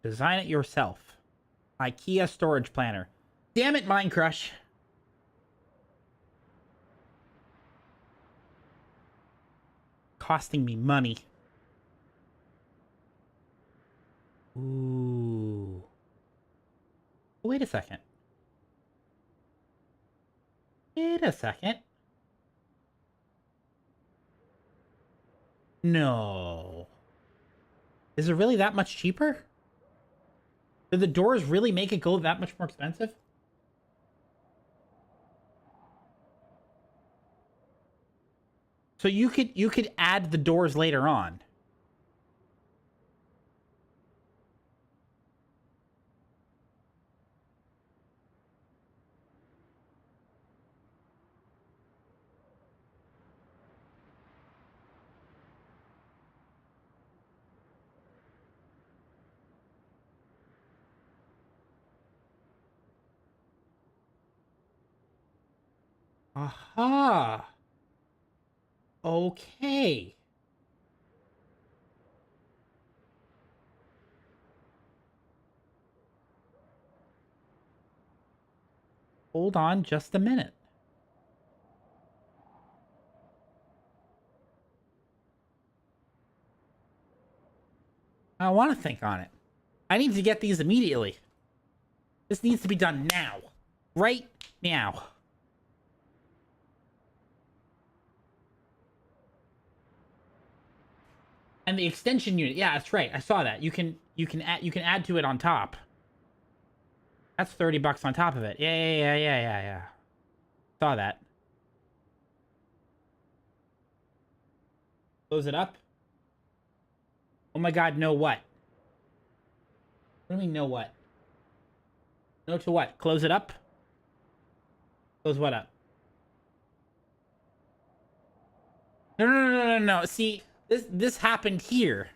Design it yourself. IKEA storage planner. Damn it, Mind Crush. Costing me money. Ooh. Wait a second. Wait a second. No. Is it really that much cheaper? Did the doors really make it go that much more expensive? So you could add the doors later on. Aha. Okay. Hold on just a minute. I want to think on it. I need to get these immediately. This needs to be done now. Right now. And the extension unit. Yeah, that's right. I saw that. You can add to it on top. That's $30 on top of it. Yeah. Saw that. Close it up. Oh my god, no what? What do you mean no what? No to what? Close it up? Close what up? No. See, this happened here.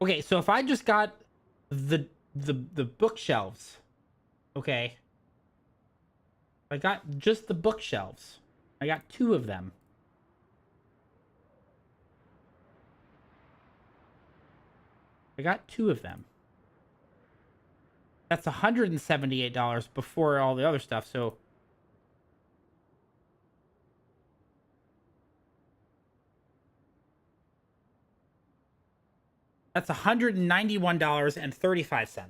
Okay, so if I just got the bookshelves, okay. I got just the bookshelves. I got 2 of them. I got 2 of them. That's $178 before all the other stuff, so that's $191.35.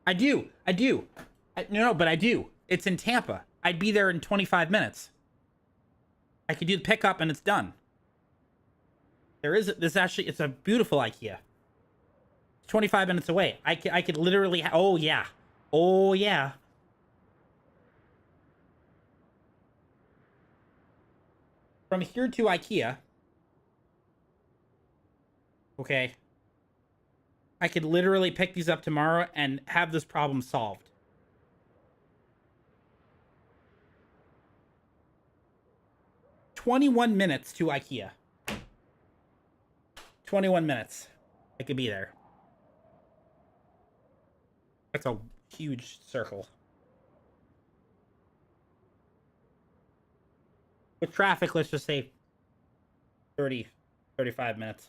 I do. No, but I do. It's in Tampa. I'd be there in 25 minutes. I could do the pickup and it's done. It's a beautiful IKEA. It's 25 minutes away. I could literally, oh yeah. Oh yeah. From here to IKEA. Okay. I could literally pick these up tomorrow and have this problem solved. "21 minutes to IKEA. 21 minutes. I could be there. That's a huge circle. With traffic, let's just say 30, 35 minutes.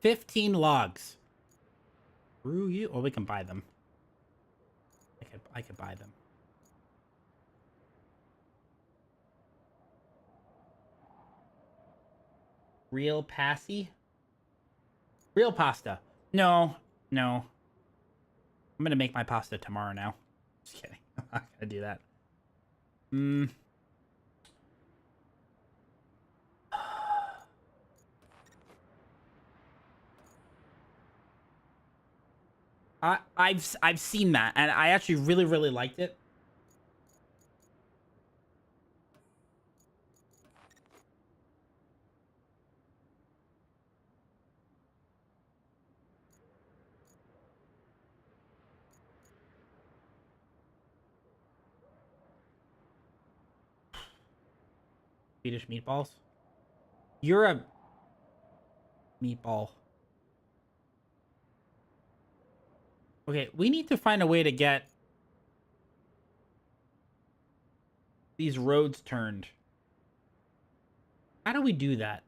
$15 logs. Screw you. Or we can buy them. I could buy them. Real passy? Real pasta. No. I'm gonna make my pasta tomorrow now. Just kidding. I'm not gonna do that. I've seen that, and I actually really liked it. Swedish meatballs. You're a meatball. Okay, we need to find a way to get these roads turned. How do we do that?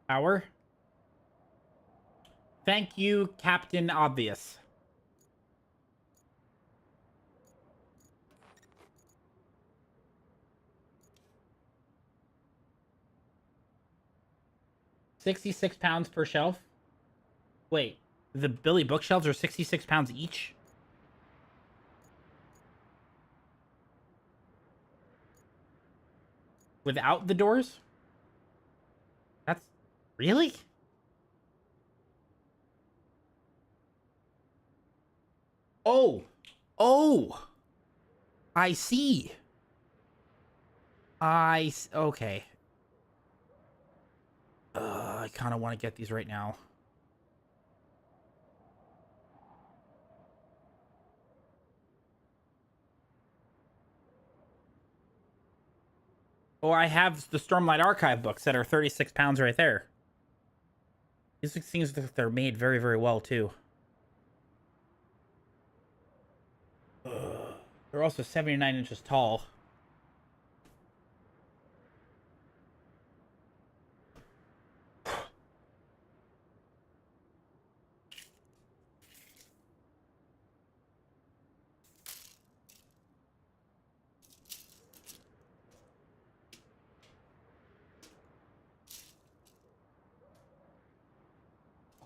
Power? Thank you, Captain Obvious. £66 per shelf? Wait, the Billy bookshelves are 66 pounds each? Without the doors? That's... Really? Oh! Oh! I see. Okay. I kind of want to get these right now. Oh, I have the Stormlight Archive books that are 36 pounds right there. These things look like they're made very, very well, too. They're also 79 inches tall.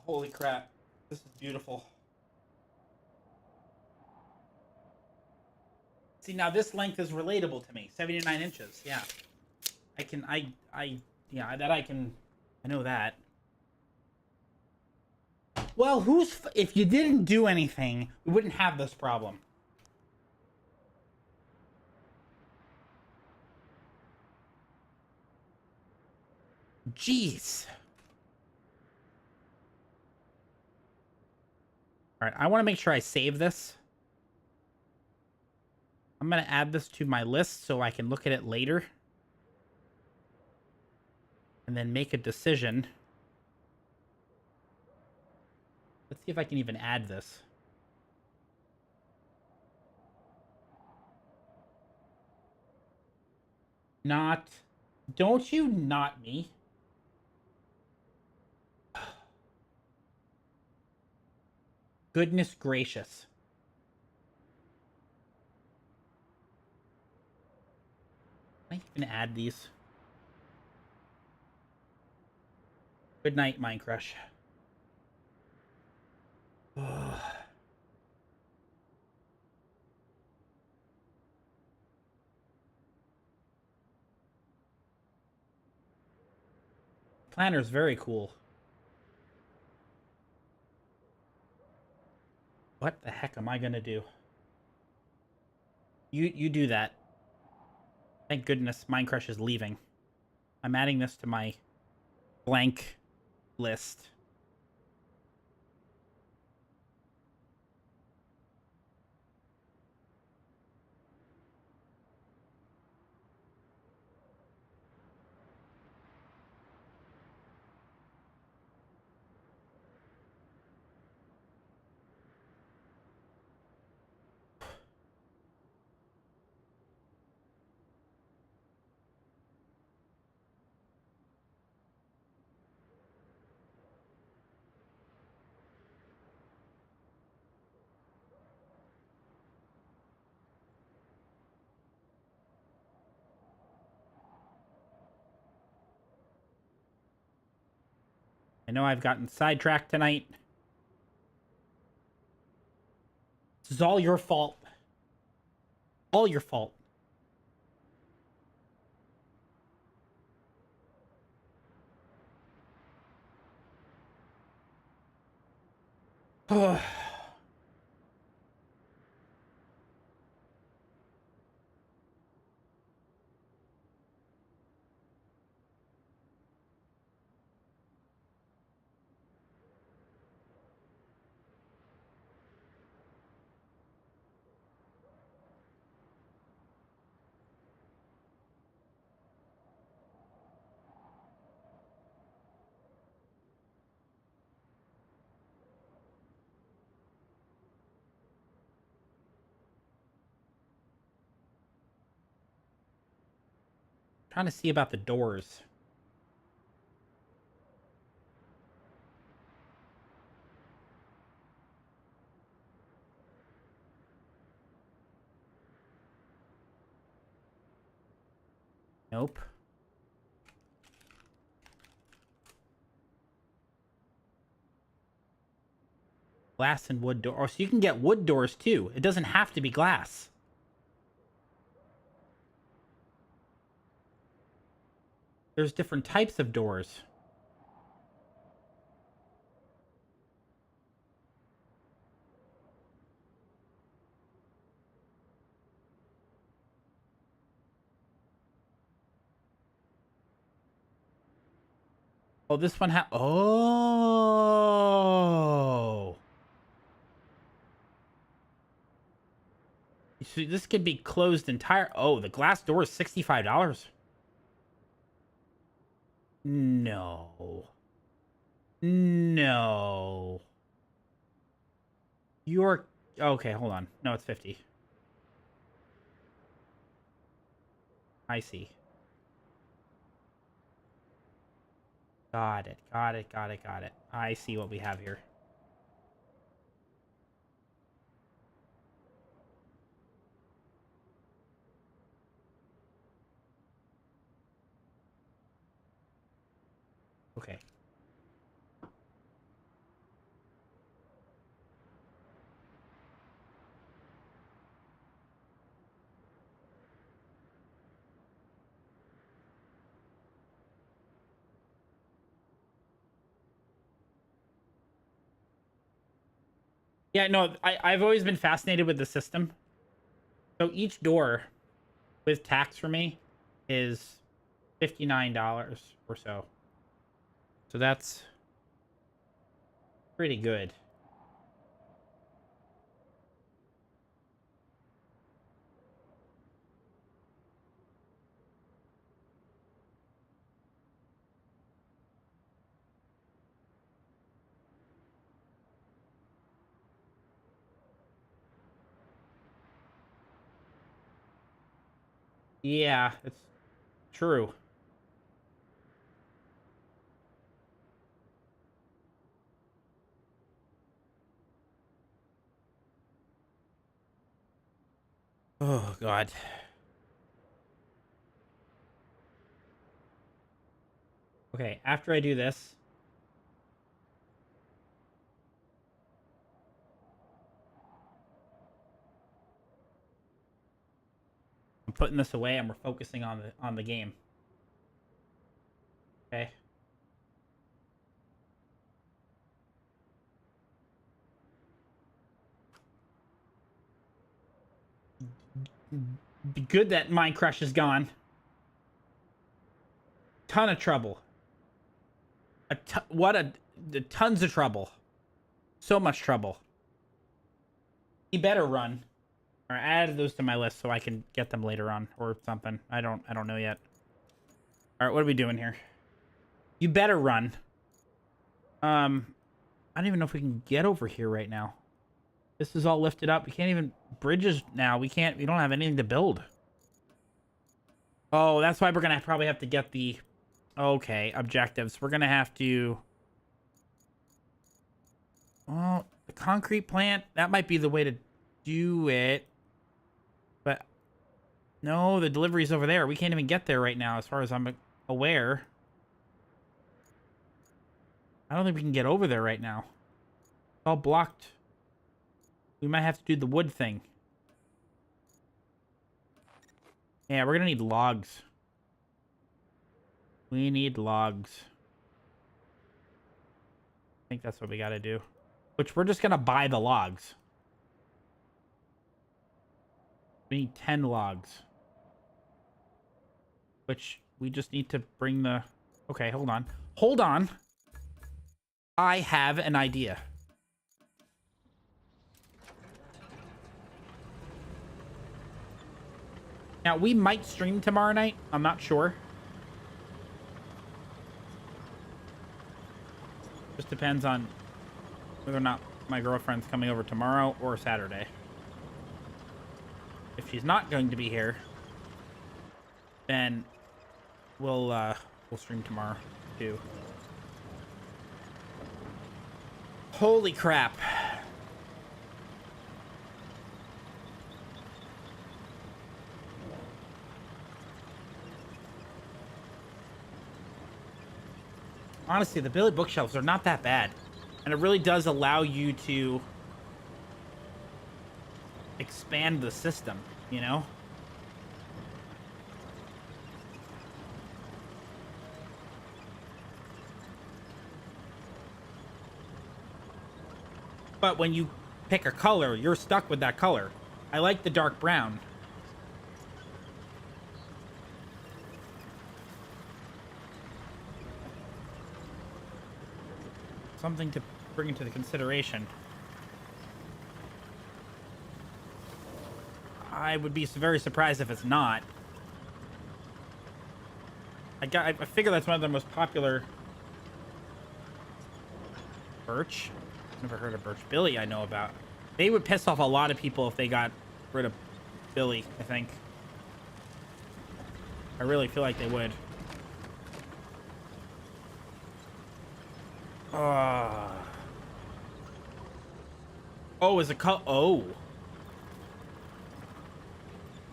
Holy crap. This is beautiful. See, now this length is relatable to me. 79 inches, yeah. I know that. Well, if you didn't do anything, we wouldn't have this problem. Jeez. All right, I want to make sure I save this. I'm going to add this to my list so I can look at it later. And then make a decision. Let's see if I can even add this. Not... Don't you not me? Goodness gracious. Can I even add these? Good night, Mind Crush. Planner's very cool. What the heck am I gonna do? You do that. Thank goodness Mind Crush is leaving. I'm adding this to my blank list. I know I've gotten sidetracked tonight. This is all your fault. All your fault. Trying to see about the doors. Nope. Glass and wood door. Oh, so you can get wood doors too. It doesn't have to be glass. There's different types of doors. Oh, this one Oh. So this could be closed entire. Oh, the glass door is $65. No. No. You're okay, hold on. No, it's 50. I see. Got it. Got it. Got it. Got it. I see what we have here. Okay. Yeah, no, I've always been fascinated with the system. So each door with tax for me is $59 or so. So that's pretty good. Yeah, it's true. Oh, God. Okay, after I do this, I'm putting this away and we're focusing on the game. Okay. Good that Mind Crush is gone. Ton of trouble. Tons of trouble. So much trouble. He better run. Or I added those to my list so I can get them later on or something. I don't know yet. All right, what are we doing here? You better run. I don't even know if we can get over here right now. This is all lifted up. We can't even bridges now. We don't have anything to build. Oh, that's why we're gonna probably have to get the objectives. We're gonna have to. Well, the concrete plant, that might be the way to do it. But no, the delivery's over there. We can't even get there right now, as far as I'm aware. I don't think we can get over there right now. It's all blocked. We might have to do the wood thing. Yeah, we're gonna need logs. We need logs. I think that's what we gotta do. which we're just going to buy the logs. We need 10 logs. Which we just need to bring the... Okay, hold on. Hold on. I have an idea. Now, we might stream tomorrow night. I'm not sure. Just depends on whether or not my girlfriend's coming over tomorrow or Saturday. If she's not going to be here, then we'll stream tomorrow too. Holy crap. Honestly, the Billy bookshelves are not that bad. And it really does allow you to expand the system, you know? But when you pick a color, you're stuck with that color. I like the dark brown. Something to bring into the consideration. I would be very surprised if it's not. I figure that's one of the most popular... Birch? Never heard of Birch. Billy I know about. They would piss off a lot of people if they got rid of Billy, I think. I really feel like they would. Oh, is a cut? Oh.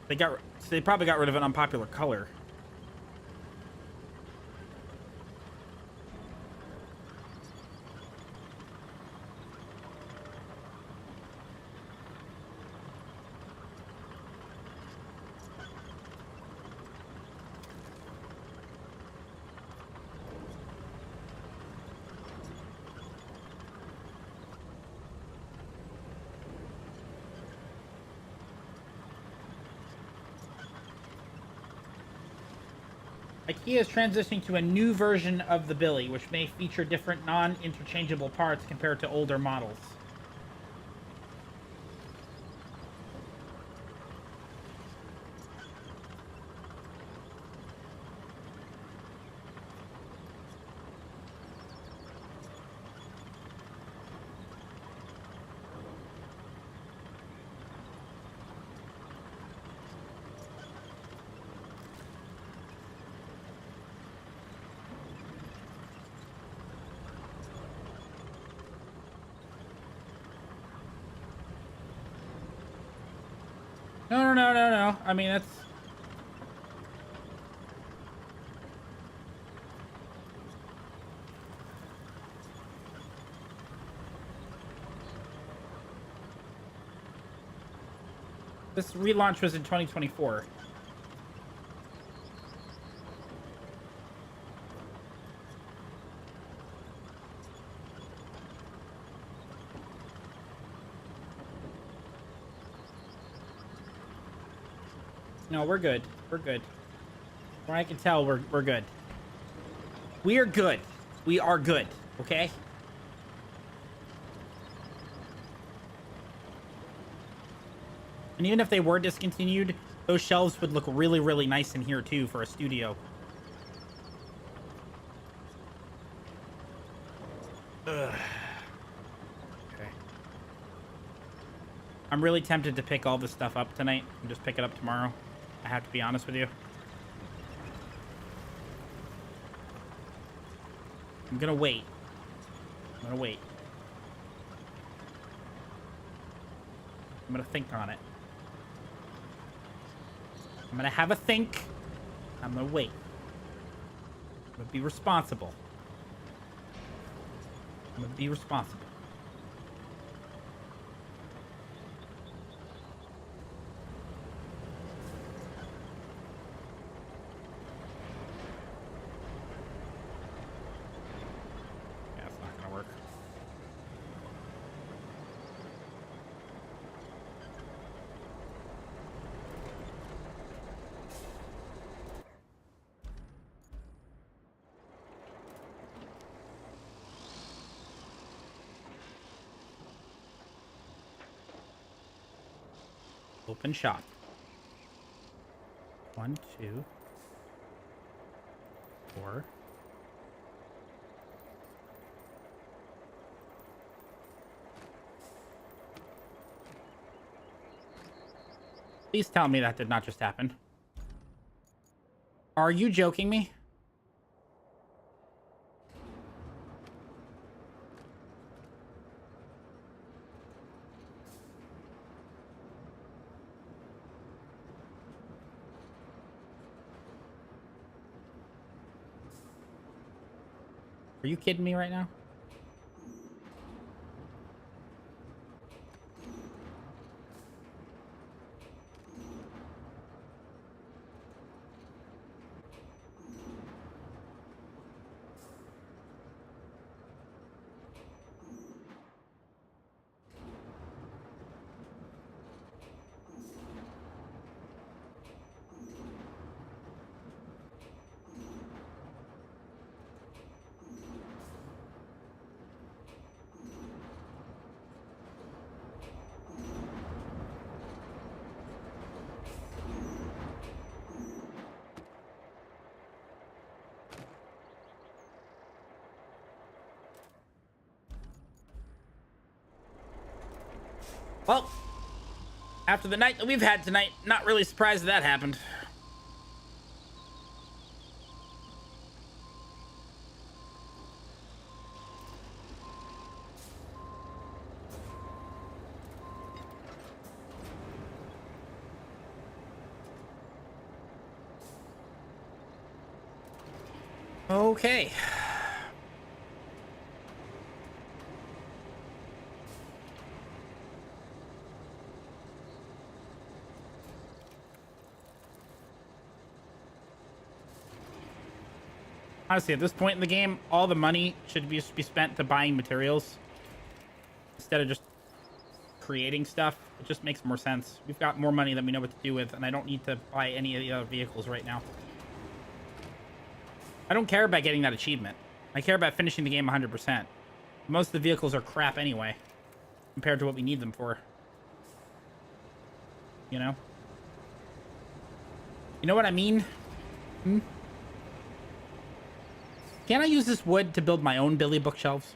They probably got rid of an unpopular color. IKEA is transitioning to a new version of the Billy, which may feature different non-interchangeable parts compared to older models. No. I mean, that's... This relaunch was in 2024. No, we're good. We're good. From what I can tell, we're good. We are good. We are good. Okay? And even if they were discontinued, those shelves would look really, really nice in here too for a studio. Ugh. Okay. I'm really tempted to pick all this stuff up tonight and just pick it up tomorrow. I have to be honest with you. I'm gonna wait. I'm gonna wait. I'm gonna think on it. I'm gonna have a think. I'm gonna wait. I'm gonna be responsible. I'm gonna be responsible. Yeah, it's not gonna work. Open shop. 1, 2, 4. Please tell me that did not just happen. Are you joking me? Are you kidding me right now? Well, after the night that we've had tonight, not really surprised that happened. Okay. Honestly, at this point in the game, all the money should be spent to buying materials instead of just creating stuff. It just makes more sense. We've got more money than we know what to do with, and I don't need to buy any of the other vehicles right now. I don't care about getting that achievement. I care about finishing the game 100%. Most of the vehicles are crap anyway, compared to what we need them for. You know? You know what I mean? Hmm? Can I use this wood to build my own Billy bookshelves?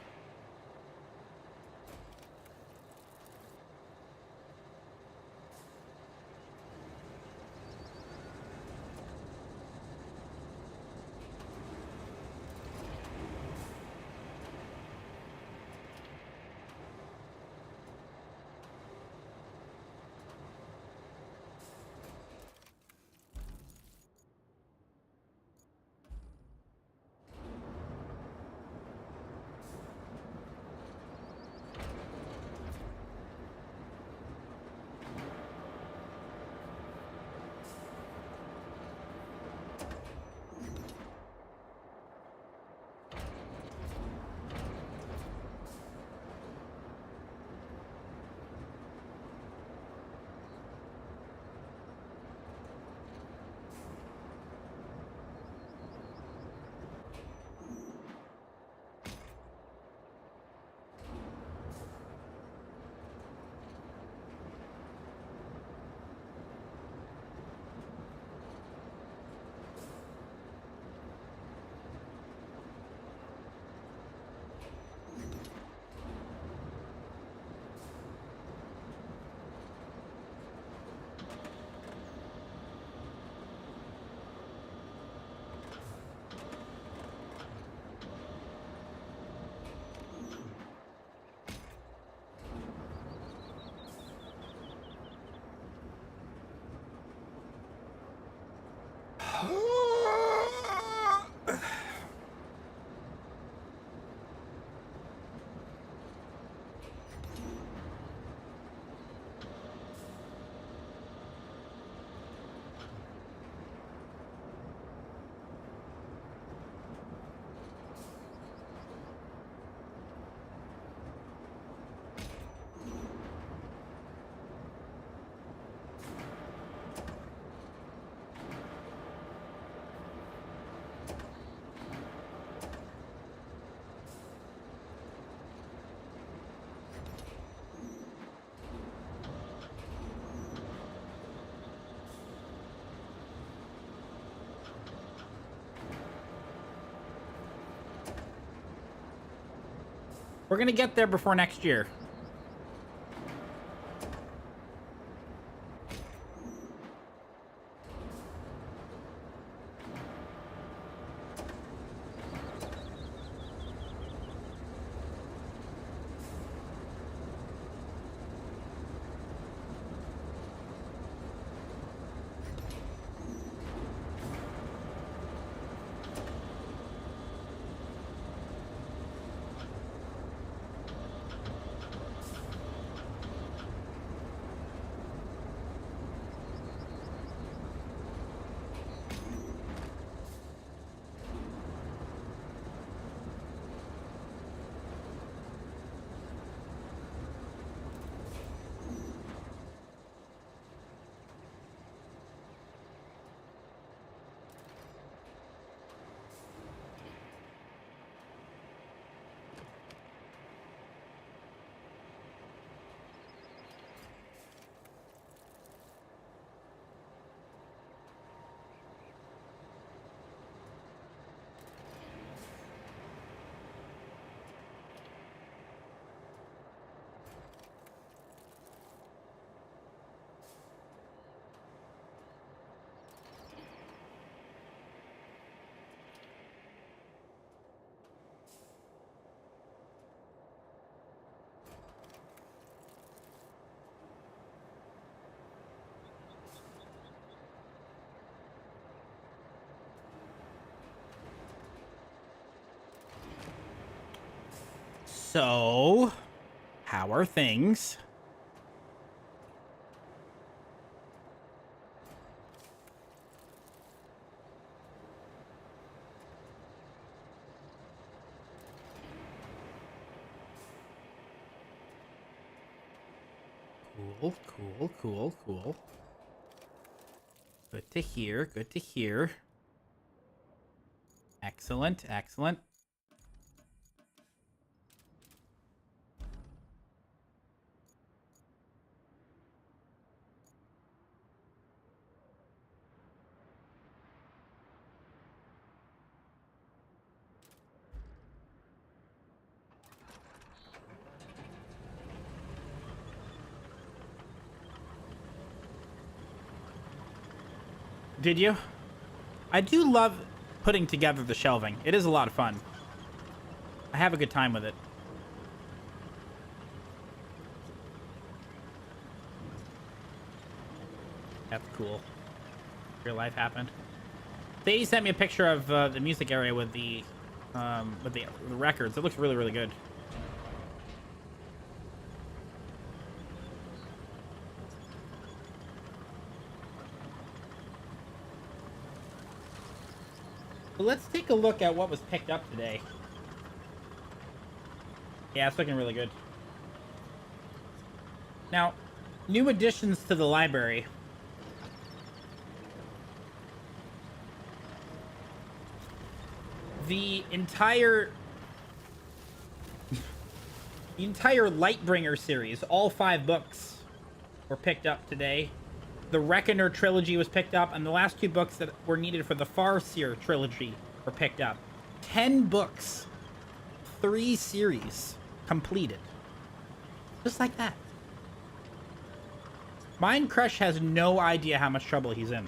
We're gonna get there before next year. So, how are things? Cool, cool, cool, cool. Good to hear, good to hear. Excellent, excellent. Did you? I do love putting together the shelving. It is a lot of fun. I have a good time with it. That's cool. Real life happened. They sent me a picture of the music area with the records. It looks really, really good. But let's take a look at what was picked up today. Yeah, it's looking really good. Now, new additions to the library. The entire Lightbringer series, all 5 books, were picked up today. The Reckoner trilogy was picked up, and the last 2 books that were needed for the Farseer trilogy were picked up. 10 books, 3 series completed. Just like that. Mind Crush has no idea how much trouble he's in.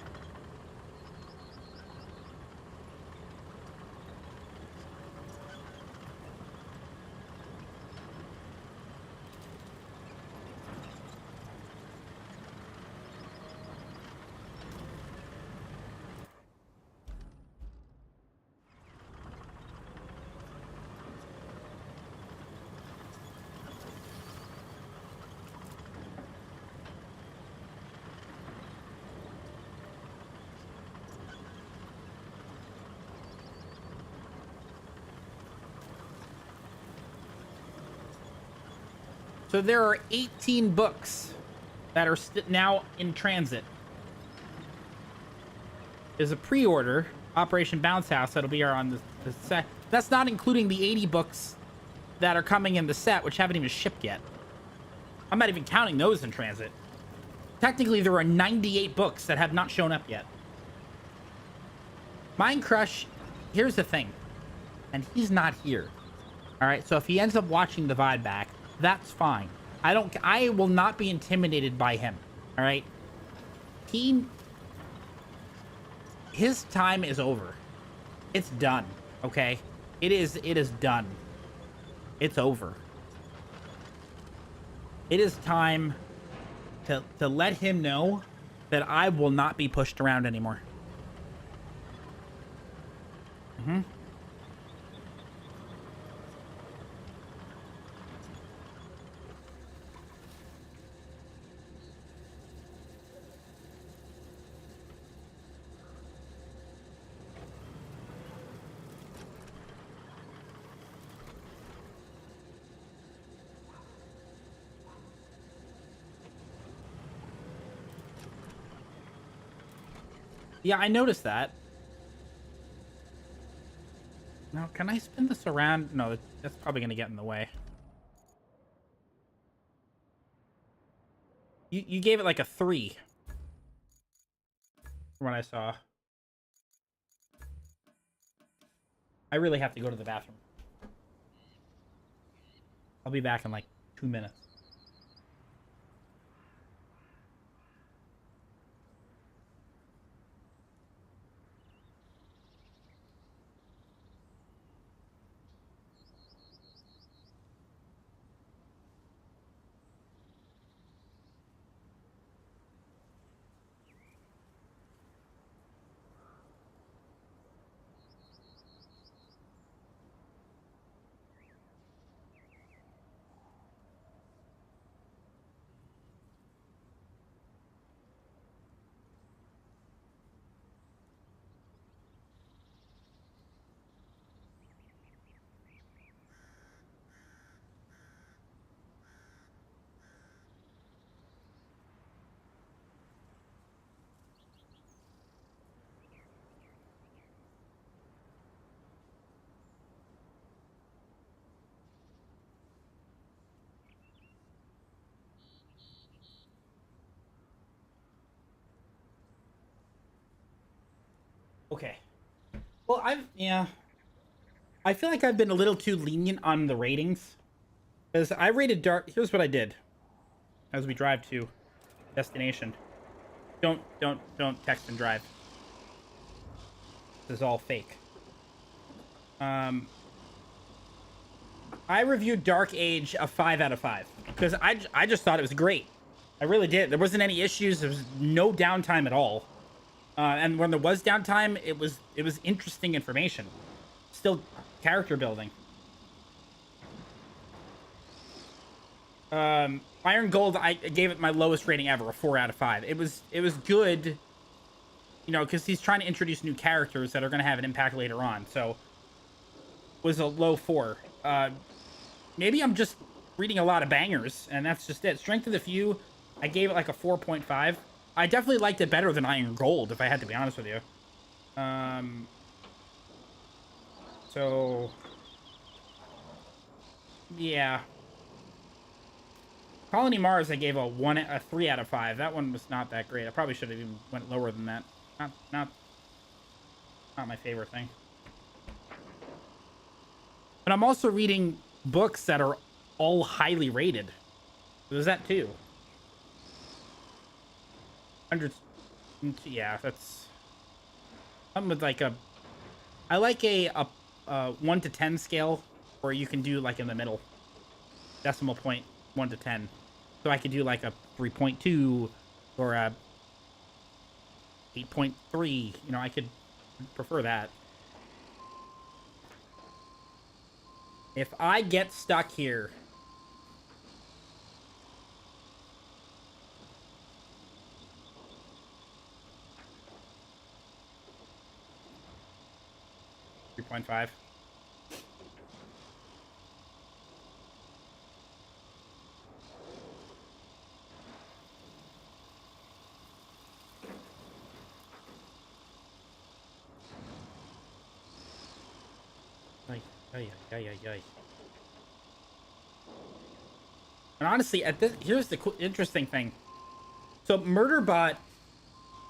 So there are 18 books that are now in transit. There's a pre-order, Operation Bounce House, that'll be on the set. That's not including the 80 books that are coming in the set, which haven't even shipped yet. I'm not even counting those in transit. Technically, there are 98 books that have not shown up yet. Mind Crush, here's the thing, and he's not here. All right. So if he ends up watching the VOD back, that's fine. I will not be intimidated by him. All right. His time is over. It's done. Okay. It is done. It's over. It is time to let him know that I will not be pushed around anymore. Mm-hmm. Yeah, I noticed that. Now, can I spin this around? No, that's probably going to get in the way. You gave it like a 3. From what I saw. I really have to go to the bathroom. I'll be back in like 2 minutes. Okay. Well, yeah. I feel like I've been a little too lenient on the ratings. Because I rated Dark... Here's what I did. As we drive to destination. Don't text and drive. This is all fake. I reviewed Dark Age a 5 out of 5. Because I just thought it was great. I really did. There wasn't any issues. There was no downtime at all. And when there was downtime, it was interesting information. Still character building. Iron Gold, I gave it my lowest rating ever, a 4 out of 5. It was good, you know, because he's trying to introduce new characters that are going to have an impact later on. So, was a low 4. Maybe I'm just reading a lot of bangers, and that's just it. Strength of the Few, I gave it like a 4.5. I definitely liked it better than Iron Gold, if I had to be honest with you. So, yeah. Colony Mars, I gave a 3 out of 5. That one was not that great. I probably should have even went lower than that. Not my favorite thing. But I'm also reading books that are all highly rated. There's that too. Hundreds. Yeah, that's something with like I like a 1 to 10 scale where you can do like in the middle. Decimal point 1 to 10. So I could do like a 3.2 or a 8.3. You know, I could prefer that. If I get stuck here, .5. Ay. And honestly, here's the interesting thing. So Murderbot,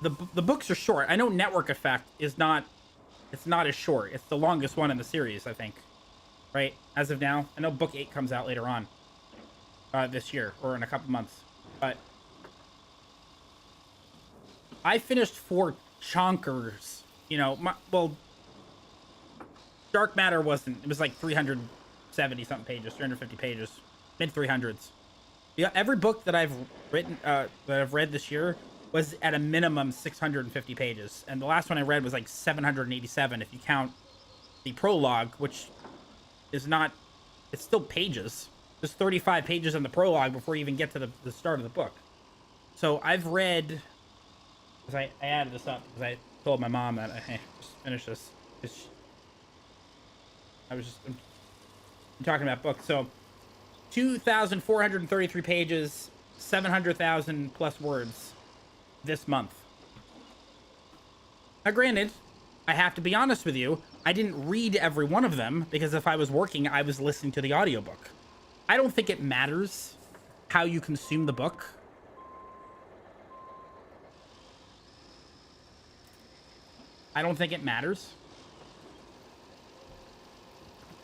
the books are short. I know Network Effect is not. It's not as short. It's the longest one in the series, I think. right? As of now, I know book 8 comes out later on this year or in a couple months, but I finished 4 chonkers. You know, well, Dark Matter wasn't. It was like 370 something pages, 350 pages, mid 300s. Yeah, every book that I've written, that I've read this year was at a minimum 650 pages, and the last one I read was like 787 if you count the prologue, which is not. It's still pages. There's 35 pages in the prologue before you even get to the start of the book. So I've read. Because I added this up because I told my mom that hey, just finish this. I'm talking about books. So 2,433 pages, 700,000 plus words this month. Now, granted, I have to be honest with you, I didn't read every one of them because if I was working, I was listening to the audiobook. I don't think it matters how you consume the book. I don't think it matters.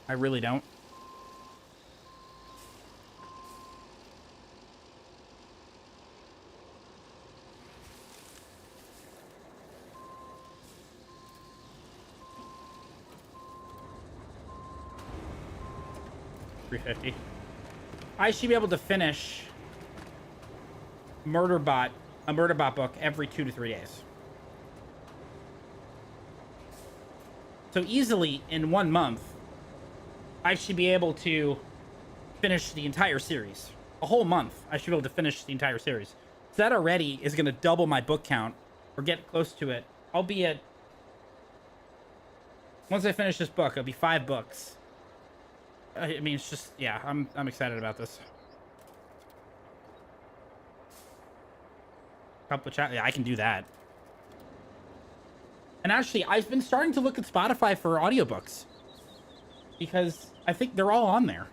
I really don't. $350. I should be able to finish a Murderbot book every 2 to 3 days. So easily in 1 month, I should be able to finish the entire series. A whole month, I should be able to finish the entire series. So that already is going to double my book count or get close to it. I'll be at... Once I finish this book, it'll be 5 books. I mean, it's just... Yeah, I'm excited about this. Couple of chat... Yeah, I can do that. And actually, I've been starting to look at Spotify for audiobooks. Because I think they're all on there.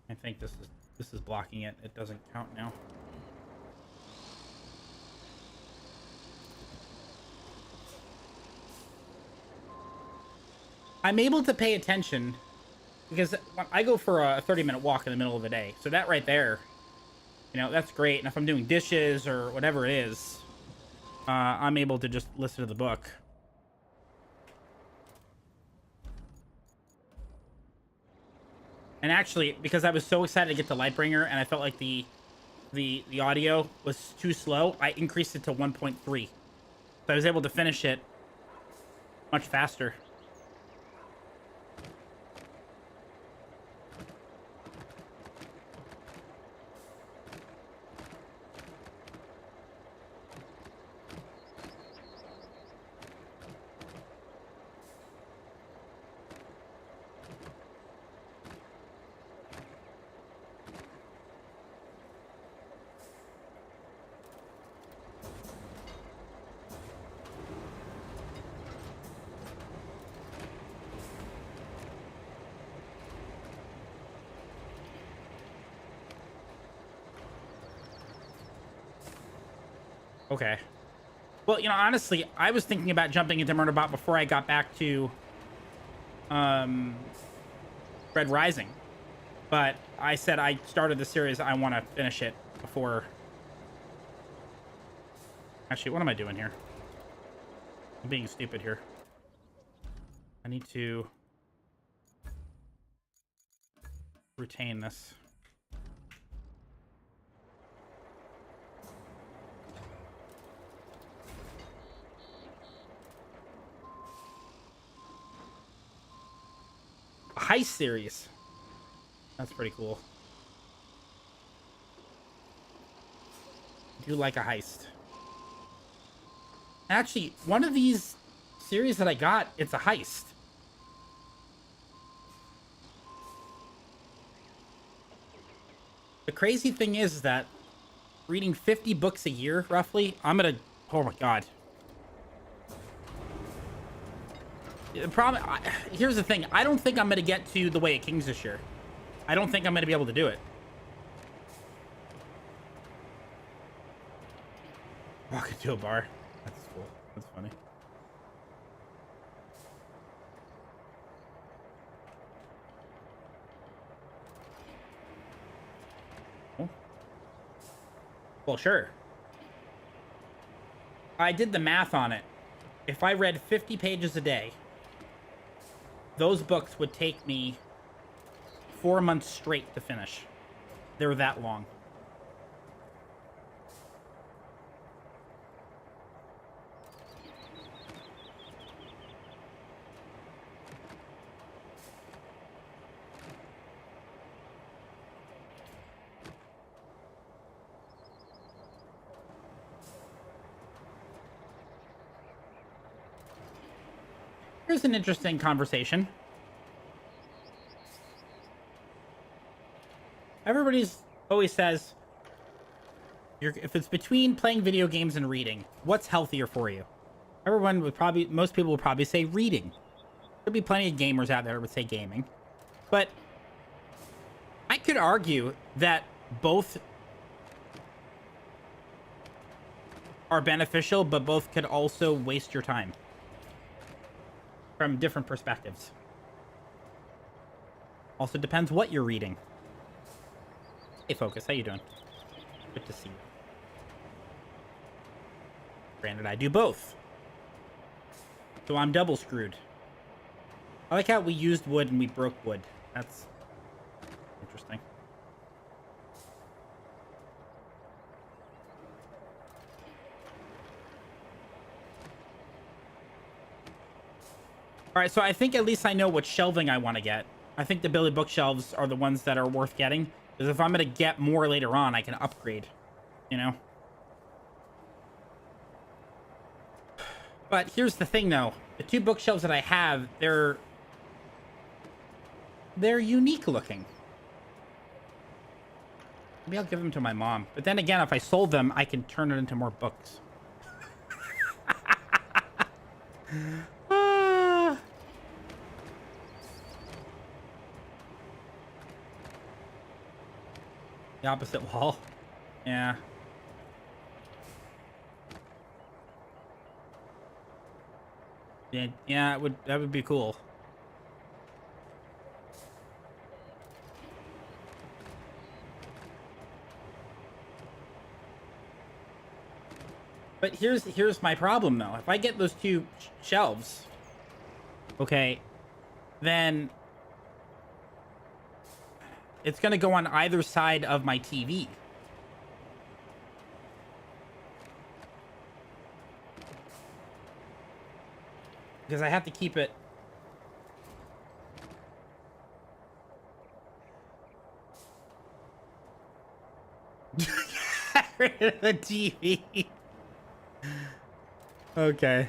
I think this is blocking it. It doesn't count now. I'm able to pay attention because I go for a 30-minute walk in the middle of the day. So that right there, you know, that's great. And if I'm doing dishes or whatever it is, I'm able to just listen to the book. And actually, because I was so excited to get the Lightbringer and I felt like the audio was too slow, I increased it to 1.3. So I was able to finish it much faster. Okay. Well, you know, honestly, I was thinking about jumping into Murderbot before I got back to Red Rising. But I said I started the series, I want to finish it before... Actually, what am I doing here? I'm being stupid here. I need to retain this. A heist series. That's pretty cool. I do like a heist. Actually, one of these series that I got, it's a heist. The crazy thing is that reading 50 books a year, roughly, I'm gonna Oh my god. The problem, here's the thing. I don't think I'm going to get to the Way of Kings this year. I don't think I'm going to be able to do it. Walk into a bar. That's cool. That's funny. Oh. Well, sure. I did the math on it. If I read 50 pages a day, those books would take me 4 months straight to finish. They were that long. Here's an interesting conversation. Everybody's always says, if it's between playing video games and reading, what's healthier for you? Most people would probably say reading. There'd be plenty of gamers out there who would say gaming. But I could argue that both are beneficial, but both could also waste your time from different perspectives. Also depends what you're reading. Hey, Focus, how you doing? Good to see you. Granted, I do both. So I'm double screwed. I like how we used wood and we broke wood. That's interesting. All right, so I think at least I know what shelving I want to get. I think the Billy bookshelves are the ones that are worth getting. Because if I'm going to get more later on, I can upgrade, you know? But here's the thing, though. The 2 bookshelves that I have, they're unique looking. Maybe I'll give them to my mom. But then again, if I sold them, I can turn it into more books. The opposite wall. Yeah. Yeah, that would be cool. But here's my problem though. If I get those 2 shelves, okay, then it's going to go on either side of my TV. Because I have to keep it. Get rid of the TV. Okay.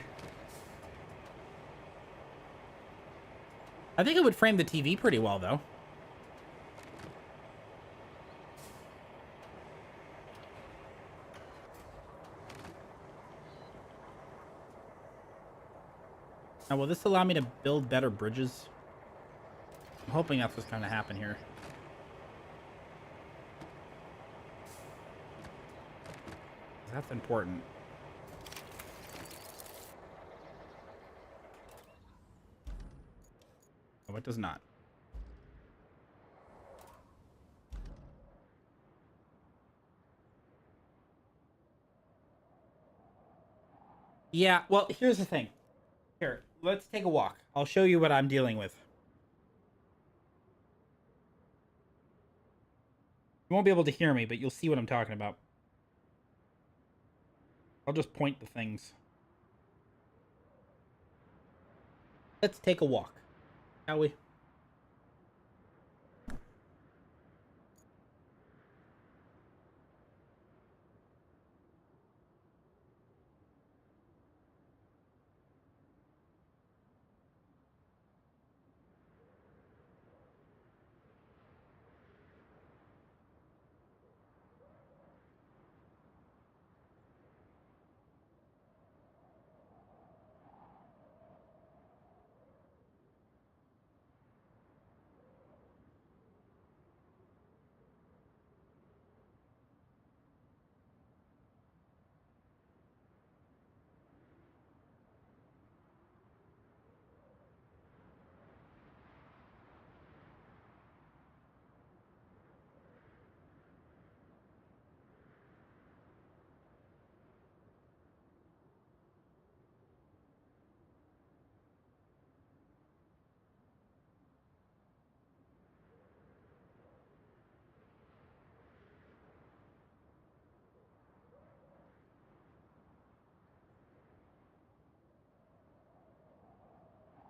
I think it would frame the TV pretty well, though. Now, will this allow me to build better bridges? I'm hoping that's what's going to happen here. That's important. Oh, it does not. Yeah, well, here's the thing. Here, let's take a walk. I'll show you what I'm dealing with. You won't be able to hear me, but you'll see what I'm talking about. I'll just point the things. Let's take a walk, shall we?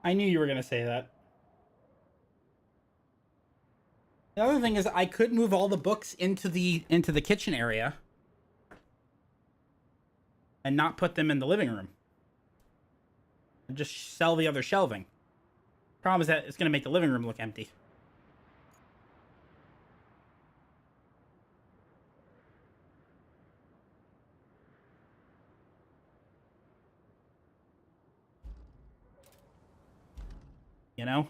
I knew you were gonna say that. The other thing is I could move all the books into the kitchen area and not put them in the living room. And just sell the other shelving. Problem is that it's gonna make the living room look empty. You know?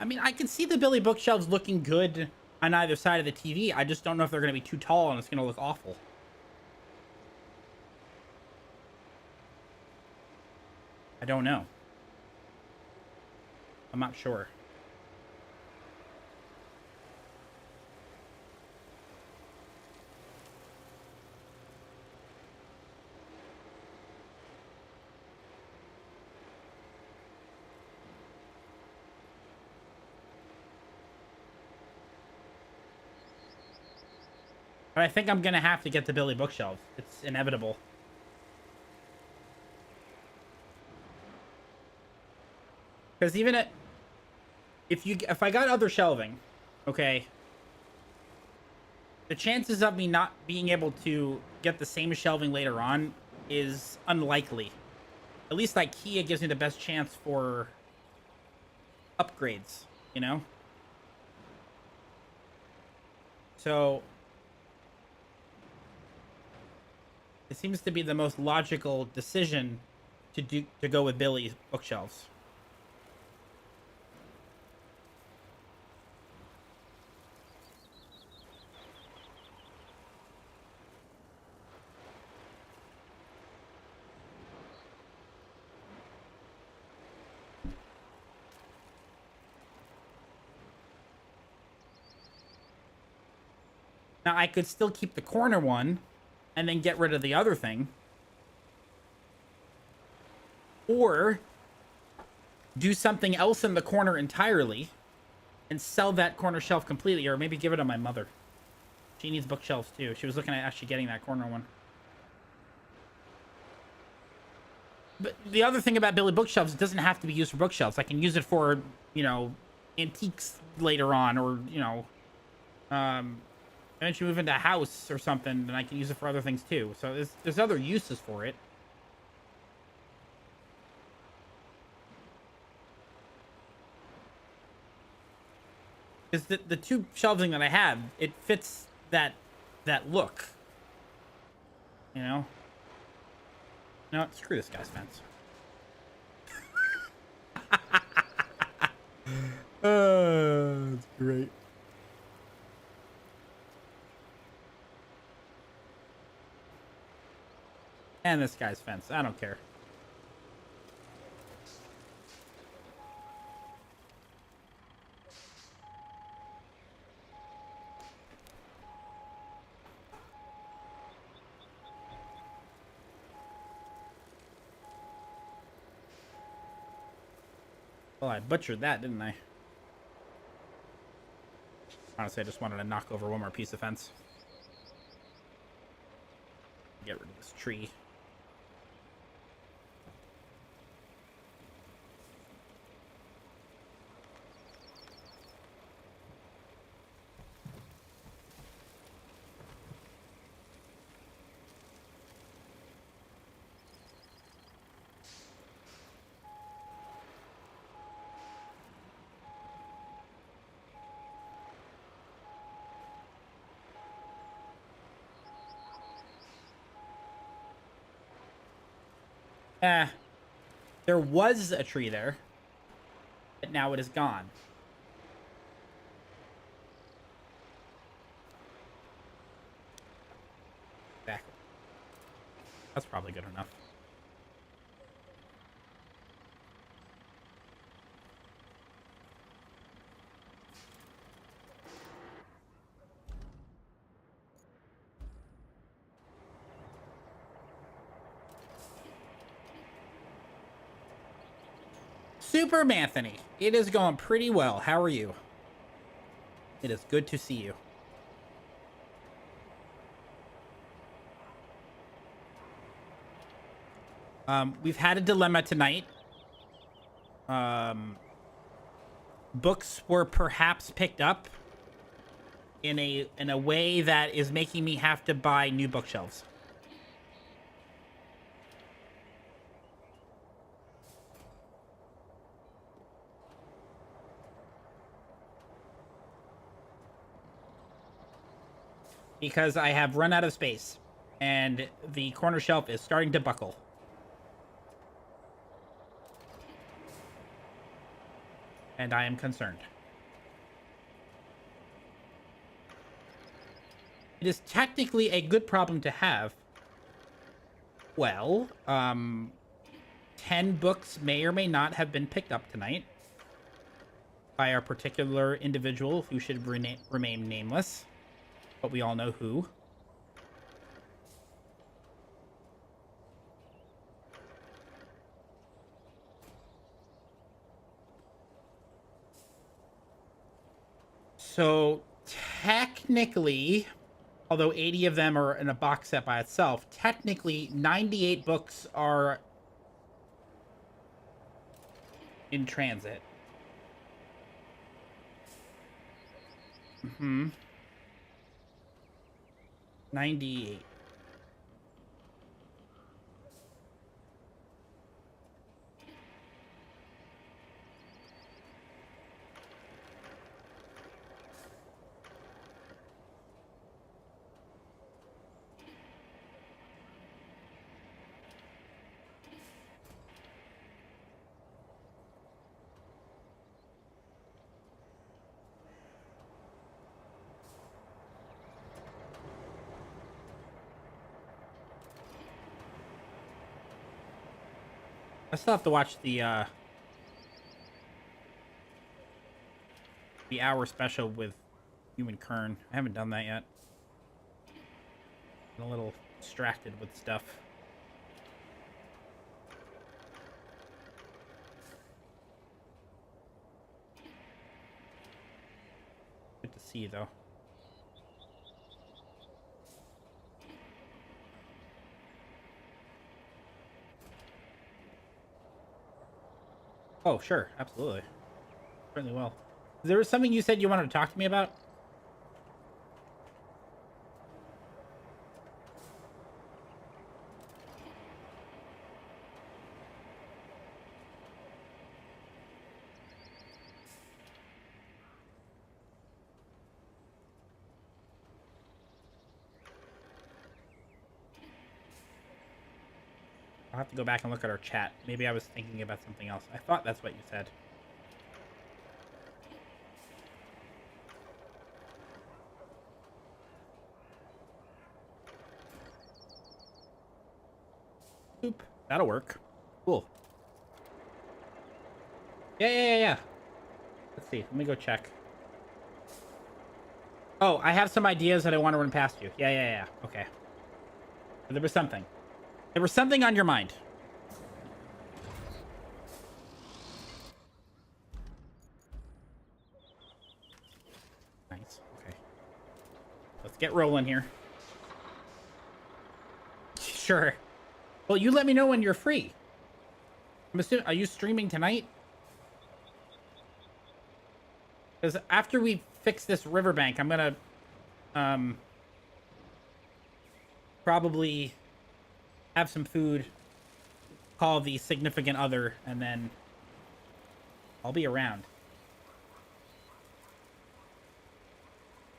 I mean, I can see the Billy bookshelves looking good on either side of the TV. I just don't know if they're going to be too tall and it's going to look awful. I don't know. I'm not sure. But I think I'm going to have to get the Billy bookshelves. It's inevitable. Because even if I got other shelving, okay, the chances of me not being able to get the same shelving later on is unlikely. At least IKEA gives me the best chance for upgrades, you know? So it seems to be the most logical decision to go with Billy's bookshelves. Now I could still keep the corner one and then get rid of the other thing. Or do something else in the corner entirely and sell that corner shelf completely, or maybe give it to my mother. She needs bookshelves too. She was looking at actually getting that corner one. But the other thing about Billy bookshelves, it doesn't have to be used for bookshelves. I can use it for, you know, antiques later on, or, you know, eventually move into a house or something, and I can use it for other things too. So there's other uses for it. Because the two shelving that I have, it fits that look. You know? No, screw this guy's fence. That's great. And this guy's fence. I don't care. Well, I butchered that, didn't I? Honestly, I just wanted to knock over one more piece of fence. Get rid of this tree. There was a tree there, but now it is gone. Exactly. That's probably good enough. Super Anthony, it is going pretty well. How are you? It is good to see you. We've had a dilemma tonight. Books were perhaps picked up in a way that is making me have to buy new bookshelves. Because I have run out of space, and the corner shelf is starting to buckle. And I am concerned. It is technically a good problem to have. Well, 10 books may or may not have been picked up tonight by a particular individual who should remain nameless. But we all know who. So, technically, although 80 of them are in a box set by itself, technically 98 books are in transit. 98. I still have to watch the hour special with you and Kern. I haven't done that yet. I'm a little distracted with stuff. Good to see you, though. Oh, sure. Absolutely. Certainly will. There was something you said you wanted to talk to me about? I'll have to go back and look at our chat. Maybe I was thinking about something else. I thought that's what you said. Oop. That'll work. Cool. Yeah. Let's see. Let me go check. Oh, I have some ideas that I want to run past you. Yeah. Okay. But there was something. There was something on your mind. Nice. Okay. Let's get rolling here. Sure. Well, you let me know when you're free. I'm assuming, are you streaming tonight? Because after we fix this riverbank, I'm gonna probably have some food, call the significant other, and then I'll be around.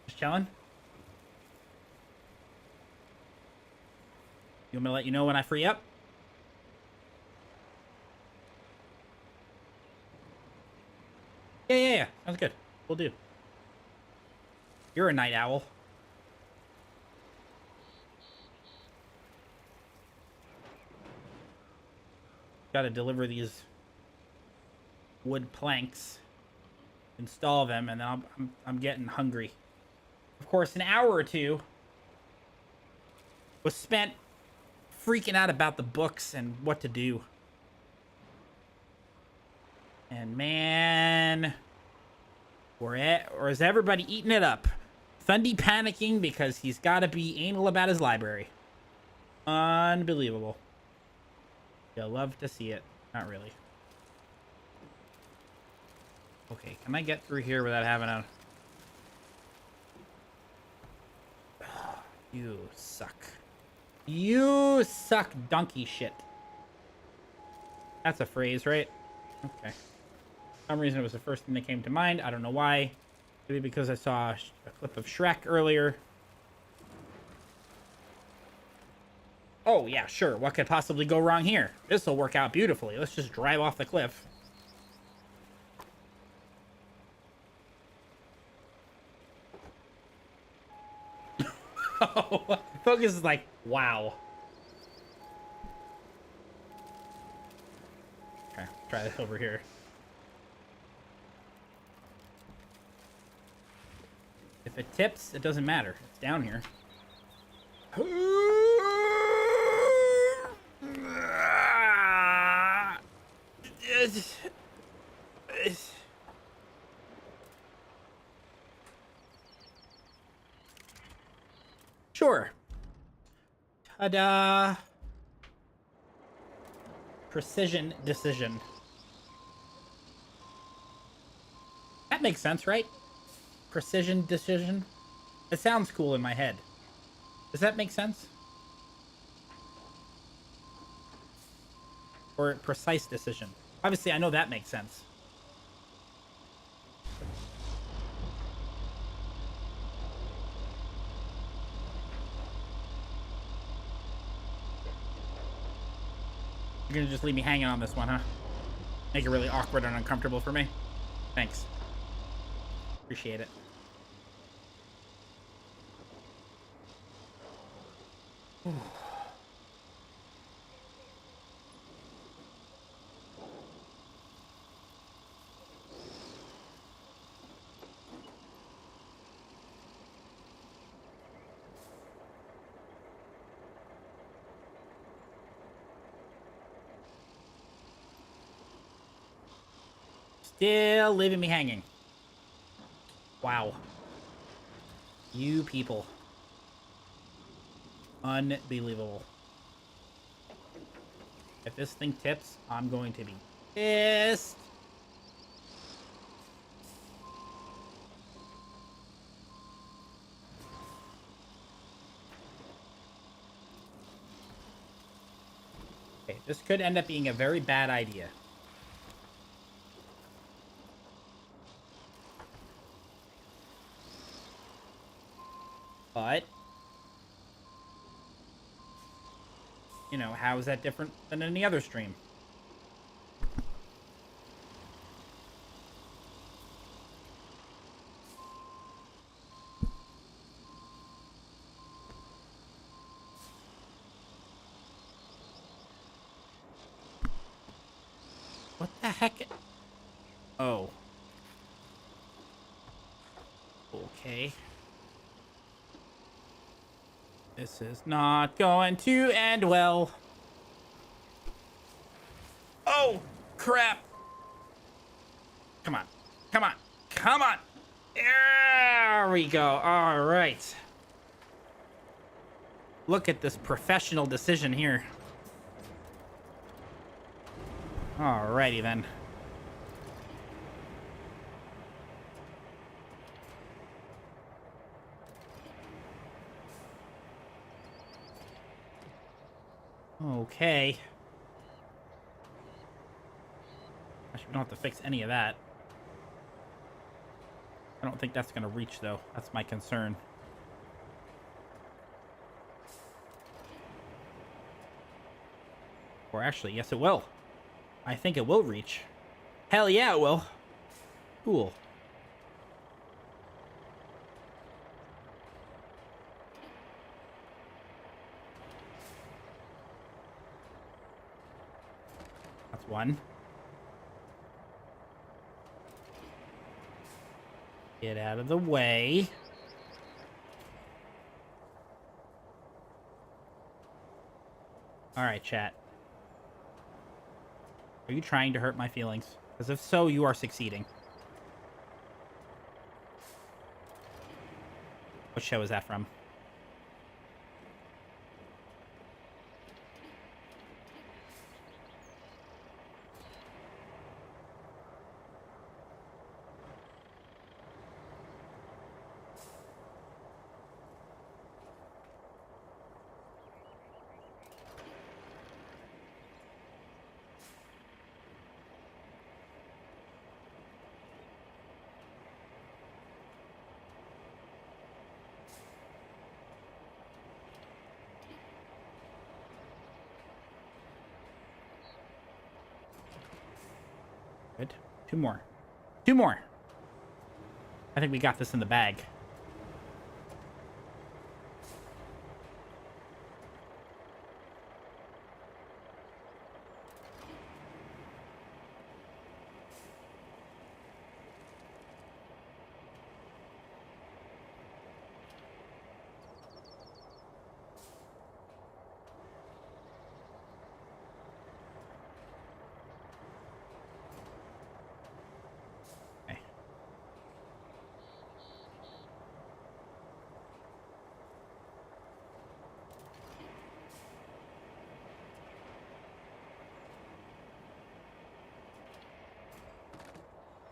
Just chilling? You want me to let you know when I free up? Yeah. Sounds good. We'll do. You're a night owl. Got to deliver these wood planks, install them, and then I'm getting hungry. Of course, an hour or two was spent freaking out about the books and what to do. And man, or is everybody eating it up? Thundy panicking because he's got to be anal about his library. Unbelievable. You'll love to see it. Not really. Okay, can I get through here without having a... You suck. You suck donkey shit. That's a phrase, right? Okay. For some reason it was the first thing that came to mind. I don't know why. Maybe because I saw a clip of Shrek earlier. Oh, yeah, sure. What could possibly go wrong here? This will work out beautifully. Let's just drive off the cliff. Oh, Focus is like, wow. Okay, try this over here. If it tips, it doesn't matter. It's down here. Sure. Ta-da! Precision decision. That makes sense, right? Precision decision. It sounds cool in my head. Does that make sense? Or precise decision. Obviously, I know that makes sense. You're gonna just leave me hanging on this one, huh? Make it really awkward and uncomfortable for me? Thanks. Appreciate it. Still leaving me hanging. Wow. You people. Unbelievable. If this thing tips, I'm going to be pissed. Okay, this could end up being a very bad idea. But, you know, how is that different than any other stream? What the heck? Oh. Okay. This is not going to end well. Oh, crap. Come on. Come on. Come on. There we go. All right. Look at this professional decision here. Alrighty then. Okay. Actually, we don't have to fix any of that. I don't think that's going to reach, though. That's my concern. Or actually, yes, it will. I think it will reach. Hell yeah, it will. Cool. That's one. Get out of the way. All right, chat. Are you trying to hurt my feelings? Because if so, you are succeeding. What show is that from? Good. Two more. Two more. I think we got this in the bag.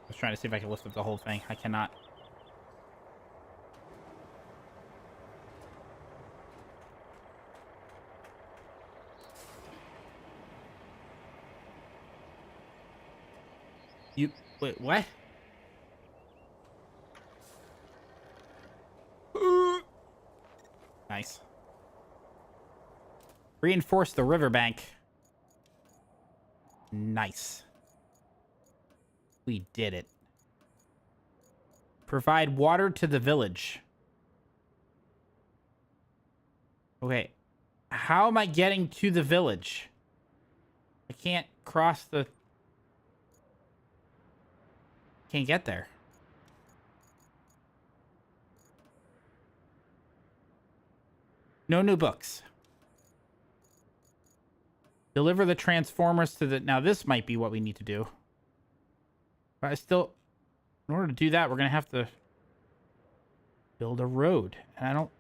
I was trying to see if I can lift up the whole thing. I cannot. You... Wait, what? Nice. Reinforce the riverbank. Nice. We did it. Provide water to the village. Okay. How am I getting to the village? I can't cross the... Can't get there. No new books. Deliver the transformers to the... Now, this might be what we need to do. But I still... In order to do that, we're going to have to build a road. And I don't...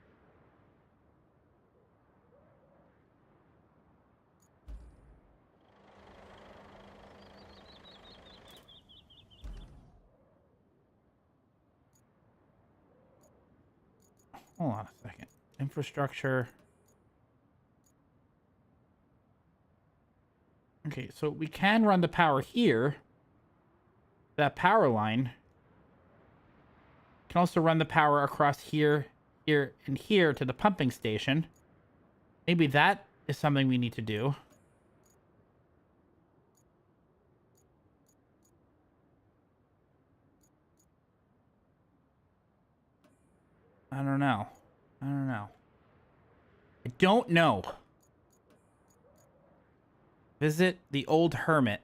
Hold on a second. Infrastructure. Okay, so we can run the power here. That power line. Can also run the power across here, here, and here to the pumping station. Maybe that is something we need to do. I don't know. I don't know. I don't know. Visit the old hermit.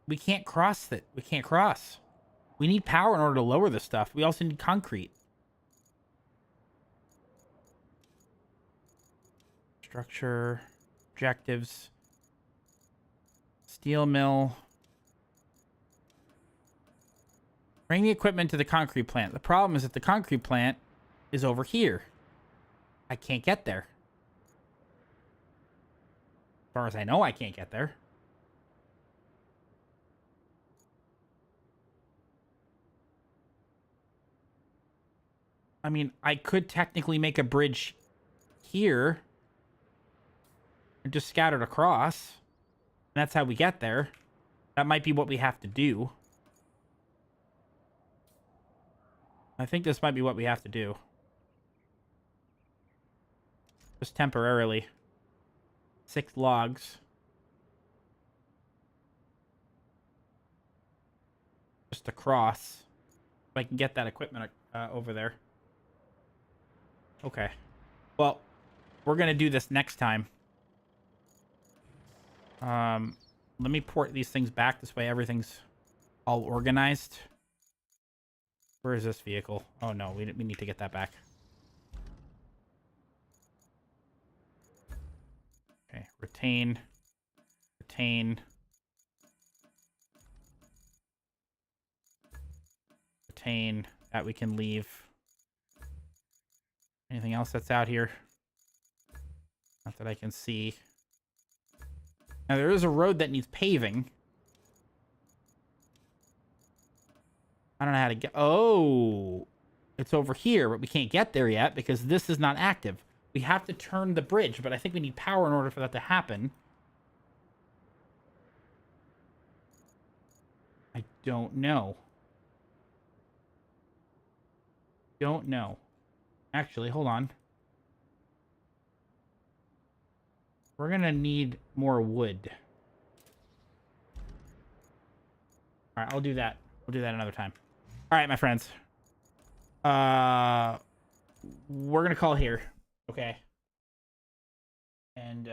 We can't cross it. We can't cross. We need power in order to lower the stuff. We also need concrete. Structure. Objectives. Steel mill. Bring the equipment to the concrete plant. The problem is that the concrete plant is over here. I can't get there. As far as I know, I can't get there. I mean, I could technically make a bridge here and just scatter it across. That's how we get there. That might be what we have to do. I think this might be what we have to do. Just temporarily. 6 logs. Just across. If I can get that equipment over there. Okay. Well, we're going to do this next time. Let me port these things back. This way everything's all organized. Where is this vehicle? Oh, no. We need to get that back. Okay. Retain. Retain. retain. That we can leave. Anything else that's out here? Not that I can see. Now, there is a road that needs paving. I don't know how to get... Oh! It's over here, but we can't get there yet because this is not active. We have to turn the bridge, but I think we need power in order for that to happen. I don't know. Don't know. Actually, hold on. We're going to need more wood. All right, I'll do that. We'll do that another time. All right, my friends. We're going to call here. Okay. And,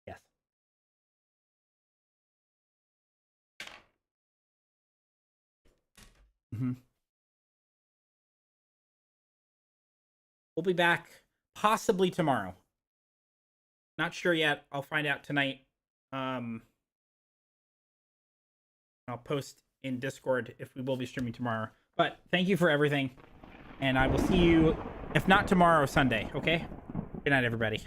yes. We'll be back possibly tomorrow. Not sure yet. I'll find out tonight. I'll post in Discord if we will be streaming tomorrow. But thank you for everything. And I will see you, if not tomorrow, Sunday. Okay? Good night, everybody.